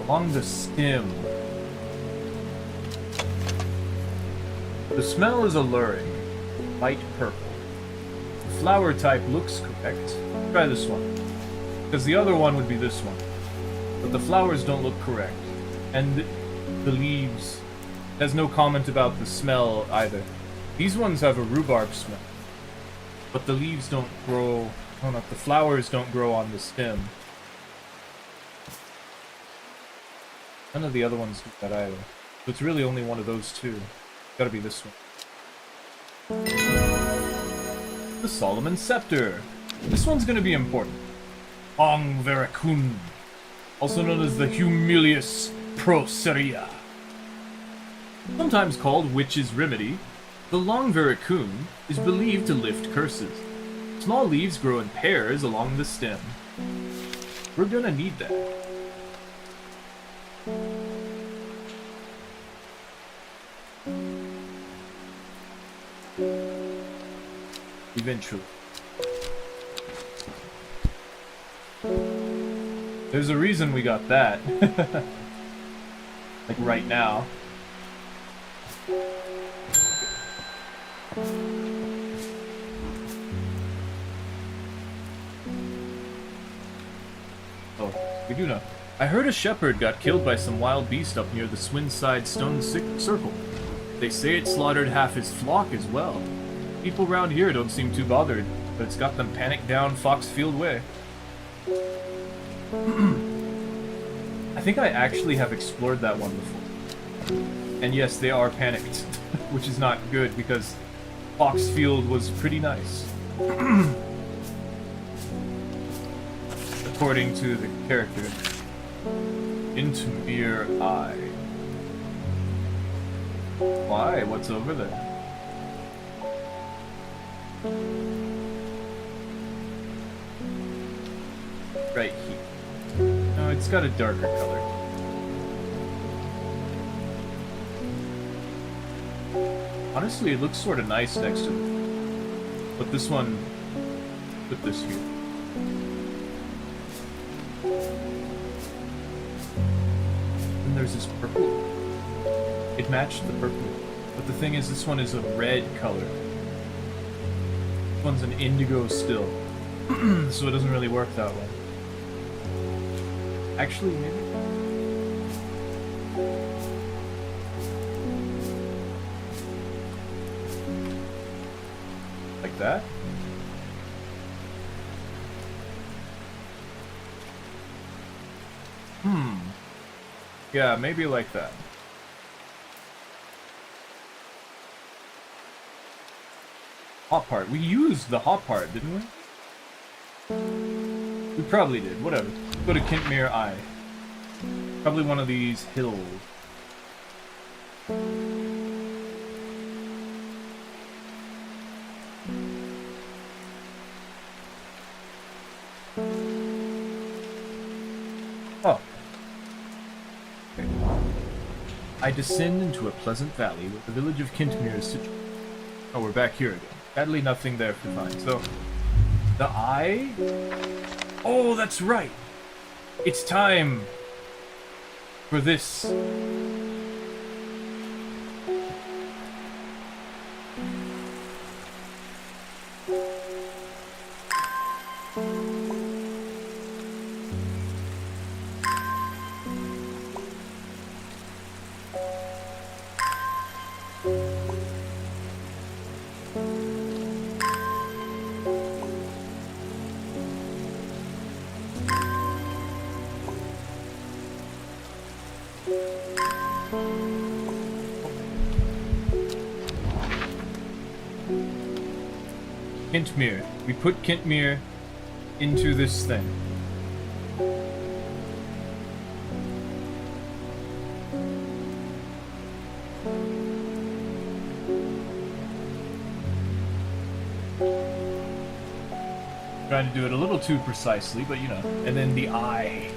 Along the stem. The smell is alluring, light purple. The flower type looks correct. Try this one. Because the other one would be this one. But the flowers don't look correct. And the leaves has no comment about the smell either. These ones have a rhubarb smell. But the leaves don't grow, the flowers don't grow on the stem. None of the other ones do that either. So it's really only one of those two. Gotta be this one. The Solomon Scepter. This one's gonna be important. Ong Verakun, also known as the Humilius Proceria. Sometimes called Witch's Remedy, the long Verakun is believed to lift curses. Small leaves grow in pairs along the stem. We're gonna need that. Eventually. There's a reason we got that. Like right now. Oh, we do know. I heard a shepherd got killed by some wild beast up near the Swinside Stone Circle. They say it slaughtered half his flock as well. People around here don't seem too bothered, but it's got them panicked down Foxfield Way. I think I actually have explored that one before. And yes, they are panicked, which is not good because Foxfield was pretty nice. According to the character. Into mere eye. Why? What's over there? Right here. No, it's got a darker color. Honestly, it looks sort of nice next to it. But this one, put this here. And there's this purple. It matched the purple. But the thing is, this one is a red color. This one's an indigo still. So it doesn't really work that way. Actually, maybe. Like that? Yeah, maybe like that. Hot part. We used the hot part, didn't we? We probably did. Whatever. Go to Kintmere Eye. Probably one of these hills. Oh. Okay. I descend into a pleasant valley where the village of Kintmere is situated. Oh, we're back here again. Sadly, nothing there to find. So, the eye? Oh, that's right! It's time for this. Kintmere. We put Kintmere into this thing. Trying to do it a little too precisely, but you know. And then the eye.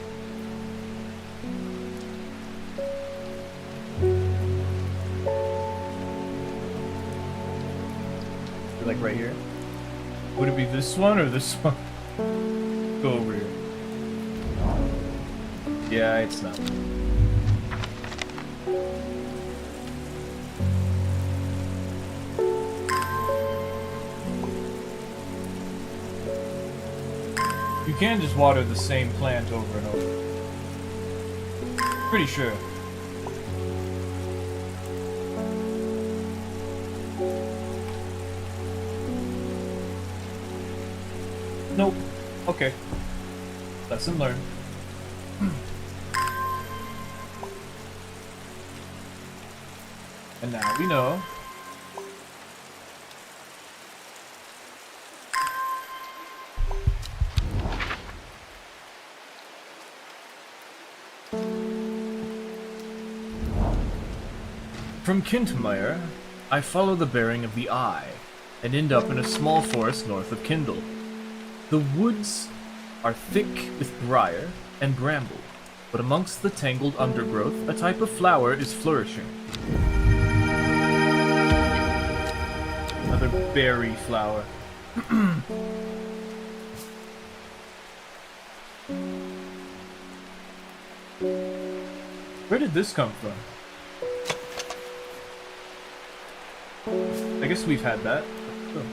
Like right here. Would it be this one or this one? Go over here. Yeah, it's not. You can just water the same plant over and over. Pretty sure. Nope. Okay. Lesson learned. And now we know. From Kintmere, I follow the bearing of the eye, and end up in a small forest north of Kindle. The woods are thick with briar and bramble, but amongst the tangled undergrowth, a type of flower is flourishing. Another berry flower. Where did this come from? I guess we've had that. Oh.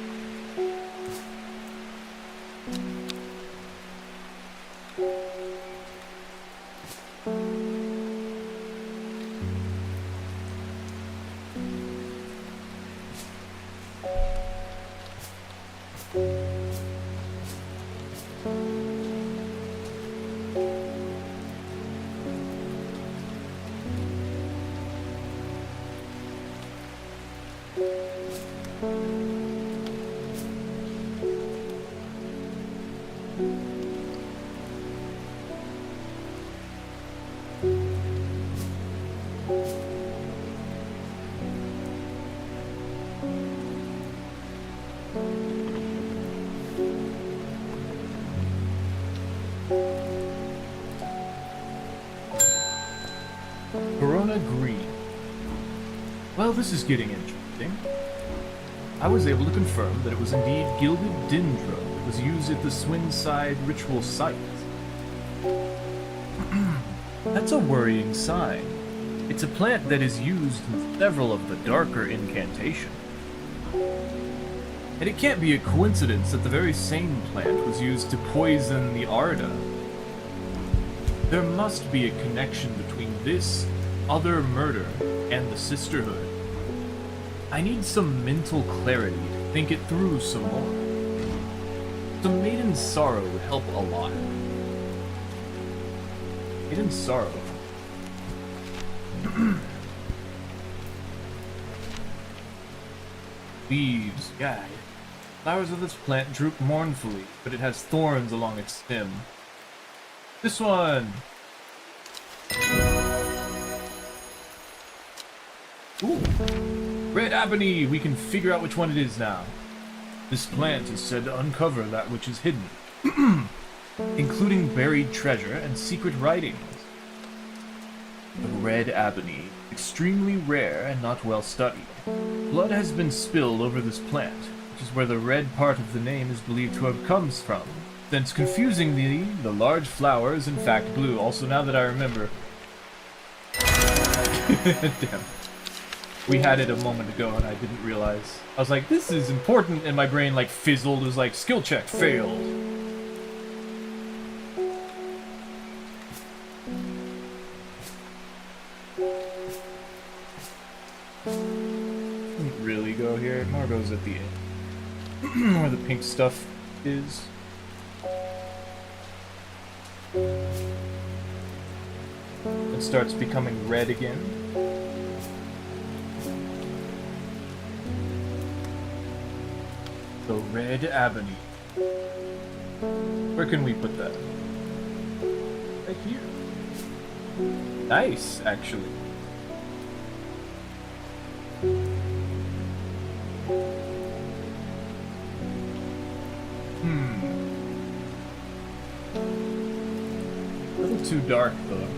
Corona Green. Well, this is getting interesting. I was able to confirm that it was indeed gilded dendro that was used at the Swinside ritual site. That's a worrying sign. It's a plant that is used in several of the darker incantations. And it can't be a coincidence that the very same plant was used to poison the Arda. There must be a connection between this other murder and the Sisterhood. I need some mental clarity to think it through some more. Some Maiden's Sorrow would help a lot. Maiden's Sorrow. Leaves, guide. Flowers of this plant droop mournfully, but it has thorns along its stem. This one! Ooh! Red ebony! We can figure out which one it is now. This plant is said to uncover that which is hidden, including buried treasure and secret writings. The red ebony, extremely rare and not well studied. Blood has been spilled over this plant, which is where the red part of the name is believed to have comes from. Since confusingly, the large flower is in fact blue. Also, now that I remember... Damn. We had it a moment ago and I didn't realize. I was like, this is important, and my brain like fizzled. It was like, skill check failed. Didn't really go here. More goes at the end. Where the pink stuff is. It starts becoming red again. The red ebony. Where can we put that? Right here. Nice, actually. A little too dark, though.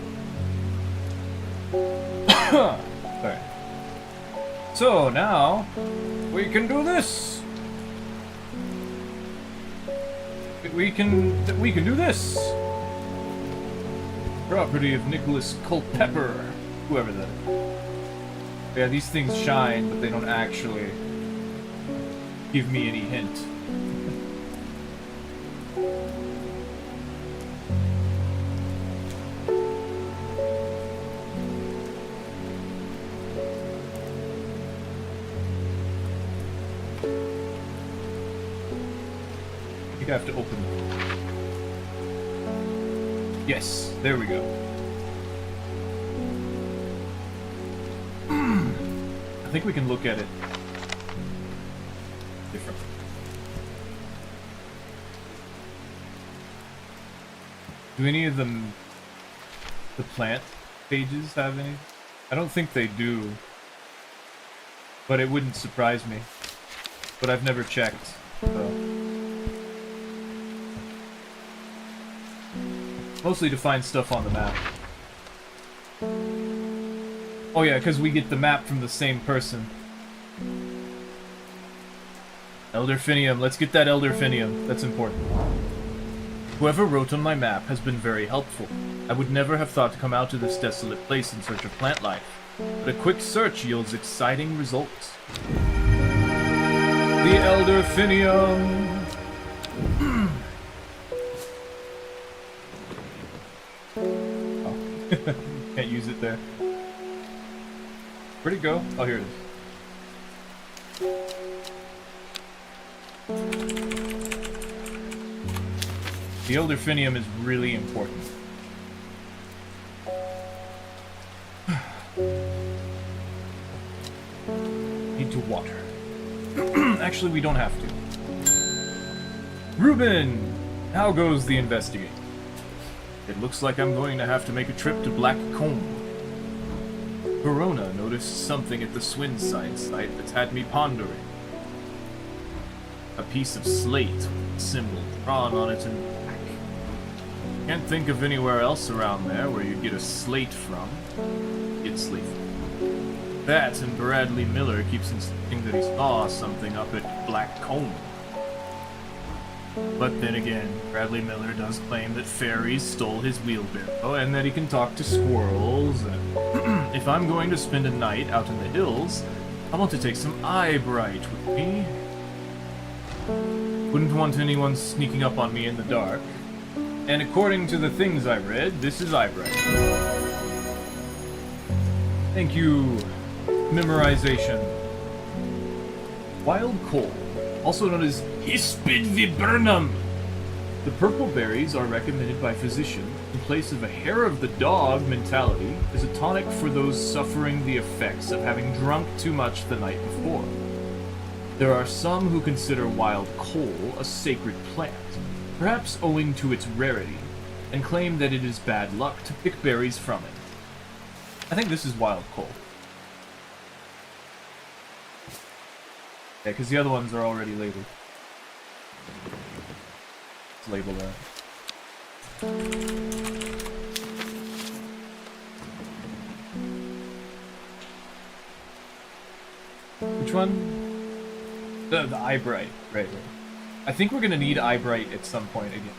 Alright. So, now, we can do this! We can do this! Property of Nicholas Culpepper. Whoever that is. Yeah, these things shine, but they don't actually give me any hint. I have to open it. Yes, there we go. I think we can look at it differently. Do any of them, the plant pages, have any? I don't think they do, but it wouldn't surprise me. But I've never checked, so. Mostly to find stuff on the map. Oh yeah, because we get the map from the same person. Elderfinium. Let's get that Elderfinium. That's important. Whoever wrote on my map has been very helpful. I would never have thought to come out to this desolate place in search of plant life, but a quick search yields exciting results. The Elderfinium! Can't use it there. Where'd it go? Oh, here it is. The elderfinium is really important. Need to water. Actually, we don't have to. Reuben! How goes the investigation? It looks like I'm going to have to make a trip to Black Comb. Verona noticed something at the Swin site that's had me pondering. A piece of slate with a symbol drawn on it in black. Can't think of anywhere else around there where you'd get a slate from. Get slate from. That and Bradley Miller keeps insisting that he saw something up at Black Comb. But then again, Bradley Miller does claim that fairies stole his wheelbarrow and that he can talk to squirrels. And if I'm going to spend a night out in the hills, I want to take some eyebright with me. Wouldn't want anyone sneaking up on me in the dark. And according to the things I read, this is eyebright. Thank you, memorization. Wild coal, also known as Hispid viburnum. The purple berries are recommended by physicians in place of a hair of the dog mentality as a tonic for those suffering the effects of having drunk too much the night before. There are some who consider wild coal a sacred plant, perhaps owing to its rarity, and claim that it is bad luck to pick berries from it. I think this is wild coal. Yeah, because the other ones are already labeled. Let's label that. Which one? The eyebright, right. I think we're gonna need eyebright at some point again.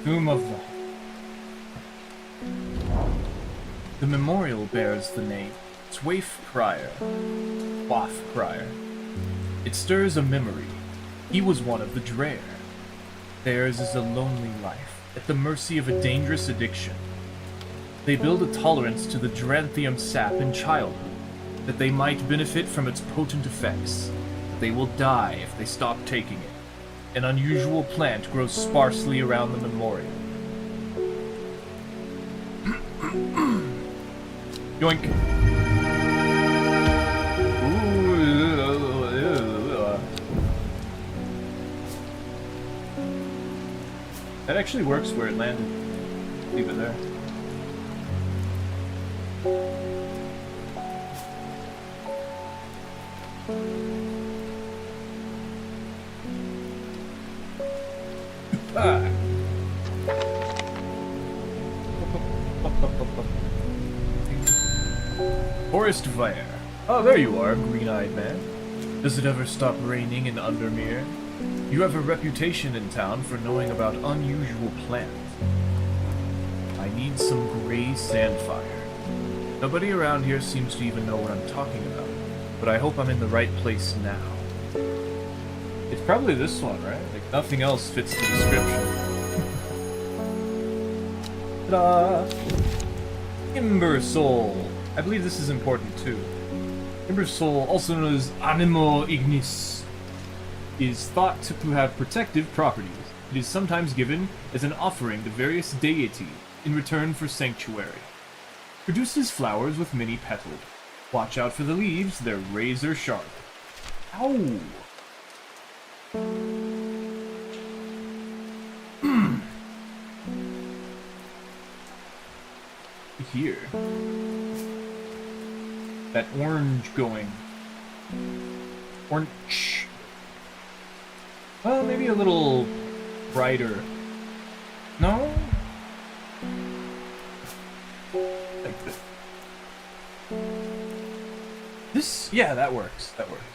Tomb of the memorial bears the name Swaif Prior. Waff Prior. It stirs a memory. He was one of the Drear. Theirs is a lonely life, at the mercy of a dangerous addiction. They build a tolerance to the Dranthium sap in childhood, that they might benefit from its potent effects. But they will die if they stop taking it. An unusual plant grows sparsely around the memorial. Yoink. That actually works where it landed. Leave it there. Forest fire. Oh, there you are, green-eyed man. Does it ever stop raining in Undermere? You have a reputation in town for knowing about unusual plants. I need some gray sandfire. Nobody around here seems to even know what I'm talking about, but I hope I'm in the right place now. It's probably this one, right? Like, nothing else fits the description. Ta-da! Timber Soul. I believe this is important too. Timber Soul, also known as Animo Ignis, is thought to have protective properties. It is sometimes given as an offering to various deities in return for sanctuary. Produces flowers with many petals. Watch out for the leaves, they're razor sharp. Ow! Here. That orange going. Orange. Well, maybe a little brighter. No? Like this. This? Yeah, that works. That works.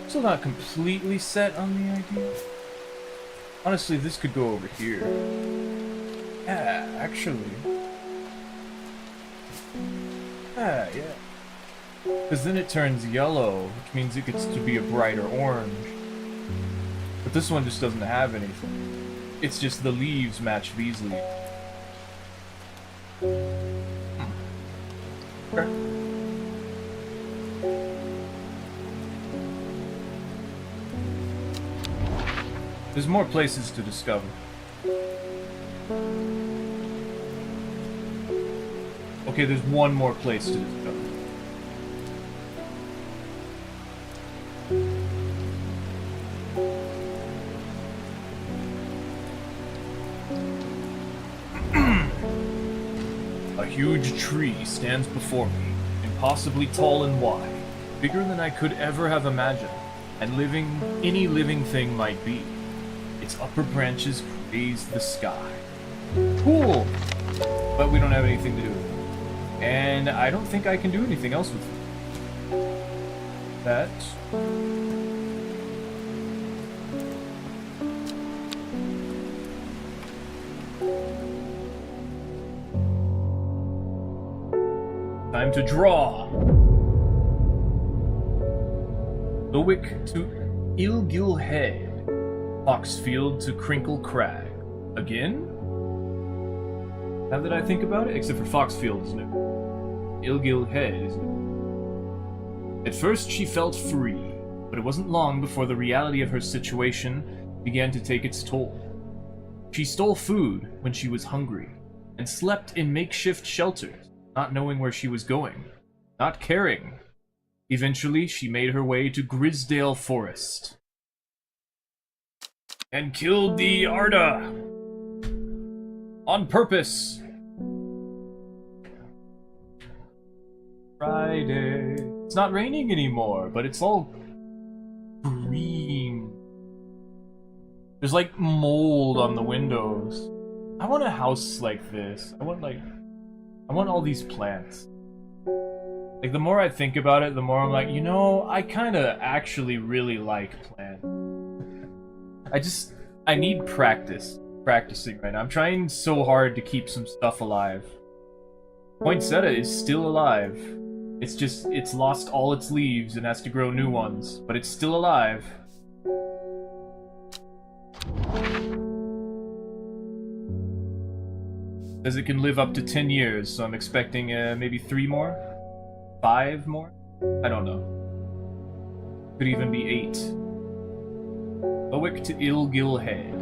Still not completely set on the idea. Honestly, this could go over here. Yeah, actually. Yeah, yeah. Because then it turns yellow, which means it gets to be a brighter orange. But this one just doesn't have anything. It's just the leaves match these leaves. Okay. There's more places to discover. Okay, there's one more place to discover. A huge tree stands before me, impossibly tall and wide, bigger than I could ever have imagined, and any living thing might be. Its upper branches raise the sky. Cool! But we don't have anything to do with it. And I don't think I can do anything else with it. That... Time to draw! Lowick to Ilgil Head. Foxfield to Crinkle Crag. Again? Now that I think about it, except for Foxfield is new. Ilgil Head is new. At first she felt free, but it wasn't long before the reality of her situation began to take its toll. She stole food when she was hungry, and slept in makeshift shelters, not knowing where she was going, not caring. Eventually, she made her way to Grisdale Forest. And killed the Arda! On purpose! Friday. It's not raining anymore, but it's all green. There's like mold on the windows. I want a house like this. I want all these plants. Like, the more I think about it, the more I'm like, you know, I kinda actually really like plants. I need practicing right now. I'm trying so hard to keep some stuff alive. Poinsettia is still alive. It's lost all its leaves and has to grow new ones, but it's still alive. Says it can live up to 10 years, so I'm expecting maybe 3 more? 5 more? I don't know. Could even be 8. Lowick to Ilgil Head.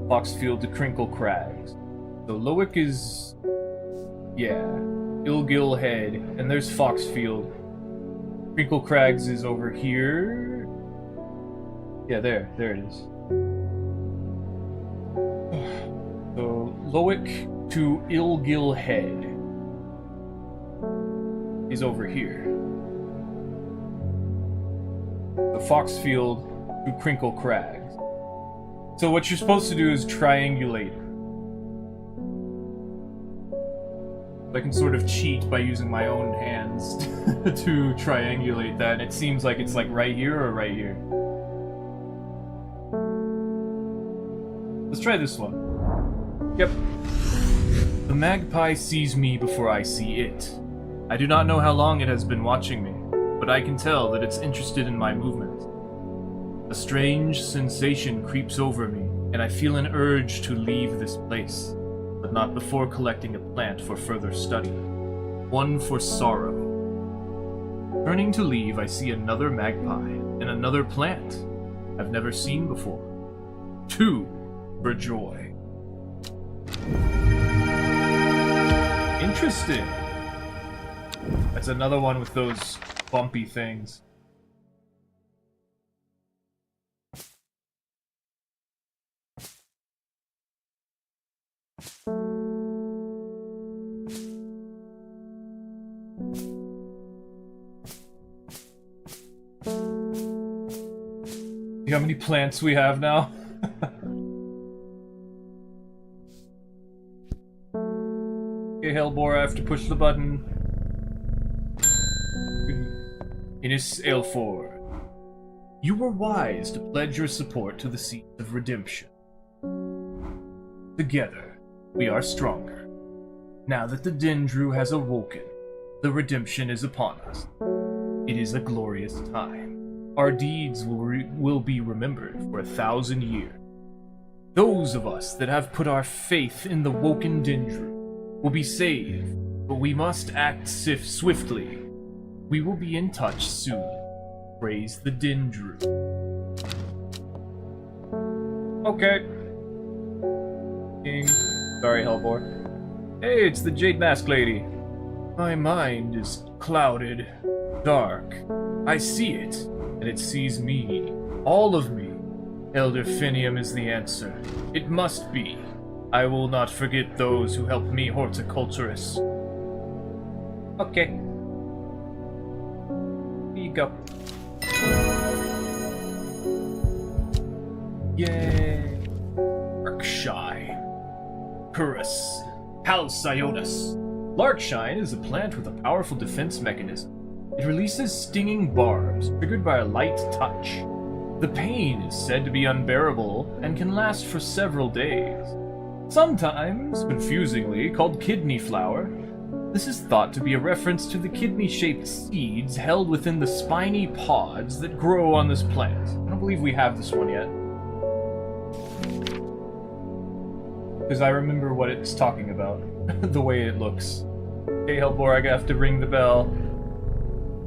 Foxfield to Crinkle Crags. So Lowick is... yeah. Ilgil Head. And there's Foxfield. Crinkle Crags is over here. Yeah, there it is. So Lowick to Ilgil Head is over here. The Foxfield to Crinkle Crags. So what you're supposed to do is triangulate. I can sort of cheat by using my own hands to triangulate that, and it seems like it's like right here or right here. Let's try this one. Yep. The magpie sees me before I see it. I do not know how long it has been watching me, but I can tell that it's interested in my movements. A strange sensation creeps over me, and I feel an urge to leave this place, but not before collecting a plant for further study. One for sorrow. Turning to leave, I see another magpie, and another plant I've never seen before. 2 for joy. Interesting. That's another one with those bumpy things. See how many plants we have now? Okay, Hellbore, I have to push the button. Innis Aelford. You were wise to pledge your support to the seed of redemption. Together, we are stronger. Now that the Dendru has awoken, the redemption is upon us. It is a glorious time. Our deeds will be remembered for 1,000 years. Those of us that have put our faith in the woken Dendru will be saved, but we must act swiftly. We will be in touch soon. Praise the Dendru. Okay. King. Sorry, Hellbore. Hey, it's the Jade Mask Lady. My mind is clouded, dark. I see it, and it sees me. All of me. Elder Finium is the answer. It must be. I will not forget those who helped me, horticulturist. Okay. Here you go. Yay! Larkshine. Purus. Halcyonis. Larkshine is a plant with a powerful defense mechanism. It releases stinging barbs, triggered by a light touch. The pain is said to be unbearable and can last for several days. Sometimes, confusingly, called kidney flower, this is thought to be a reference to the kidney-shaped seeds held within the spiny pods that grow on this plant. I don't believe we have this one yet. Because I remember what it's talking about. The way it looks. Hey, Hellbore, I have to ring the bell.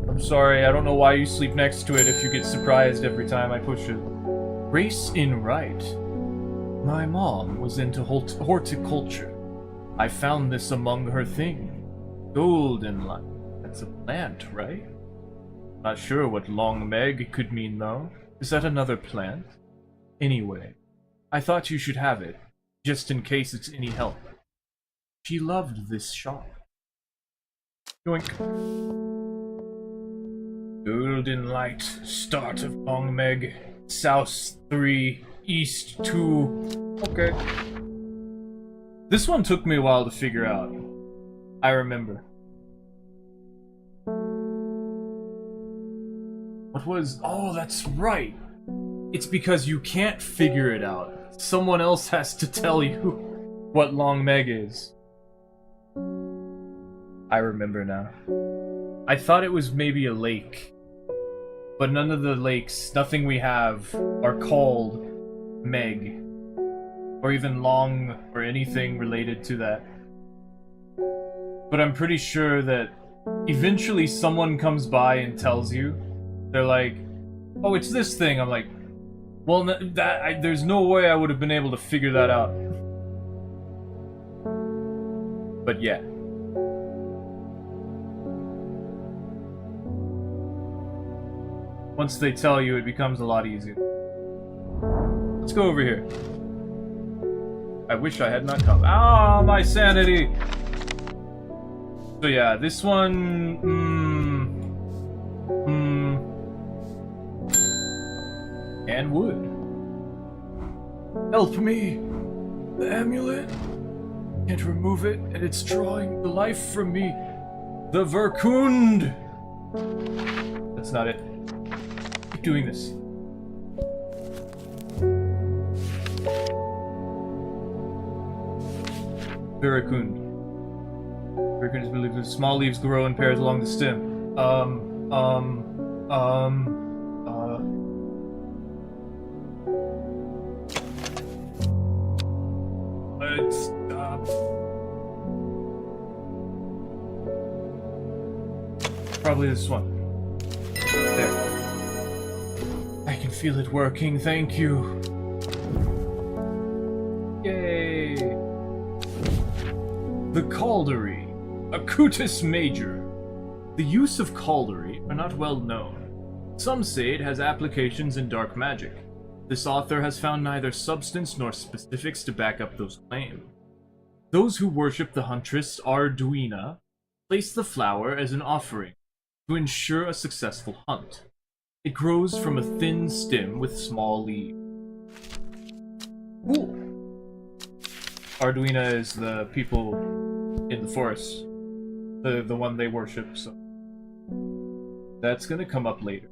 I'm sorry, I don't know why you sleep next to it if you get surprised every time I push it. Race in right. My mom was into horticulture. I found this among her things. Golden light. That's a plant, right? Not sure what long meg could mean, though. Is that another plant? Anyway, I thought you should have it, just in case it's any help. She loved this shop. Yoink. Golden light, start of long meg, south 3, east 2. Okay. This one took me a while to figure out. I remember. What was... Oh, that's right! It's because you can't figure it out. Someone else has to tell you what Long Meg is. I remember now. I thought it was maybe a lake. But none of the lakes, nothing we have, are called Meg. Or even Long, or anything related to that. But I'm pretty sure that eventually someone comes by and tells you. They're like, oh, it's this thing. I'm like, well, there's no way I would have been able to figure that out. But yeah. Once they tell you, it becomes a lot easier. Let's go over here. I wish I had not come. Ah, my sanity! So yeah, this one... And wood. Help me! The amulet? Can't remove it, and it's drawing the life from me. The Verkund! That's not it. Keep doing this. Verkund. Verkund is believed that small leaves grow in pairs along the stem. Let's stop. Probably this one. There. I can feel it working, thank you. Yay! The Caldery, Acutus Major. The use of Caldery are not well known. Some say it has applications in dark magic. This author has found neither substance nor specifics to back up those claims. Those who worship the huntress Arduina place the flower as an offering to ensure a successful hunt. It grows from a thin stem with small leaves. Cool. Arduina is the people in the forest. The one they worship, so that's gonna come up later.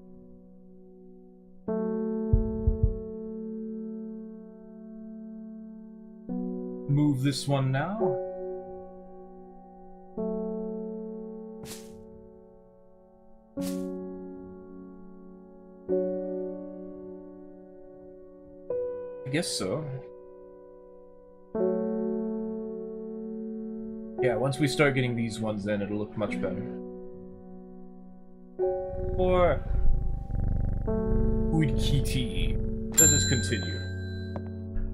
Move this one now. guess so. Yeah, once we start getting these ones in, it'll look much better. Or... Horticulture. Let us continue.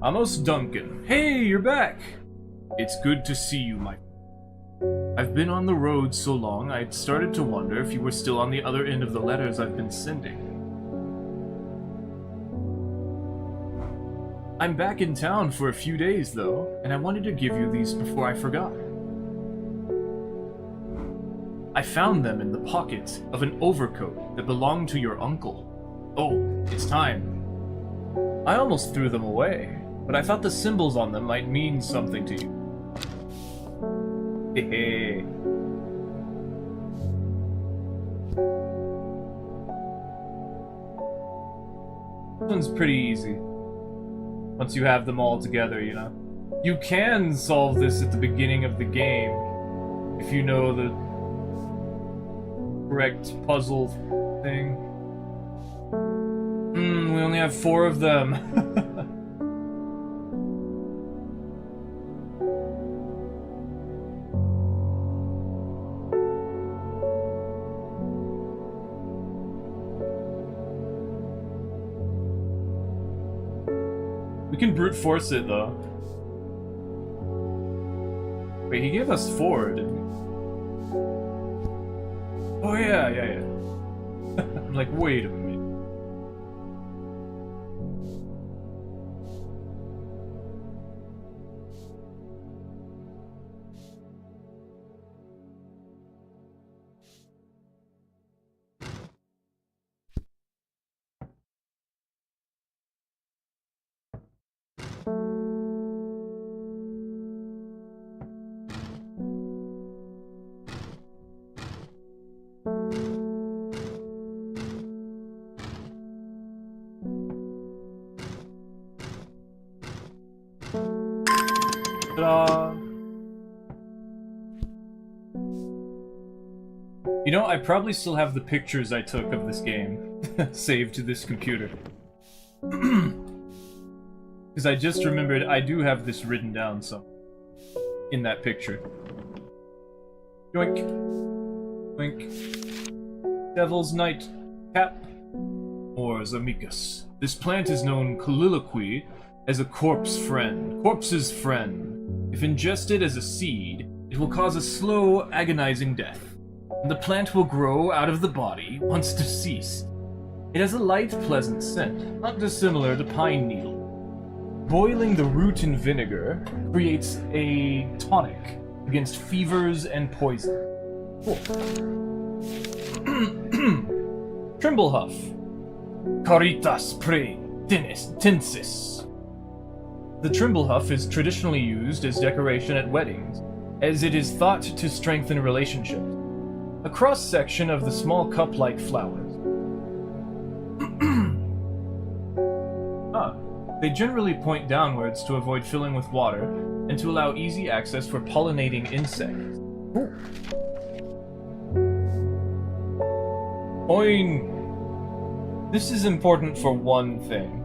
Amos Duncan. Hey, you're back! It's good to see you, my... I've been on the road so long, I'd started to wonder if you were still on the other end of the letters I've been sending. I'm back in town for a few days, though, and I wanted to give you these before I forgot. I found them in the pocket of an overcoat that belonged to your uncle. Oh, it's time. I almost threw them away, but I thought the symbols on them might mean something to you. Hehe. This one's pretty easy. Once you have them all together, you know. You can solve this at the beginning of the game if you know the correct puzzle thing. We only have 4 of them. We can brute force it, though. Wait, he gave us 4, didn't he? Oh, yeah. I'm like, wait a minute. Ta-da! You know, I probably still have the pictures I took of this game saved to this computer. Because I just remembered I do have this written down somewhere in that picture. Yoink. Yoink. Devil's Night Cap. Or Zamicus. This plant is known colloquially as a corpse's friend. If ingested as a seed, it will cause a slow, agonizing death. And the plant will grow out of the body once deceased. It has a light, pleasant scent, not dissimilar to pine needle. Boiling the root in vinegar creates a tonic against fevers and poison. Cool. Trimblehuff. Caritas pre tensis. The trimblehuff is traditionally used as decoration at weddings, as it is thought to strengthen relationships. A cross-section of the small cup-like flowers. They generally point downwards to avoid filling with water and to allow easy access for pollinating insects. Oin! This is important for one thing.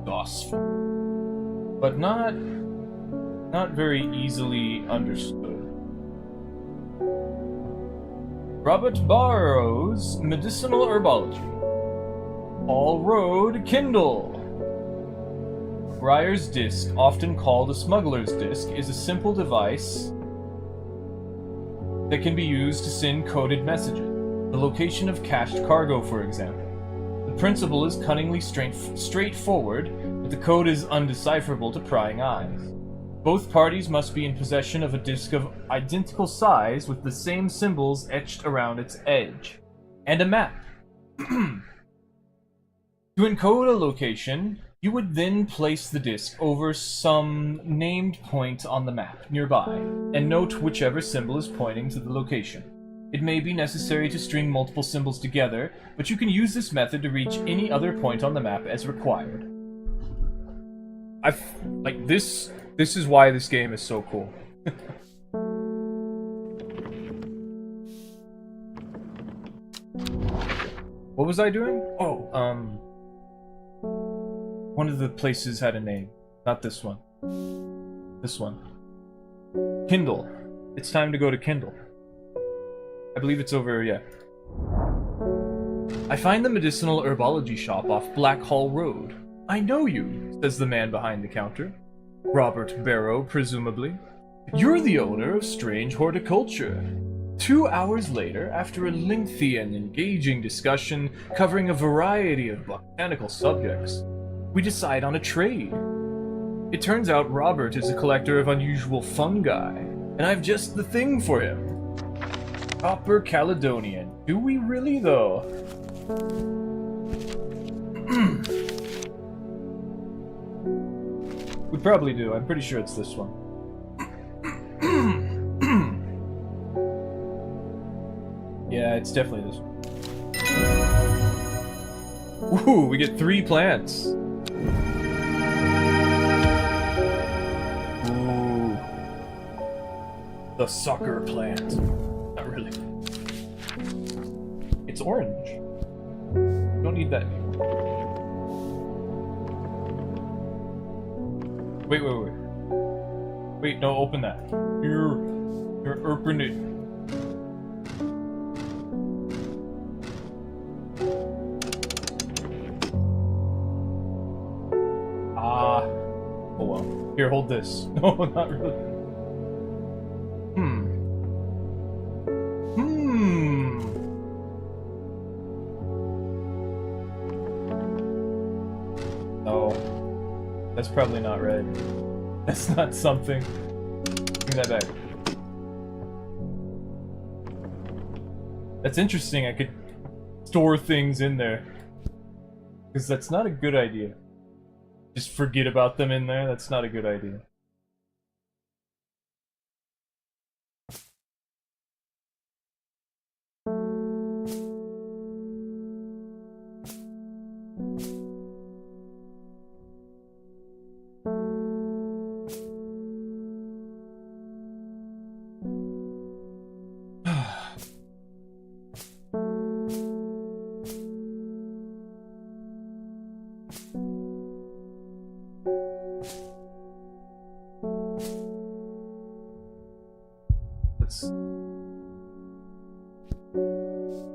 Gospel. But not very easily understood. Robert Barrow's Medicinal Herbology. All Road Kindle. Briar's Disc, often called a smuggler's disc, is a simple device that can be used to send coded messages. The location of cached cargo, for example. The principle is cunningly straightforward, but the code is undecipherable to prying eyes. Both parties must be in possession of a disc of identical size with the same symbols etched around its edge. And a map. To encode a location, you would then place the disc over some named point on the map nearby, and note whichever symbol is pointing to the location. It may be necessary to string multiple symbols together, but you can use this method to reach any other point on the map as required. This is why this game is so cool. What was I doing? Oh, One of the places had a name. Not this one. This one. Kindle. It's time to go to Kindle. I believe it's over, yeah. I find the medicinal herbology shop off Black Hall Road. I know you, says the man behind the counter. Robert Barrow, presumably. You're the owner of Strange Horticulture. 2 hours later, after a lengthy and engaging discussion covering a variety of botanical subjects, we decide on a trade. It turns out Robert is a collector of unusual fungi, and I've just the thing for him. Proper Caledonian. Do we really, though? We probably do. I'm pretty sure it's this one. Yeah, it's definitely this one. Ooh, we get 3 plants. Ooh. The sucker plant. Not really. It's orange. Don't need that anymore. Wait. Wait, no, open that. You're open it. Oh well. Here, hold this. No, not really. No. That's probably not right. That's not something. Give me that back. That's interesting. I could store things in there. Because that's not a good idea. Just forget about them in there. That's not a good idea.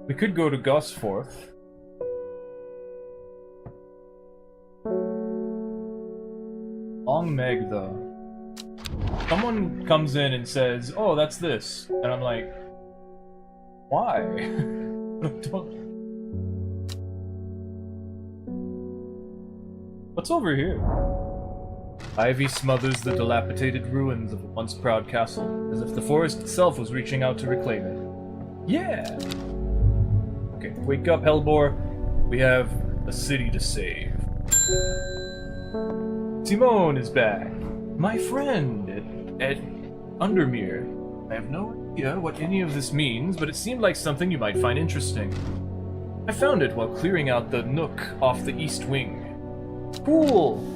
We could go to Gosforth. Long Meg, though. Someone comes in and says, "Oh, that's this," and I'm like, "Why?" What's over here? Ivy smothers the dilapidated ruins of a once proud castle, as if the forest itself was reaching out to reclaim it. Yeah! Okay, wake up, Hellbore. We have a city to save. Simone is back. My friend at Undermere. I have no idea what any of this means, but it seemed like something you might find interesting. I found it while clearing out the nook off the east wing. Cool!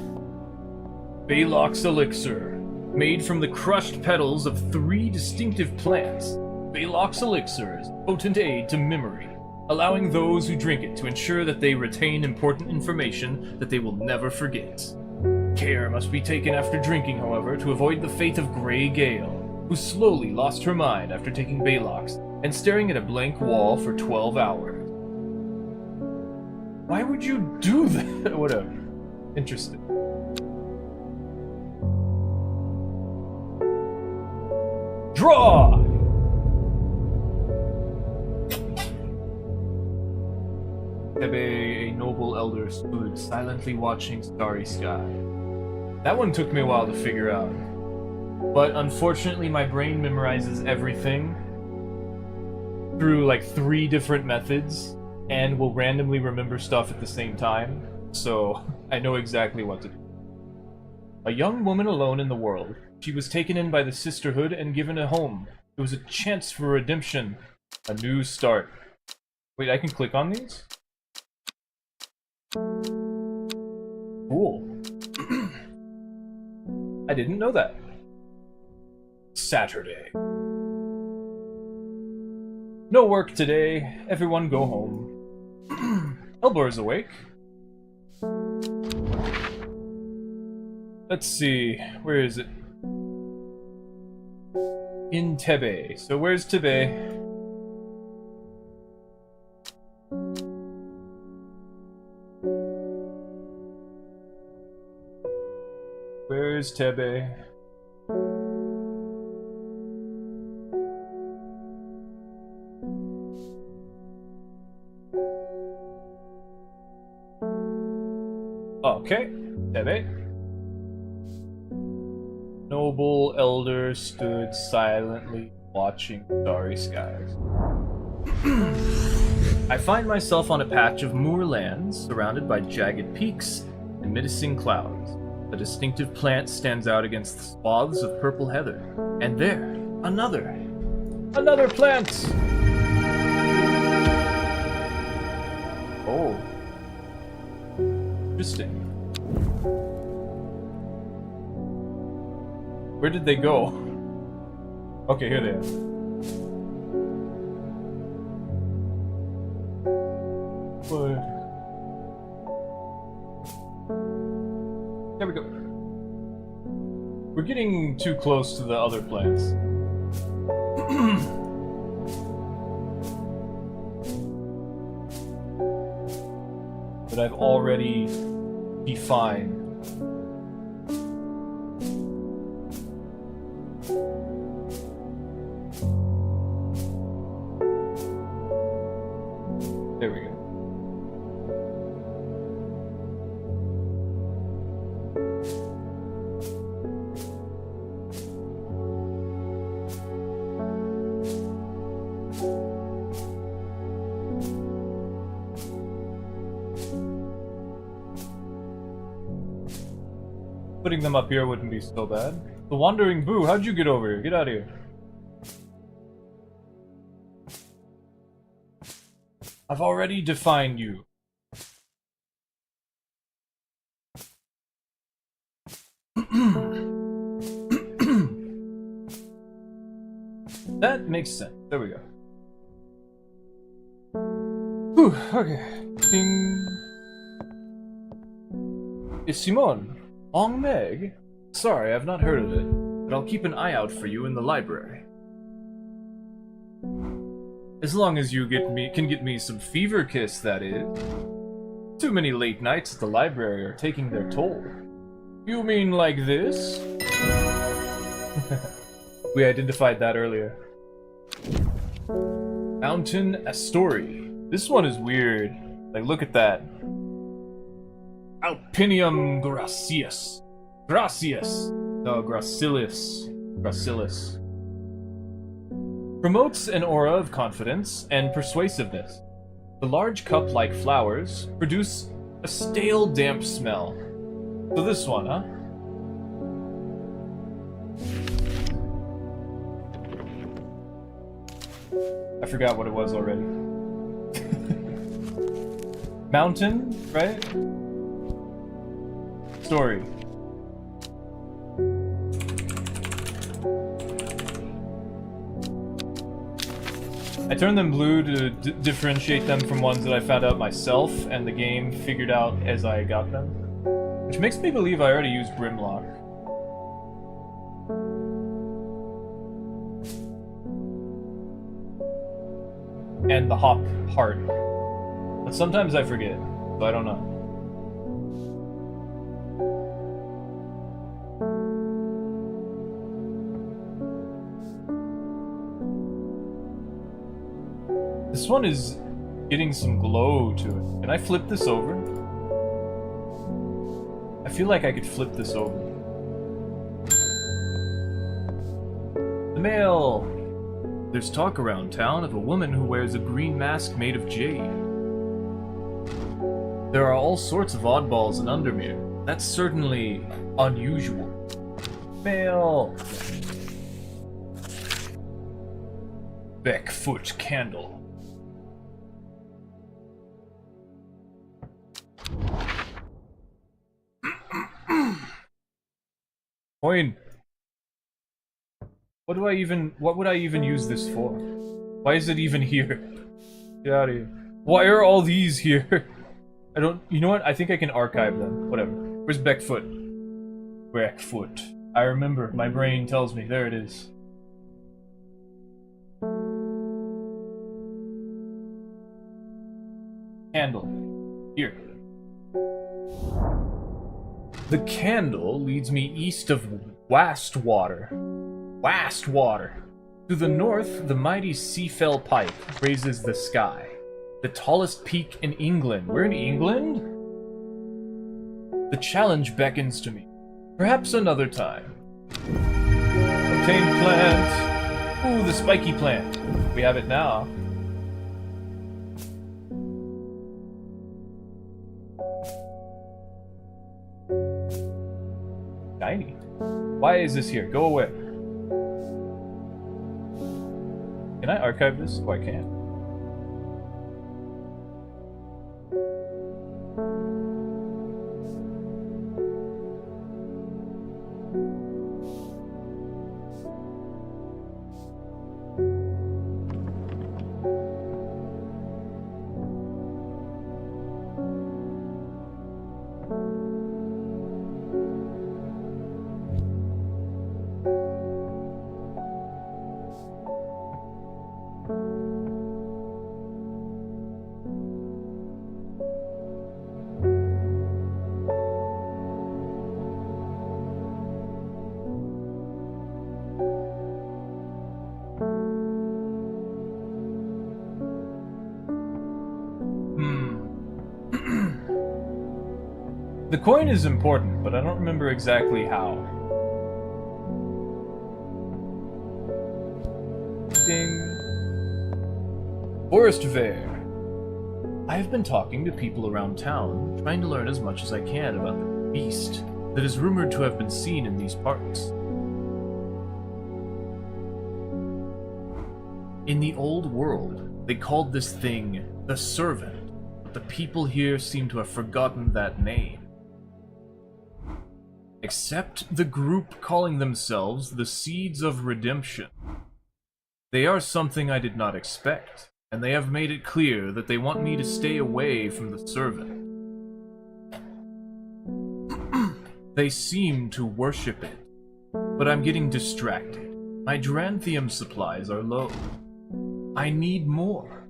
Baylock's Elixir. Made from the crushed petals of 3 distinctive plants, Baylock's Elixir is a potent aid to memory, allowing those who drink it to ensure that they retain important information that they will never forget. Care must be taken after drinking, however, to avoid the fate of Grey Gale, who slowly lost her mind after taking Baylock's and staring at a blank wall for 12 hours. Why would you do that? Whatever. Interesting. Draw! Tebe, a noble elder, stood silently watching starry sky. That one took me a while to figure out. But unfortunately, my brain memorizes everything through like 3 different methods and will randomly remember stuff at the same time, so I know exactly what to do. A young woman alone in the world. She was taken in by the Sisterhood and given a home. It was a chance for redemption. A new start. Wait, I can click on these? Cool. I didn't know that. Saturday. No work today. Everyone go home. Elbor is awake. Let's see, where is it? In Tebe. So where's Tebe? Where's Tebe? Okay, Tebe. Noble elder stood silently watching starry skies. I find myself on a patch of moorlands surrounded by jagged peaks and menacing clouds. A distinctive plant stands out against swaths of purple heather. And there, another plant! Oh. Interesting. Where did they go? Okay, here they are. What? There we go. We're getting too close to the other plants. That I've already defined. There we go. Putting them up here wouldn't be so bad. The Wandering Boo, how'd you get over here? Get out of here. I've already defined you. That makes sense. There we go. Whew, okay. Ding. Is Simone? Long Meg? Sorry, I've not heard of it, but I'll keep an eye out for you in the library. As long as you can get me some fever kiss, that is. Too many late nights at the library are taking their toll. You mean like this? We identified that earlier. Mountain Astori. This one is weird. Like, look at that. Alpinium gracius. Gracius. No, gracilis. Gracilis. Promotes an aura of confidence and persuasiveness. The large cup-like flowers produce a stale, damp smell. So this one, huh? I forgot what it was already. Mountain, right? Story. I turned them blue to differentiate them from ones that I found out myself and the game figured out as I got them. Which makes me believe I already used Brimlock. And the hop heart. But sometimes I forget, so I don't know. This one is getting some glow to it. Can I flip this over? I feel like I could flip this over. The mail! There's talk around town of a woman who wears a green mask made of jade. There are all sorts of oddballs in Undermere. That's certainly unusual. Mail! Beckfoot candle. Coin. What would I even use this for? Why is it even here? Get out of here. Why are all these here? You know what? I think I can archive them. Whatever. Where's Beckfoot? Wreckfoot. I remember. My brain tells me. There it is. Candle. Here. The candle leads me east of Wastwater. Wastwater. To the north, the mighty Seafell Pike raises the sky. The tallest peak in England. We're in England? The challenge beckons to me. Perhaps another time. Obtain plant. Ooh, the spiky plant. We have it now. Shiny. Why is this here? Go away. Can I archive this? Oh, I can. The coin is important, but I don't remember exactly how. Ding. Forest Fair. I have been talking to people around town, trying to learn as much as I can about the beast that is rumored to have been seen in these parts. In the old world, they called this thing the Servant, but the people here seem to have forgotten that name. Except the group calling themselves the Seeds of Redemption. They are something I did not expect, and they have made it clear that they want me to stay away from the Servant. They seem to worship it, but I'm getting distracted. My Dranthium supplies are low. I need more.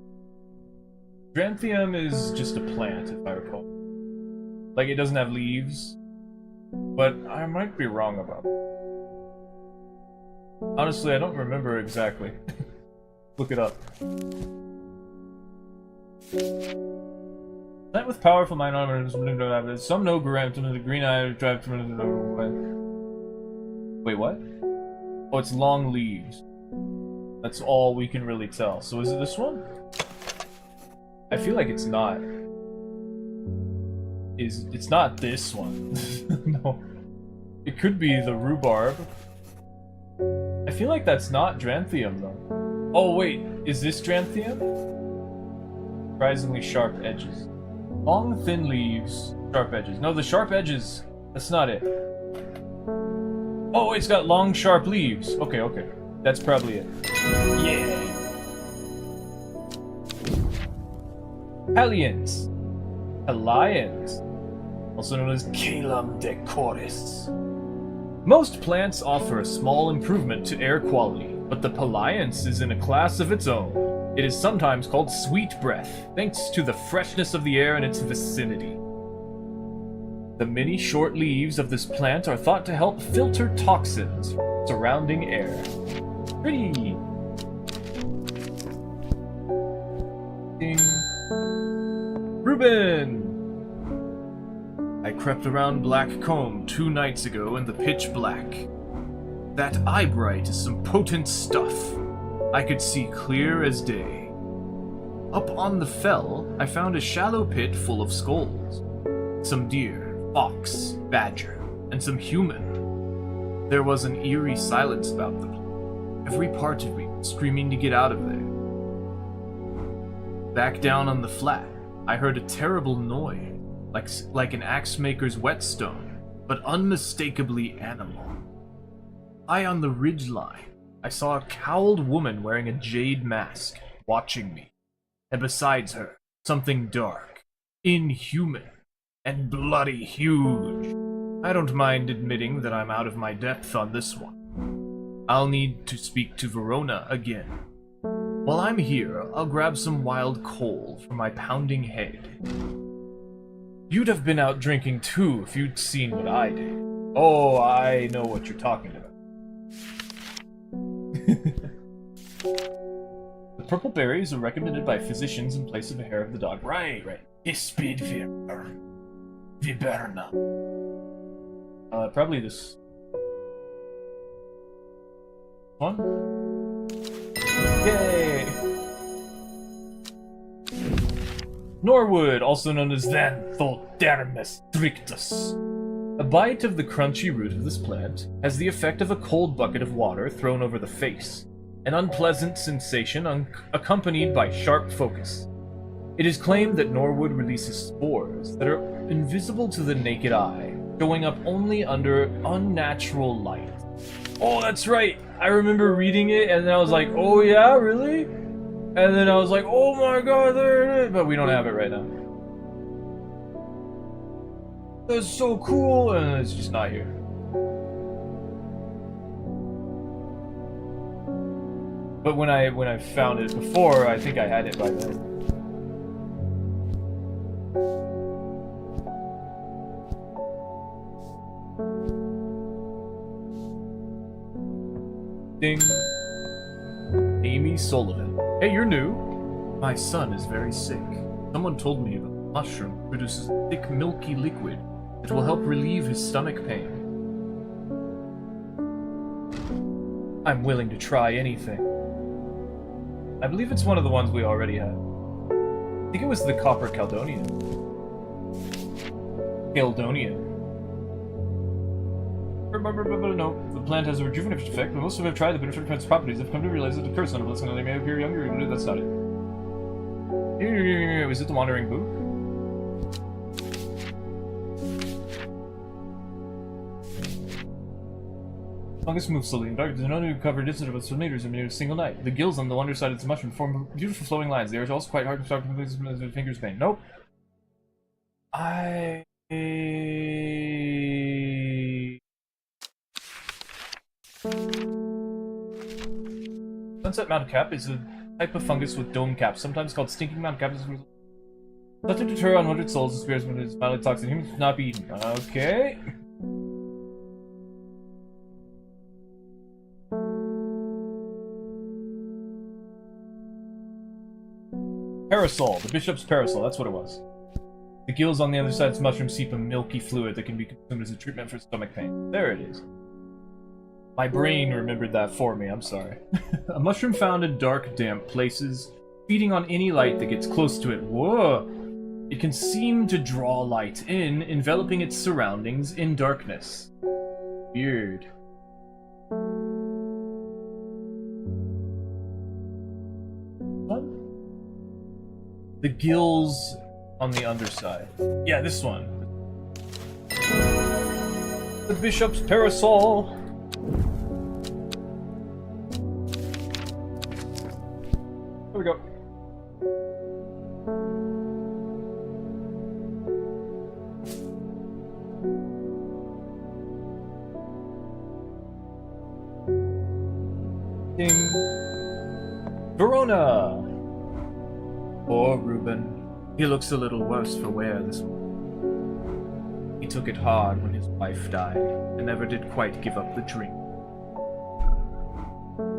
Dranthium is just a plant, if I recall. Like, it doesn't have leaves. But I might be wrong about it. Honestly, I don't remember exactly. Look it up. Plant with powerful mind armor, some no grant the green eye drive to wait, what? Oh, it's long leaves. That's all we can really tell. So is it this one? I feel like it's not. It's not this one. No. It could be the rhubarb. I feel like that's not Dranthium, though. Oh, wait. Is this Dranthium? Surprisingly sharp edges. Long, thin leaves, sharp edges. No, the sharp edges, that's not it. Oh, it's got long, sharp leaves. Okay, okay. That's probably it. Yeah! Pallyans. Pallyans. Also known as Calum decoris. Most plants offer a small improvement to air quality, but the Pallyans is in a class of its own. It is sometimes called sweet breath, thanks to the freshness of the air in its vicinity. The many short leaves of this plant are thought to help filter toxins from surrounding air. Pretty. Ding. Reuben! I crept around Black Comb 2 nights ago in the pitch black. That eyebright is some potent stuff. I could see clear as day. Up on the fell, I found a shallow pit full of skulls. Some deer, fox, badger, and some human. There was an eerie silence about the place. Every part of me was screaming to get out of there. Back down on the flat, I heard a terrible noise. Like an axe maker's whetstone, but unmistakably animal. High on the ridgeline, I saw a cowled woman wearing a jade mask, watching me. And besides her, something dark, inhuman, and bloody huge. I don't mind admitting that I'm out of my depth on this one. I'll need to speak to Verona again. While I'm here, I'll grab some wild coal for my pounding head. You'd have been out drinking too if you'd seen what I did. Oh, I know what you're talking about. The purple berries are recommended by physicians in place of the hair of the dog. Right. Ispid Viberna. Probably this one. Yay! Norwood, also known as Xanthodermis strictus. A bite of the crunchy root of this plant has the effect of a cold bucket of water thrown over the face, an unpleasant sensation accompanied by sharp focus. It is claimed that Norwood releases spores that are invisible to the naked eye, showing up only under unnatural light. Oh, that's right! I remember reading it and then I was like, oh yeah, really? And then I was like, oh my god, there it is! But we don't have it right now. That's so cool, and it's just not here. But when I found it before, I think I had it by then. Ding. Amy Sullivan. Hey, you're new. My son is very sick. Someone told me about the mushroom produces a thick, milky liquid that will help relieve his stomach pain. I'm willing to try anything. I believe it's one of the ones we already had. I think it was the Copper Caledonian. No, the plant has a rejuvenative effect, but most of them have tried the beneficial plant's properties. They've come to realize that the curse on a blessing, and they may appear younger, even if that's not it. Is it the Wandering Book? Fungus moves slowly in dark. There's no new covered incident of meters in a single night. The gills on the underside of its mushroom form beautiful flowing lines. They are also quite hard to start with the fingers pain. Nope. Sunset mountain cap is a type of fungus with dome caps, sometimes called stinking mountain cap. Not to deter unwanted souls and spirits when it is mildly toxic. Humans should not be eaten. Okay. Parasol, the bishop's parasol, that's what it was. The gills on the other side of its mushroom seep a milky fluid that can be consumed as a treatment for stomach pain. There it is. My brain remembered that for me, I'm sorry. A mushroom found in dark, damp places, feeding on any light that gets close to it. Whoa! It can seem to draw light in, enveloping its surroundings in darkness. Weird. What? The gills on the underside. Yeah, this one. The bishop's parasol. There we go. Ding. Verona. Poor Reuben. He looks a little worse for wear this one. He took it hard when his wife died, and never did quite give up the drink.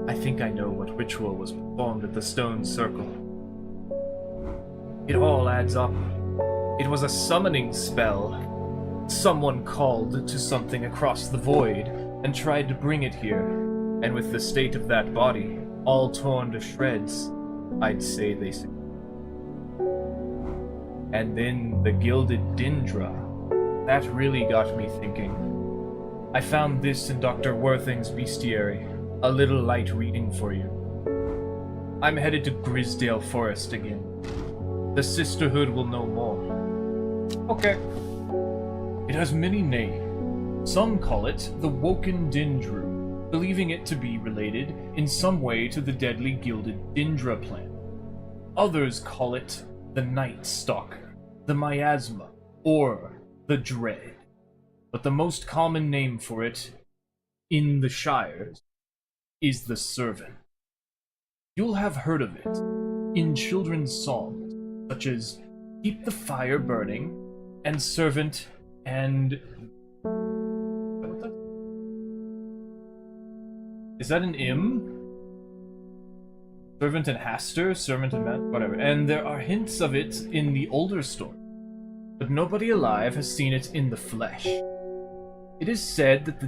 I think I know what ritual was performed at the stone circle. It all adds up. It was a summoning spell. Someone called to something across the void, and tried to bring it here, and with the state of that body, all torn to shreds, I'd say they succeeded. And then the gilded Dindra. That really got me thinking. I found this in Dr. Worthing's bestiary. A little light reading for you. I'm headed to Grisdale Forest again. The Sisterhood will know more. Okay. It has many names. Some call it the Woken Dindru, believing it to be related in some way to the deadly gilded Dindra plant. Others call it the Night Stalker, the Miasma, or the Dread. but the most common name for it in the Shires is the Servant. You'll have heard of it in children's songs, such as Keep the Fire Burning, and Servant, and... Is that an im? Servant and Haster, Servant and Man, whatever. And there are hints of it in the older story, but nobody alive has seen it in the flesh. It is said that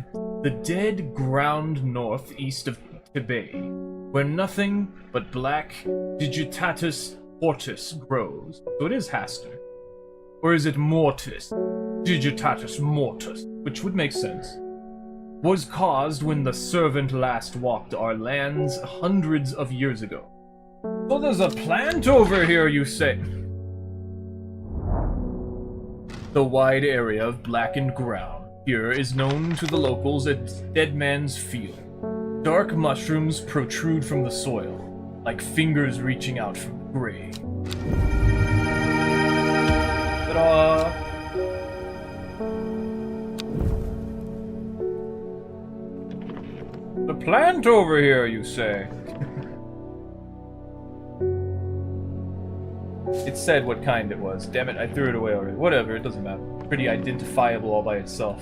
the dead ground northeast of Tibet, where nothing but black Digitatus Hortus grows. So it is Haster. Or is it Mortis? Digitatus Mortis, which would make sense. Was caused when the Servant last walked our lands hundreds of years ago. So there's a plant over here, you say? The wide area of blackened ground here is known to the locals as Dead Man's Field. Dark mushrooms protrude from the soil, like fingers reaching out from the grave. Ta-da! The plant over here, you say? It said what kind it was. Damn it, I threw it away already. Whatever, it doesn't matter. Pretty identifiable all by itself.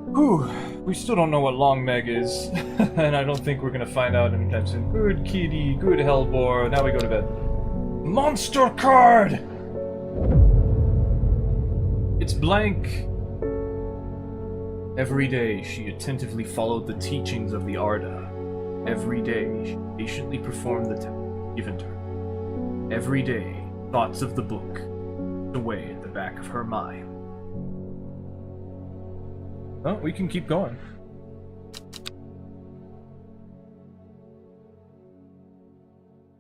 Whew, we still don't know what Long Meg is, and I don't think we're gonna find out anytime soon. Good kitty, good Hellbore. Now we go to bed. Monster card! It's blank. Every day she attentively followed the teachings of the Arda. Every day she patiently performed the task given to her. Every day, thoughts of the book away at the back of her mind. Oh, we can keep going.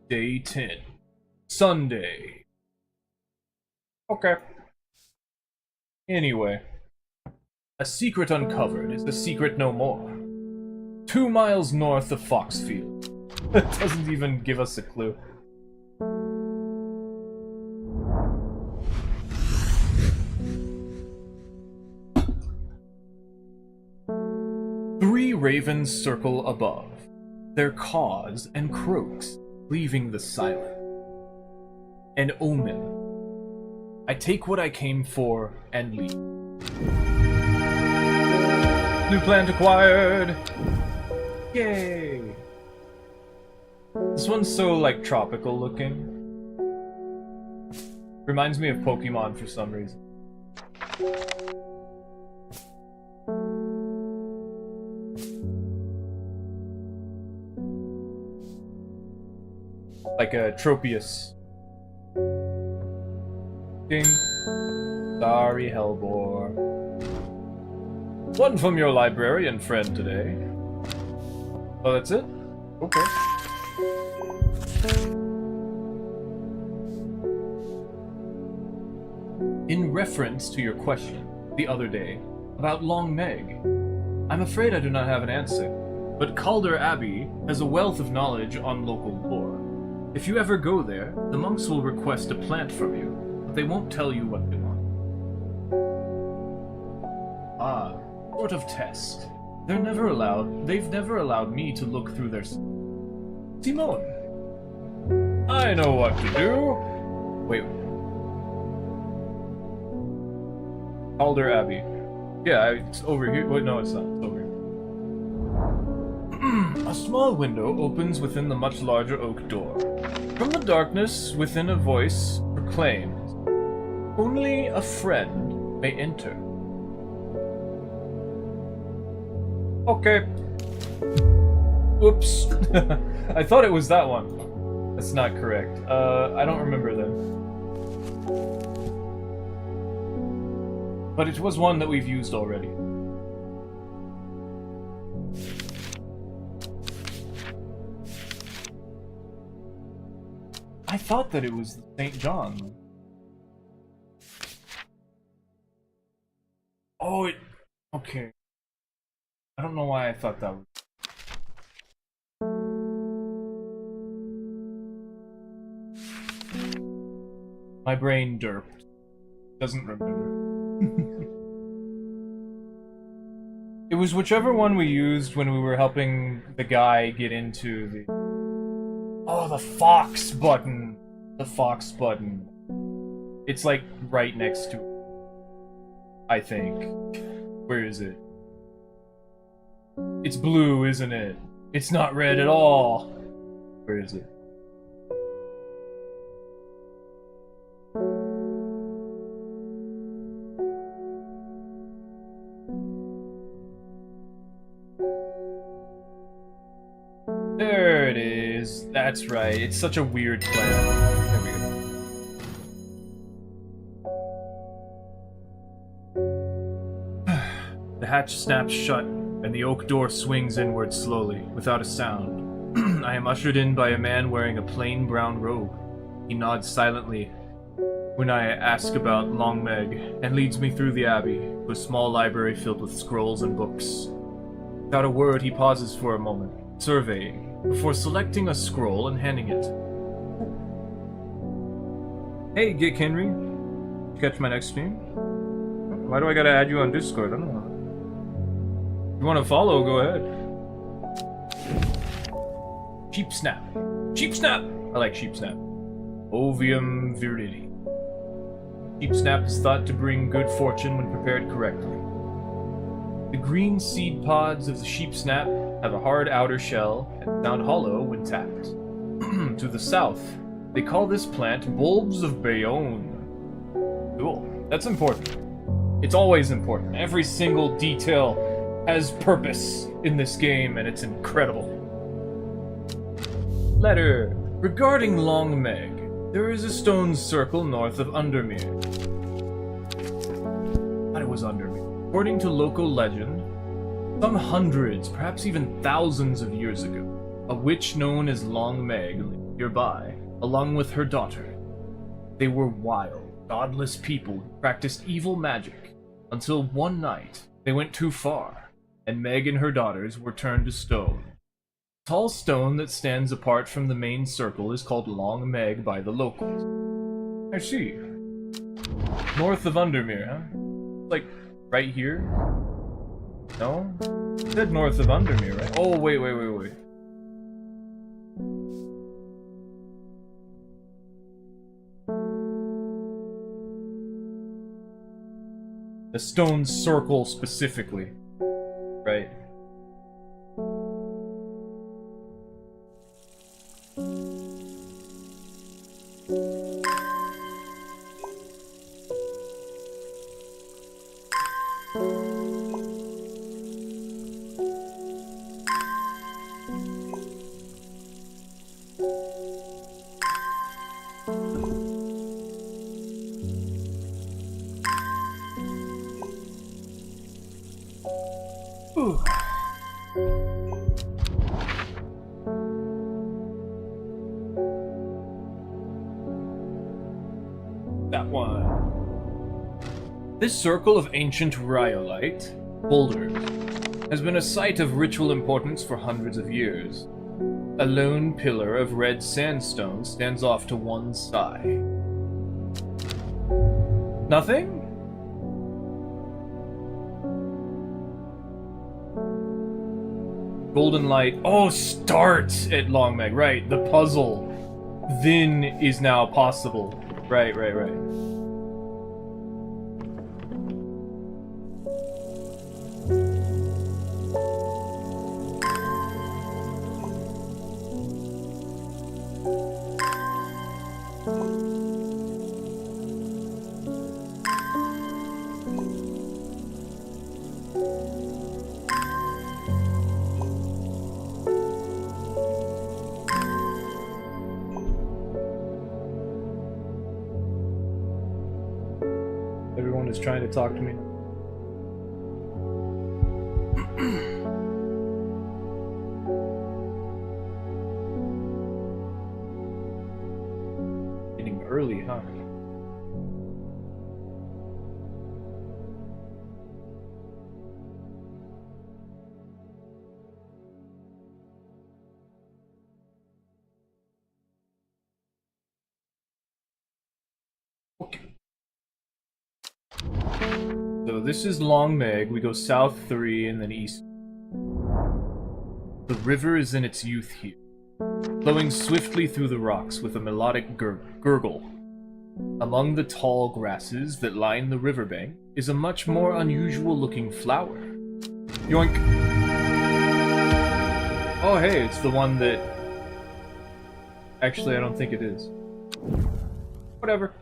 Day 10. Sunday. Okay. Anyway. A secret uncovered is a secret no more. 2 miles north of Foxfield. That doesn't even give us a clue. Three ravens circle above, their caws and croaks leaving the silence. An omen. I take what I came for and leave. New plant acquired! Yay! This one's so, like, tropical looking. Reminds me of Pokemon for some reason. Like a Tropius. Ding. Sorry, Hellbore. One from your librarian friend today. Oh, that's it? Okay. In reference to your question the other day about Long Meg, I'm afraid I do not have an answer, but Calder Abbey has a wealth of knowledge on local lore. If you ever go there, the monks will request a plant from you, but they won't tell you what they want. Ah, sort of test. They've never allowed me to look through their... Simone! I know what to do! Wait. Calder Abbey. Yeah, it's over here. Wait, no, it's not. It's over here. A small window opens within the much larger oak door. From the darkness within, a voice proclaims, "Only a friend may enter." Okay. Whoops. I thought it was that one. That's not correct. I don't remember then. But it was one that we've used already. I thought that it was St. John. Oh, okay. I don't know why I thought that was... My brain derped. Doesn't remember. It was whichever one we used when we were helping the guy get into the... Oh, the Fox button! The Fox button. It's like right next to it. I think. Where is it? It's blue, isn't it? It's not red at all. Where is it? There it is. That's right. It's such a weird plan. There we go. The hatch snaps shut, and the oak door swings inward slowly, without a sound. I am ushered in by a man wearing a plain brown robe. He nods silently when I ask about Long Meg, and leads me through the abbey to a small library filled with scrolls and books. Without a word, he pauses for a moment, surveying, before selecting a scroll and handing it. Hey, Gick Henry. Did you catch my next stream? Why do I gotta add you on Discord? I don't know. If you want to follow, go ahead. Sheep Snap. Sheep Snap! I like Sheep Snap. Ovium viridi. Sheep Snap is thought to bring good fortune when prepared correctly. The green seed pods of the Sheep Snap have a hard outer shell and sound hollow when tapped. To the south, they call this plant bulbs of Bayonne. Cool. That's important. It's always important. Every single detail has purpose in this game, and it's incredible. Letter. Regarding Long Meg, there is a stone circle north of Undermere. I thought it was Undermere. According to local legend, some hundreds, perhaps even thousands of years ago, a witch known as Long Meg lived nearby, along with her daughter. They were wild, godless people who practiced evil magic, until one night they went too far, and Meg and her daughters were turned to stone. The tall stone that stands apart from the main circle is called Long Meg by the locals. I see. North of Undermere, huh? Like, right here? No? It said north of Undermere, right? Oh, wait. The stone circle specifically. Right. Ooh. That one. This circle of ancient rhyolite, boulders, has been a site of ritual importance for hundreds of years. A lone pillar of red sandstone stands off to one side. Nothing? Golden light. Oh, start at Long Meg. Right, the puzzle then is now possible. Right. Everyone is trying to talk to me. Getting early, huh? Okay. So this is Long Meg. We go south 3 and then east. The river is in its youth here, flowing swiftly through the rocks with a melodic gurgle. Among the tall grasses that line the riverbank is a much more unusual-looking flower. Yoink! Oh hey, it's the one that... Actually, I don't think it is. Whatever.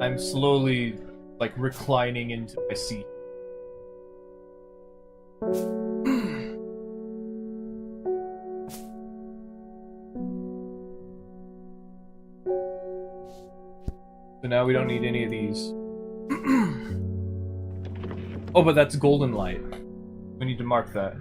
I'm slowly, like, reclining into my seat. So now we don't need any of these. Oh, but that's golden light. We need to mark that.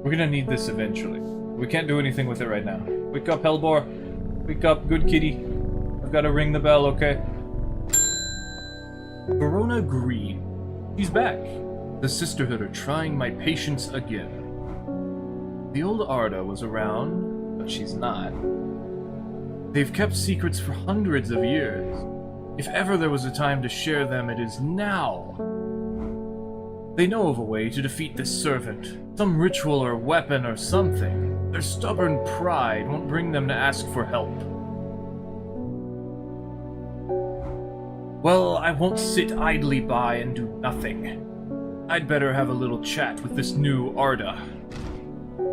We're gonna need this eventually. We can't do anything with it right now. Wake up, Hellbore. Wake up, good kitty. I've gotta ring the bell, okay? Verona Green. She's back. The Sisterhood are trying my patience again. The old Arda was around, but she's not. They've kept secrets for hundreds of years. If ever there was a time to share them, it is now. They know of a way to defeat this servant. Some ritual or weapon or something. Their stubborn pride won't bring them to ask for help. Well, I won't sit idly by and do nothing. I'd better have a little chat with this new Arda.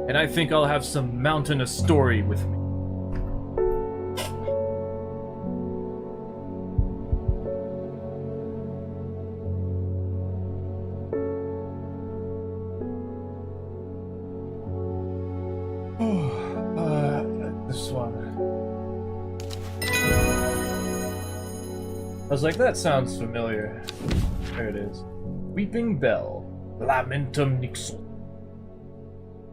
And I think I'll have some mountainous story with me. This one. I was like, that sounds familiar. There it is. Weeping Bell, Lamentum Nixel.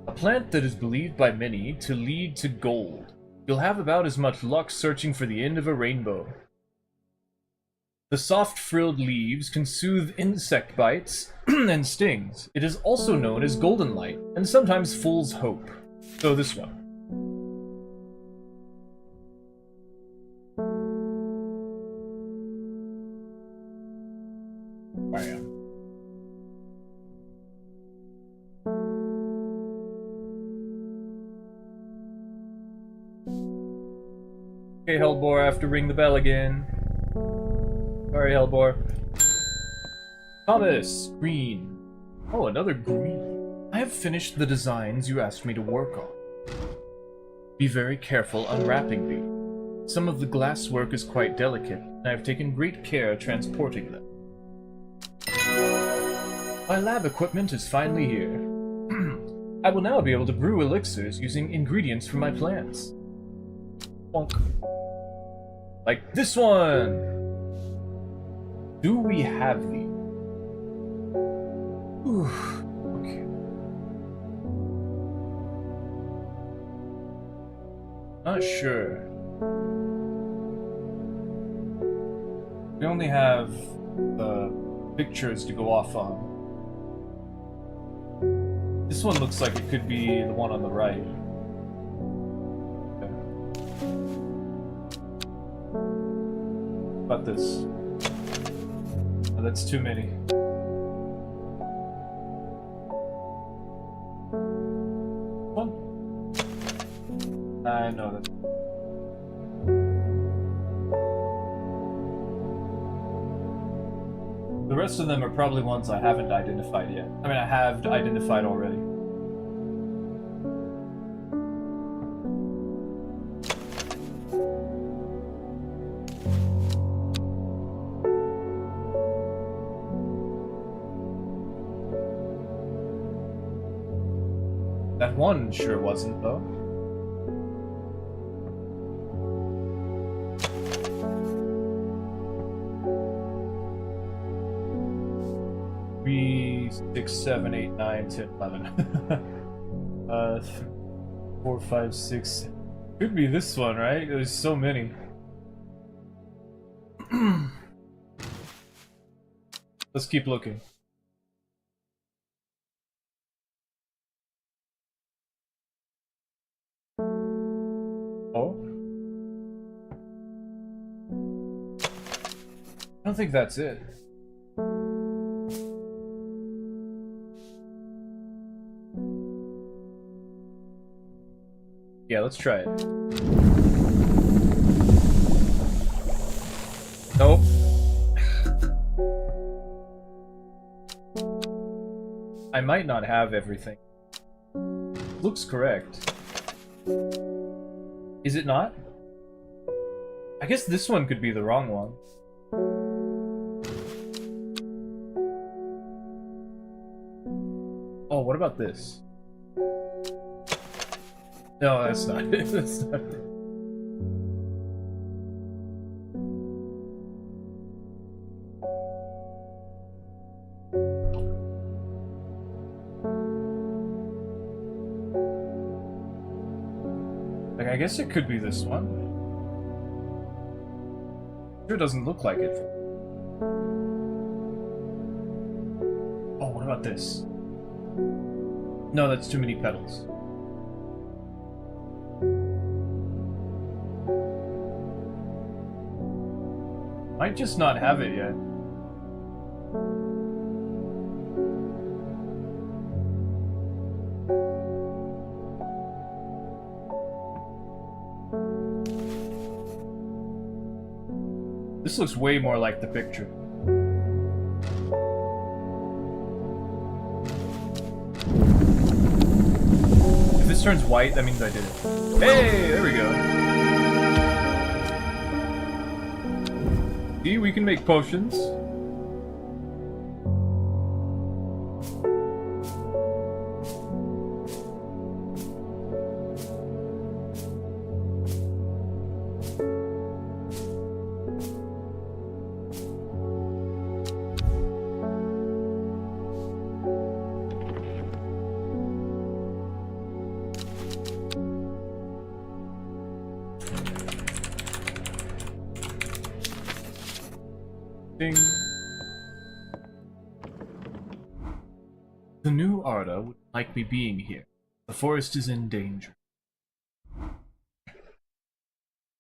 A plant that is believed by many to lead to gold. You'll have about as much luck searching for the end of a rainbow. The soft frilled leaves can soothe insect bites and stings. It is also known as golden light, and sometimes fool's hope. So this one. Bam. Okay, Hellbore, I have to ring the bell again. Sorry, Hellbore. Thomas, green. Oh, another green. I have finished the designs you asked me to work on. Be very careful unwrapping these. Some of the glass work is quite delicate, and I have taken great care transporting them. My lab equipment is finally here. I will now be able to brew elixirs using ingredients from my plants. Bonk. Like this one! Do we have these? Ooh, okay. Not sure. We only have the pictures to go off on. This one looks like it could be the one on the right. Okay. About this. Oh, that's too many. One. I know that. The rest of them are probably ones I haven't identified yet. I mean, I have identified already. That one sure wasn't, though. 6, 7, 8, 9, 10, 11. 4, 5, 6. Could be this one, right? There's so many. Let's keep looking. Oh? I don't think that's it. Yeah, let's try it. Nope. I might not have everything. Looks correct. Is it not? I guess this one could be the wrong one. Oh, what about this? No, that's not it. That's not it. Like, I guess it could be this one. Sure doesn't look like it. Oh, what about this? No, that's too many petals. Might just not have it yet. This looks way more like the picture. If this turns white, that means I did it. Hey, there we go. See, we can make potions. Ding. The new Arda would like me being here. The forest is in danger.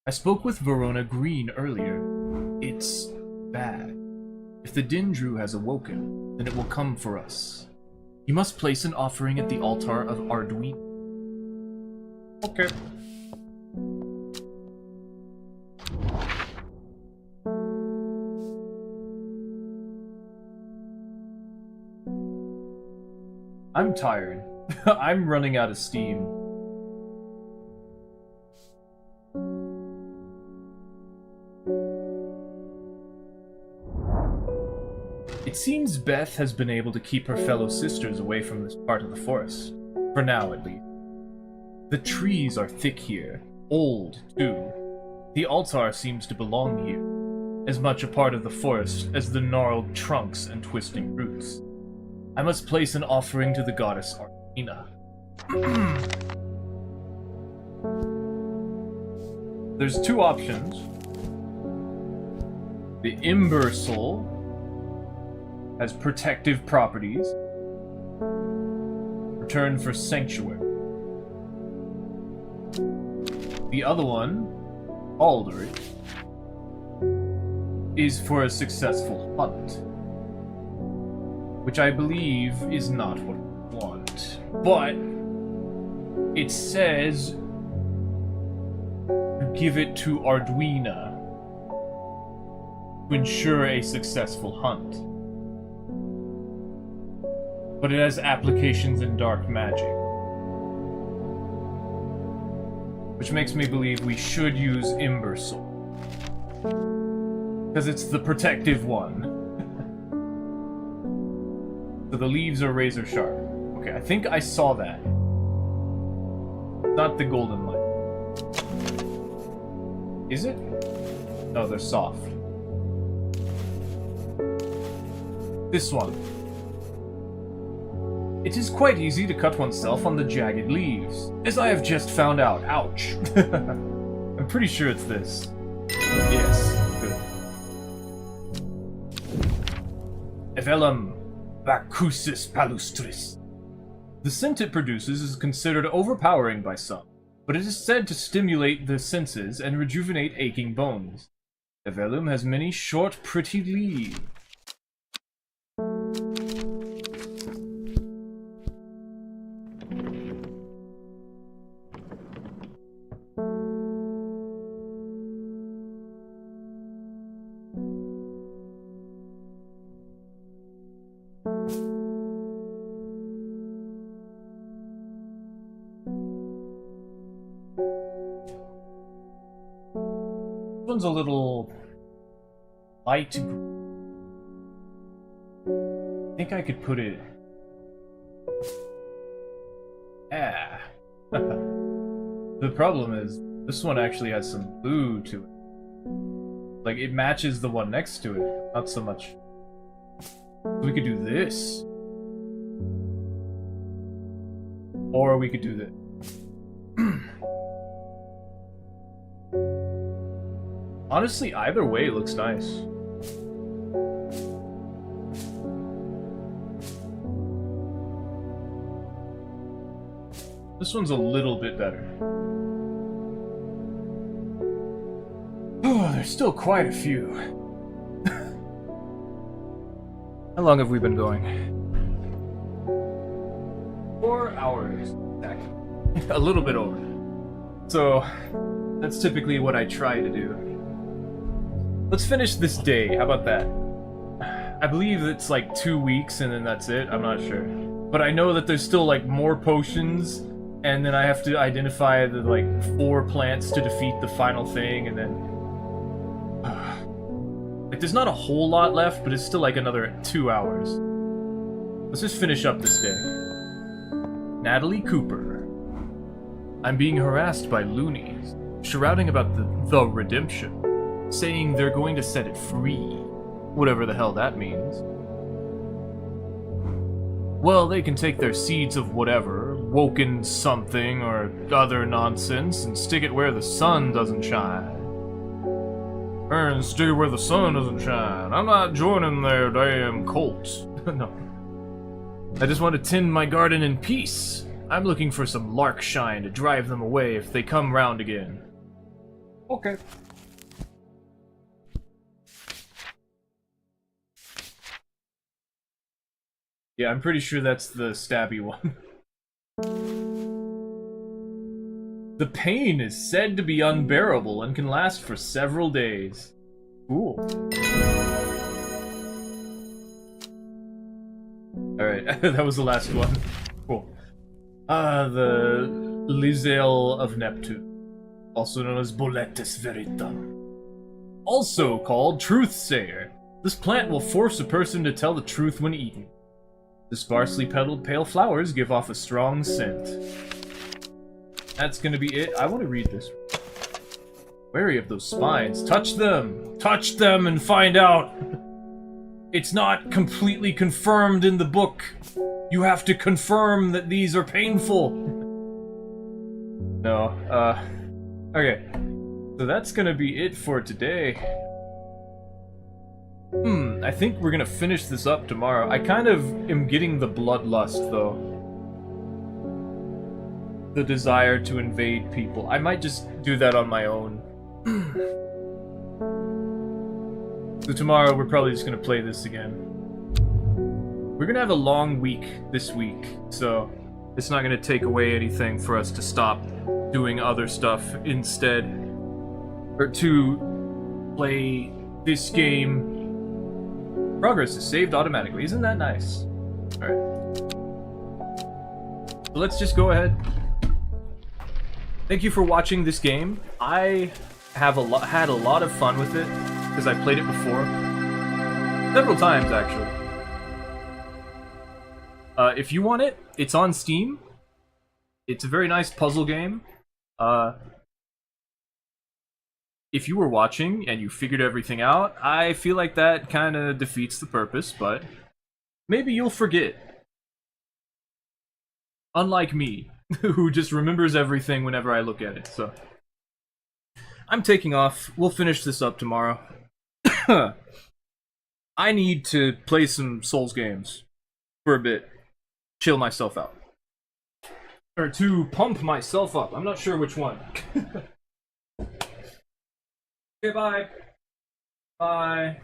I spoke with Verona Green earlier. It's bad. If the Dindru has awoken, then it will come for us. You must place an offering at the altar of Arduin. Okay. I'm tired. I'm running out of steam. It seems Beth has been able to keep her fellow sisters away from this part of the forest. For now, at least. The trees are thick here. Old, too. The altar seems to belong here. As much a part of the forest as the gnarled trunks and twisting roots. I must place an offering to the goddess Arcina. There's two options. The Ember Soul has protective properties. Return for Sanctuary. The other one, Aldrich, is for a successful hunt. Which I believe is not what we want. But it says to give it to Arduina to ensure a successful hunt. But it has applications in dark magic. Which makes me believe we should use Ember Soul. Because it's the protective one. So the leaves are razor sharp. Okay, I think I saw that. Not the golden light. Is it? No, they're soft. This one. It is quite easy to cut oneself on the jagged leaves, as I have just found out. Ouch. I'm pretty sure it's this. Yes, good. Evelum vacusis palustris. The scent it produces is considered overpowering by some, but it is said to stimulate the senses and rejuvenate aching bones. Evelum has many short, pretty leaves. This one's a little light. I think I could put it. Ah. The problem is, this one actually has some blue to it. Like, it matches the one next to it, not so much. We could do this. Or we could do this. Honestly, either way looks nice. This one's a little bit better. Oh, there's still quite a few. How long have we been going? 4 hours, exactly. A little bit over. So, that's typically what I try to do. Let's finish this day, how about that? I believe it's like 2 weeks and then that's it, I'm not sure. But I know that there's still like more potions, and then I have to identify the like 4 plants to defeat the final thing, and then... like there's not a whole lot left, but it's still like another 2 hours. Let's just finish up this day. Natalie Cooper. I'm being harassed by loonies, shouting about the redemption. Saying they're going to set it free. Whatever the hell that means. Well, they can take their seeds of whatever, woken something or other nonsense, and stick it where the sun doesn't shine. And stick it where the sun doesn't shine. I'm not joining their damn cult. No. I just want to tend my garden in peace. I'm looking for some lark shine to drive them away if they come round again. Okay. Yeah, I'm pretty sure that's the stabby one. The pain is said to be unbearable and can last for several days. Cool. Alright, that was the last one. Cool. The Lizel of Neptune, also known as Boletus Veritum. Also called Truthsayer. This plant will force a person to tell the truth when eaten. The sparsely petaled pale flowers give off a strong scent. That's gonna be it. I want to read this. Wary of those spines. Touch them! Touch them and find out! It's not completely confirmed in the book. You have to confirm that these are painful. No, okay. So that's gonna be it for today. I think we're gonna finish this up tomorrow. I kind of am getting the bloodlust, though. The desire to invade people. I might just do that on my own. So tomorrow we're probably just gonna play this again. We're gonna have a long week this week, so it's not gonna take away anything for us to stop doing other stuff instead. Or to play this game. Progress is saved automatically. Isn't that nice? Alright. So let's just go ahead. Thank you for watching this game. I have had a lot of fun with it, because I played it before. Several times, actually. If you want it, it's on Steam. It's a very nice puzzle game. If you were watching and you figured everything out, I feel like that kind of defeats the purpose, but maybe you'll forget. Unlike me, who just remembers everything whenever I look at it, so. I'm taking off. We'll finish this up tomorrow. I need to play some Souls games for a bit. Chill myself out. Or to pump myself up. I'm not sure which one. Okay, bye. Bye.